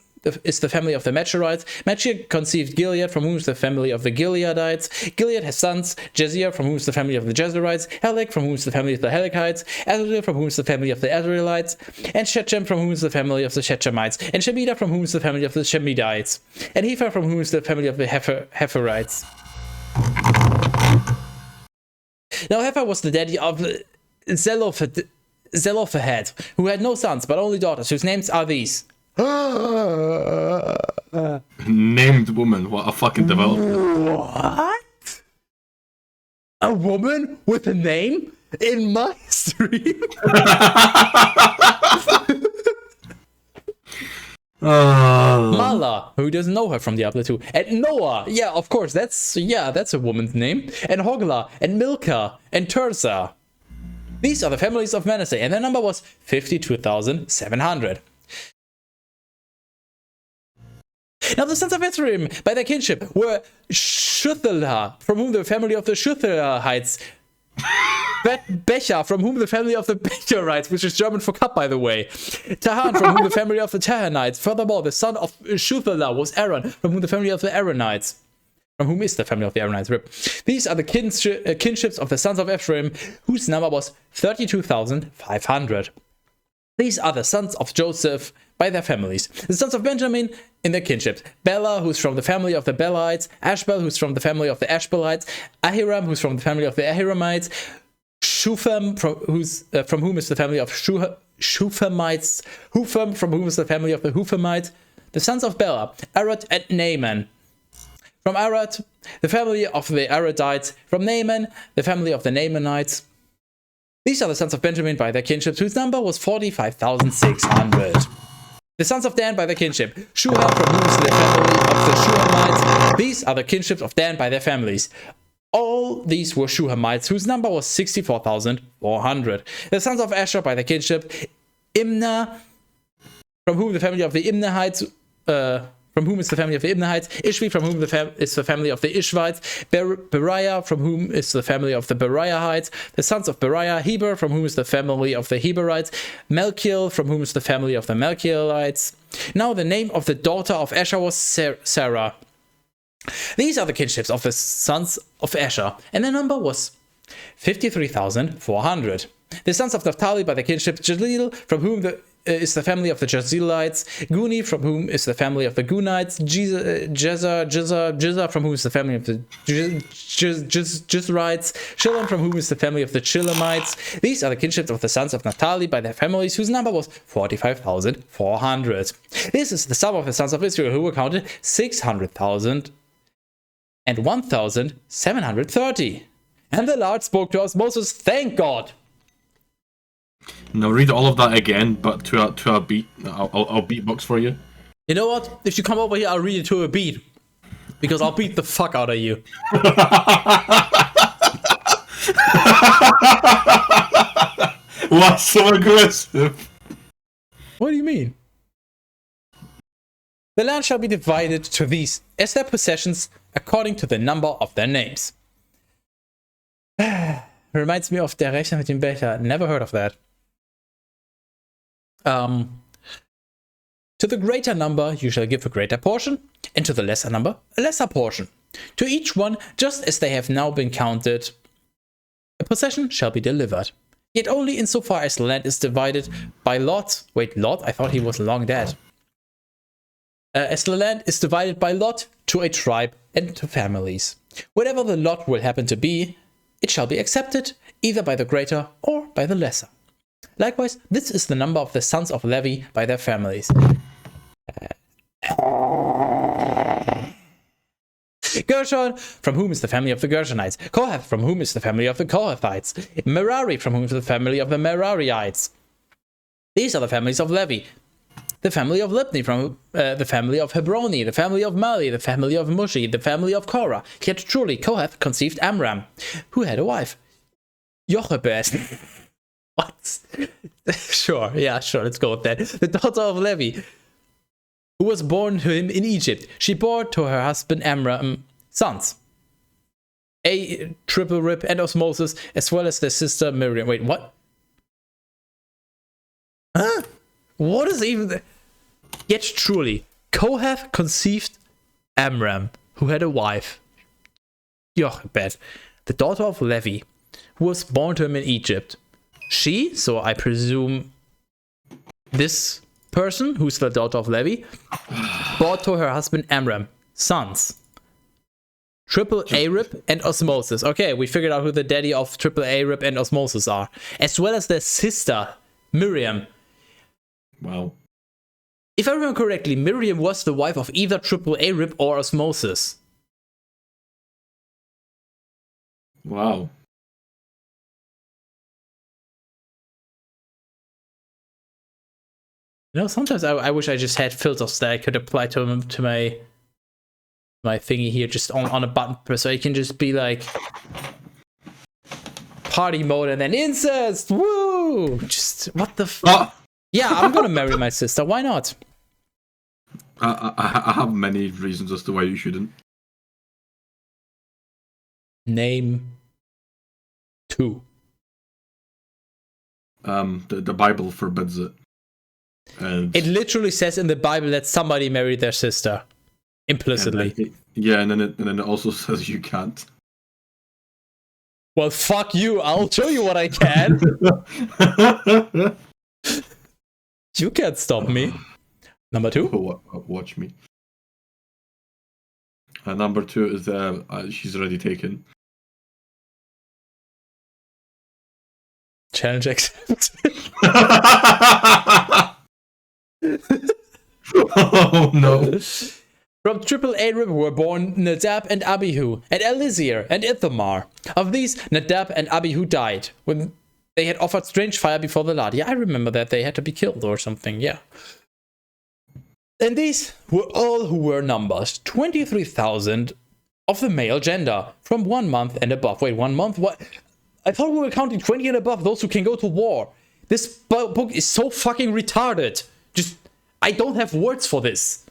[SPEAKER 1] is the family of the Machirites. Machir conceived Gilead, from whom is the family of the Gileadites. Gilead has sons. Jezir, from whom is the family of the Jezerites. Helek, from whom is the family of the Helekites. Azrael, from whom is the family of the Azraelites. And Shechem, from whom is the family of the Shechemites. And Shemida, from whom is the family of the Shemidites. And Hefer, from whom is the family of the Heferites. Now Hefer was the daddy of Zelophehad, who had no sons, but only daughters, whose names are these.
[SPEAKER 2] Named woman, what a fucking development.
[SPEAKER 1] What? A woman with a name in my stream? Mala, who doesn't know her from Diablo 2, and Noah, yeah, of course, that's a woman's name, and Hogla, and Milcah, and Tirzah. These are the families of Manasseh, and their number was 52,700. Now the sons of Ephraim, by their kinship, were Shuthelah, from whom the family of the Shuthelahites. Becher, from whom the family of the Becherites, which is German for cup, by the way. Tahan, from whom the family of the Tahanites. Furthermore, the son of Shuthelah was Aaron, from whom the family of the Aaronites. From whom is the family of the Aaronites? Rip. These are the kinships of the sons of Ephraim, whose number was 32,500. These are the sons of Joseph by their families. The sons of Benjamin in their kinships. Bela, who's from the family of the Belites. Ashbel, who's from the family of the Ashbelites. Ahiram, who's from the family of the Ahiramites. Shufam, from whom is the family of Shufamites. Hufam, from whom is the family of the Hufamites. The sons of Bela, Arad and Naaman. From Arad, the family of the Aradites. From Naaman, the family of the Naamanites. These are the sons of Benjamin by their kinships, whose number was 45,600. The sons of Dan by their kinship. Shuham, from whom is the family of the Shuhamites. These are the kinships of Dan by their families. All these were Shuhamites, whose number was 64,400. The sons of Asher by their kinship. Imnah, from whom the family of the Imnahites. From whom is the family of the Imnahites. Ishvi, from whom is the family of the Ishvites. Beriah, from whom is the family of the Beriahites. The sons of Beriah. Heber, from whom is the family of the Heberites. Melchiel, from whom is the family of the Melchielites. Now the name of the daughter of Asher was Sarah. These are the kinships of the sons of Asher, and their number was 53,400. The sons of Naphtali by the kinship Jalil, from whom is the family of the Jazilites, Guni, from whom is the family of the Gunites, Jizza, from whom is the family of the Jizrites, Shilom, from whom is the family of the Shilamites. These are the kinships of the sons of Naphtali by their families, whose number was 45,400. This is the sum of the sons of Israel, who were counted 600,000 and 1,730. And the Lord spoke to us, Moses, thank God.
[SPEAKER 2] Now read all of that again, but to a beat. I'll beatbox for you.
[SPEAKER 1] You know what? If you come over here, I'll read it to a beat. Because I'll beat the fuck out of you.
[SPEAKER 2] What's so aggressive?
[SPEAKER 1] What do you mean? The land shall be divided to these as their possessions according to the number of their names. Reminds me of Der Rechner mit dem Becher. Never heard of that. To the greater number you shall give a greater portion, and to the lesser number a lesser portion. To each one, just as they have now been counted, a possession shall be delivered. Yet only insofar as the land is divided by lot. Wait, Lot? I thought he was long dead. As the land is divided by lot to a tribe and to families. Whatever the lot will happen to be, it shall be accepted either by the greater or by the lesser. Likewise, this is the number of the sons of Levi by their families. Gershon, from whom is the family of the Gershonites. Kohath, from whom is the family of the Kohathites. Merari, from whom is the family of the Merariites. These are the families of Levi. The family of Libni, from the family of Hebroni, the family of Mali, the family of Mushi, the family of Korah. Yet truly Kohath conceived Amram, who had a wife. Jochebed. What? Sure, let's go with that. The daughter of Levi, who was born to him in Egypt. She bore to her husband Amram sons. AAArip and Osmosis, as well as their sister Miriam. Wait, what? Huh? What is even the... Yet truly, Kohath conceived Amram, who had a wife. Jochebed, the daughter of Levi, who was born to him in Egypt. She, so I presume this person, who's the daughter of Levi, bore to her husband Amram sons. AAArip and Osmosis. Okay, we figured out who the daddy of AAArip and Osmosis are. As well as their sister, Miriam.
[SPEAKER 2] Wow.
[SPEAKER 1] If I remember correctly, Miriam was the wife of either AAArip or Osmosis.
[SPEAKER 2] Wow.
[SPEAKER 1] You know, sometimes I wish I just had filters that I could apply to my thingy here, just on a button press, so I can just be like party mode and then incest. Woo! Just what the fuck? Yeah, I'm gonna marry my sister. Why not?
[SPEAKER 2] I have many reasons as to why you shouldn't.
[SPEAKER 1] Name 2.
[SPEAKER 2] The Bible forbids it. And
[SPEAKER 1] it literally says in the Bible that somebody married their sister. Implicitly.
[SPEAKER 2] And then it also says you can't.
[SPEAKER 1] Well, fuck you. I'll show you what I can. You can't stop me. Number 2?
[SPEAKER 2] Watch me. Number 2 is she's already taken.
[SPEAKER 1] Challenge accepted.
[SPEAKER 2] Oh no.
[SPEAKER 1] From AAArip were born Nadab and Abihu, and Eliezer and Ithamar. Of these, Nadab and Abihu died when they had offered strange fire before the Lord. Yeah, I remember that. They had to be killed or something, yeah. And these were all who were numbered. 23,000 of the male gender, from 1 month and above. Wait, 1 month? What? I thought we were counting 20 and above, those who can go to war. This book is so fucking retarded. I don't have words for this.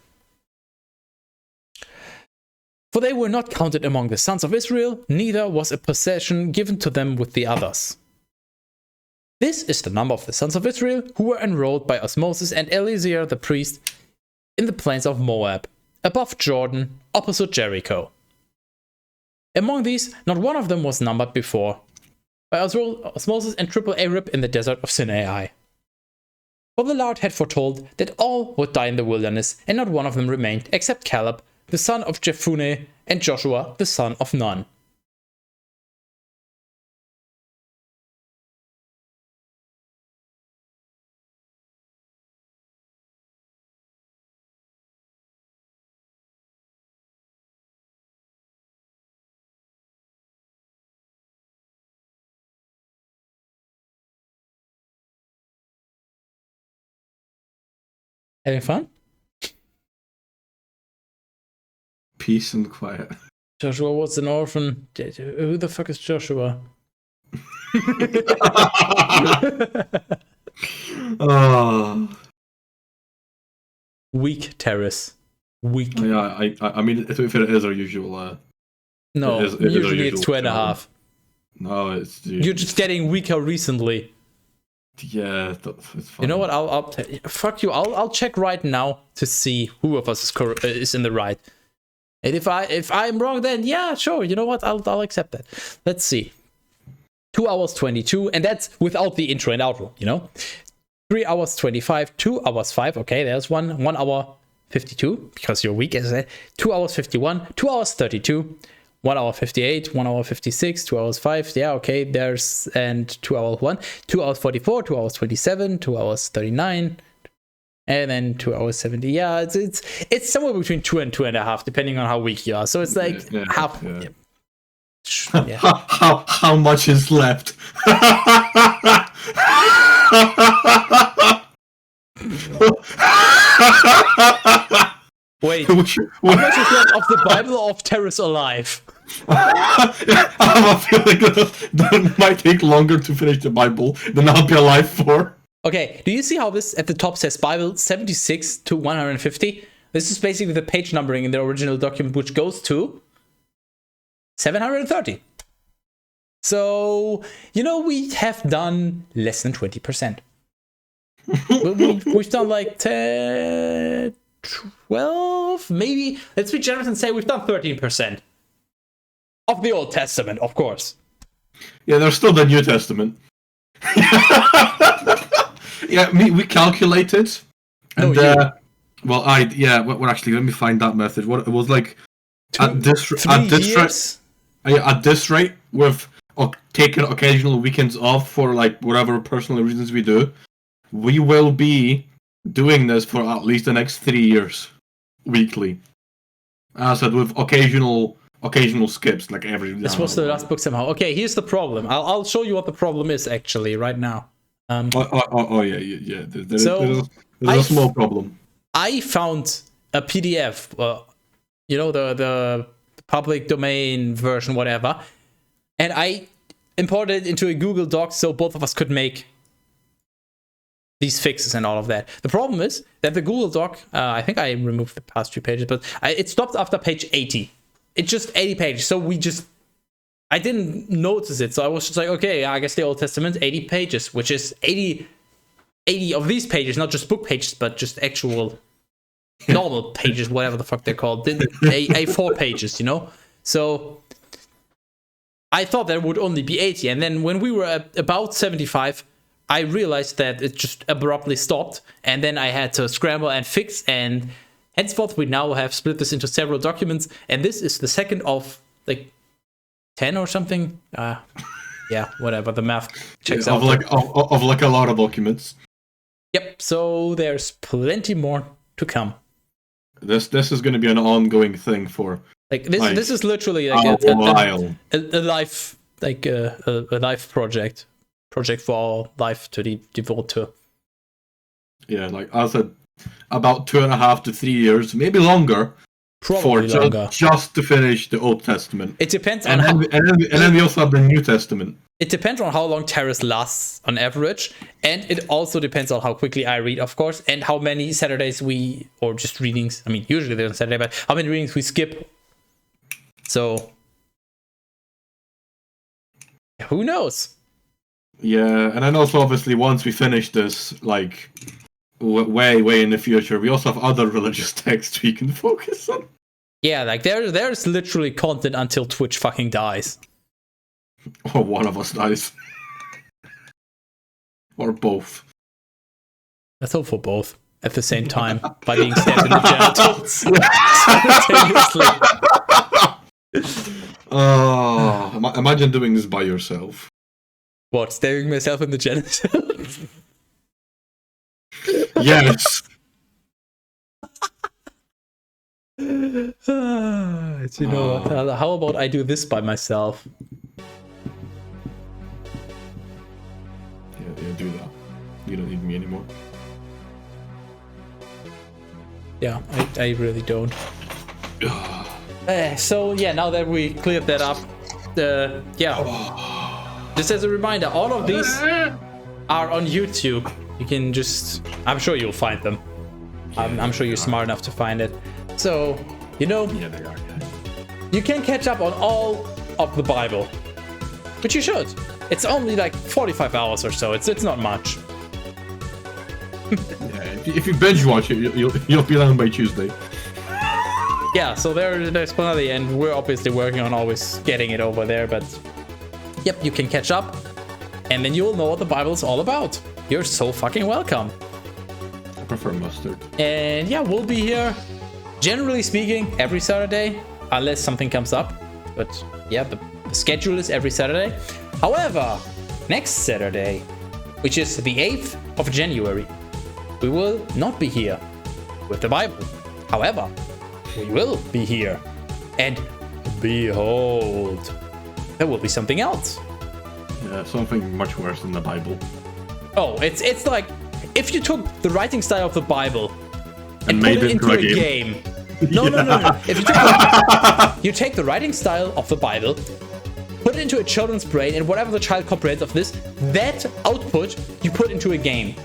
[SPEAKER 1] For they were not counted among the sons of Israel, neither was a possession given to them with the others. This is the number of the sons of Israel who were enrolled by Osmosis and Eliezer the priest in the plains of Moab, above Jordan, opposite Jericho. Among these, not one of them was numbered before by osmosis and AAArip in the desert of Sin AI. For the Lord had foretold that all would die in the wilderness, and not one of them remained, except Caleb, the son of Jephunneh, and Joshua, the son of Nun. Having fun?
[SPEAKER 2] Peace and quiet.
[SPEAKER 1] Joshua was an orphan. Who the fuck is Joshua?
[SPEAKER 2] Oh.
[SPEAKER 1] Weak terrace. Weak.
[SPEAKER 2] Yeah, I mean, to be fair, it is our usual.
[SPEAKER 1] No, usually it's 2.5.
[SPEAKER 2] No, it's.
[SPEAKER 1] You're just getting weaker recently.
[SPEAKER 2] Yeah, it's fine.
[SPEAKER 1] You know what? I'll fuck you. I'll check right now to see who of us is in the right. And if I'm wrong, then yeah, sure. You know what? I'll accept that. Let's see. 2 hours 22, and that's without the intro and outro. You know, 3 hours 25, 2 hours 5. Okay, there's 1 hour 52 because you're weak, as I said. 2 hours 51, 2 hours 32. 1 hour 58, 1 hour 56, 2 hours 5. Yeah, okay, there's, and 2 hours 1, 2 hours 44, 2 hours 27, 2 hours 39, and then 2 hours 70. Yeah, it's somewhere between 2 and 2.5, depending on how weak you are. So it's like half. Yeah. Yeah.
[SPEAKER 2] How much is left?
[SPEAKER 1] Wait, how much is left of the Bible or of Terrace Alive?
[SPEAKER 2] I have a feeling that might take longer to finish the Bible than I'll be alive for.
[SPEAKER 1] Okay, do you see how this at the top says Bible 76 to 150? This is basically the page numbering in the original document, which goes to 730. So, you know, we have done less than 20%. We've done like 10, 12, maybe. Let's be generous and say we've done 13% of the Old Testament, of course.
[SPEAKER 2] Yeah, there's still the New Testament. Yeah, we calculated, and well, actually, let me find that method. What it was like at this rate, with taking occasional weekends off for like whatever personal reasons we do, we will be doing this for at least the next 3 years, weekly. As I said, with occasional skips, like every.
[SPEAKER 1] This was the last book somehow. Okay, here's the problem. I'll show you what the problem is actually right now.
[SPEAKER 2] Yeah. There's a small problem.
[SPEAKER 1] I found a PDF, you know, the public domain version, whatever, and I imported it into a Google Doc so both of us could make these fixes and all of that. The problem is that the Google Doc, I think I removed the past 2 pages, but it stopped after page 80. It's just 80 pages, so I didn't notice it, so I was just like, okay, I guess the Old Testament, 80 pages, which is 80 of these pages, not just book pages, but just actual normal pages, whatever the fuck they're called, A4 pages, you know? So I thought there would only be 80, and then when we were at about 75, I realized that it just abruptly stopped, and then I had to scramble and fix, and henceforth we now have split this into several documents, and this is the second of like 10 or something. Yeah, whatever, the math checks out.
[SPEAKER 2] Of like a lot of documents.
[SPEAKER 1] Yep, so there's plenty more to come.
[SPEAKER 2] This is going to be an ongoing thing for
[SPEAKER 1] like this is literally like
[SPEAKER 2] a while.
[SPEAKER 1] A life, like a life project for all life to devote to.
[SPEAKER 2] Yeah, like I said, about 2.5 to 3 years, maybe longer.
[SPEAKER 1] Probably longer.
[SPEAKER 2] Just to finish the Old Testament.
[SPEAKER 1] It depends
[SPEAKER 2] and
[SPEAKER 1] on
[SPEAKER 2] then we also have the New Testament.
[SPEAKER 1] It depends on how long Terrace lasts on average, and it also depends on how quickly I read, of course, and how many Saturdays or just readings. I mean, usually they're on Saturday, but how many readings we skip. So, who knows?
[SPEAKER 2] Yeah, and then also obviously once we finish this, like way in the future, we also have other religious texts we can focus on.
[SPEAKER 1] Yeah, like there's literally content until Twitch fucking dies.
[SPEAKER 2] Or one of us dies. Or both.
[SPEAKER 1] Let's hope for both at the same time by being stabbed in the genitals simultaneously.
[SPEAKER 2] Imagine doing this by yourself.
[SPEAKER 1] What, stabbing myself in the genitals?
[SPEAKER 2] Yes.
[SPEAKER 1] You know what? How about I do this by myself?
[SPEAKER 2] Yeah, do that. You don't need me anymore.
[SPEAKER 1] Yeah, I really don't. So yeah, now that we cleared that up, just as a reminder, all of these are on YouTube. You can just, I'm sure you'll find them. I'm sure you're smart enough to find it. So, you know,
[SPEAKER 2] Yeah, they are.
[SPEAKER 1] you can catch up on all of the Bible, which you should. It's only like 45 hours or so. It's not much.
[SPEAKER 2] Yeah, if you binge watch it, you'll be done by Tuesday.
[SPEAKER 1] Yeah, so there's plenty, and we're obviously working on always getting it over there, but yep, you can catch up, and then you'll know what the Bible's all about. You're so fucking welcome.
[SPEAKER 2] I prefer mustard.
[SPEAKER 1] And yeah, we'll be here, generally speaking, every Saturday, unless something comes up. But yeah, the schedule is every Saturday. However, next Saturday, which is the 8th of January, we will not be here with the Bible. However, we will be here. And behold, there will be something else.
[SPEAKER 2] Yeah, something much worse than the Bible.
[SPEAKER 1] Oh, it's like if you took the writing style of the Bible and
[SPEAKER 2] made
[SPEAKER 1] put it into a game. No. If you take the writing style of the Bible, put it into a children's brain, and whatever the child comprehends of this, that output you put into a game.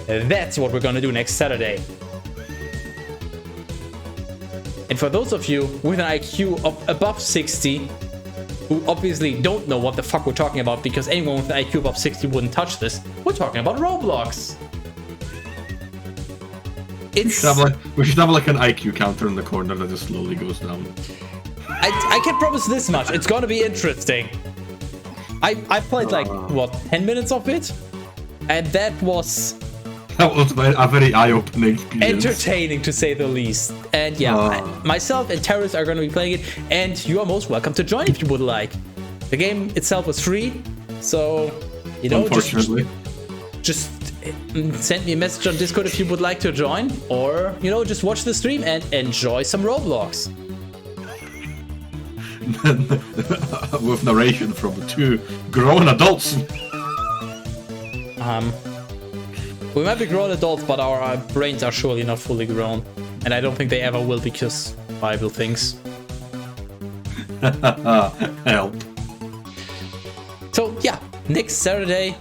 [SPEAKER 1] That's what we're gonna do next Saturday. And for those of you with an IQ of above 60, who obviously don't know what the fuck we're talking about, because anyone with an IQ above 60 wouldn't touch this, we're talking about Roblox.
[SPEAKER 2] We should have like an IQ counter in the corner that just slowly goes down.
[SPEAKER 1] I can promise this much, it's gonna be interesting. I played like, what, 10 minutes of it? And that was
[SPEAKER 2] a very eye-opening experience.
[SPEAKER 1] entertaining, to say the least. And yeah, myself and Terrace are going to be playing it, and you are most welcome to join if you would like. The game itself was free, so, you know,
[SPEAKER 2] Unfortunately.
[SPEAKER 1] just send me a message on Discord if you would like to join, or, you know, just watch the stream and enjoy some Roblox.
[SPEAKER 2] With narration from two grown adults.
[SPEAKER 1] We might be grown adults, but our brains are surely not fully grown. And I don't think they ever will, because Bible things.
[SPEAKER 2] Help.
[SPEAKER 1] So yeah, next Saturday,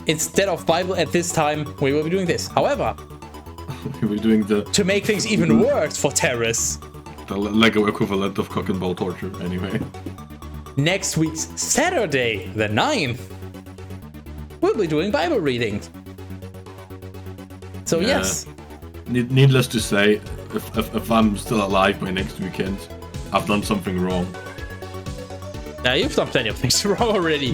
[SPEAKER 1] instead of Bible at this time, we will be doing this. However,
[SPEAKER 2] We're doing
[SPEAKER 1] to make things even worse for Terrace,
[SPEAKER 2] the Lego equivalent of cock and ball torture, anyway.
[SPEAKER 1] next week's Saturday, the 9th, we'll be doing Bible readings. So yes.
[SPEAKER 2] Needless to say, if I'm still alive by next weekend, I've done something wrong.
[SPEAKER 1] Now you've done plenty of things wrong already.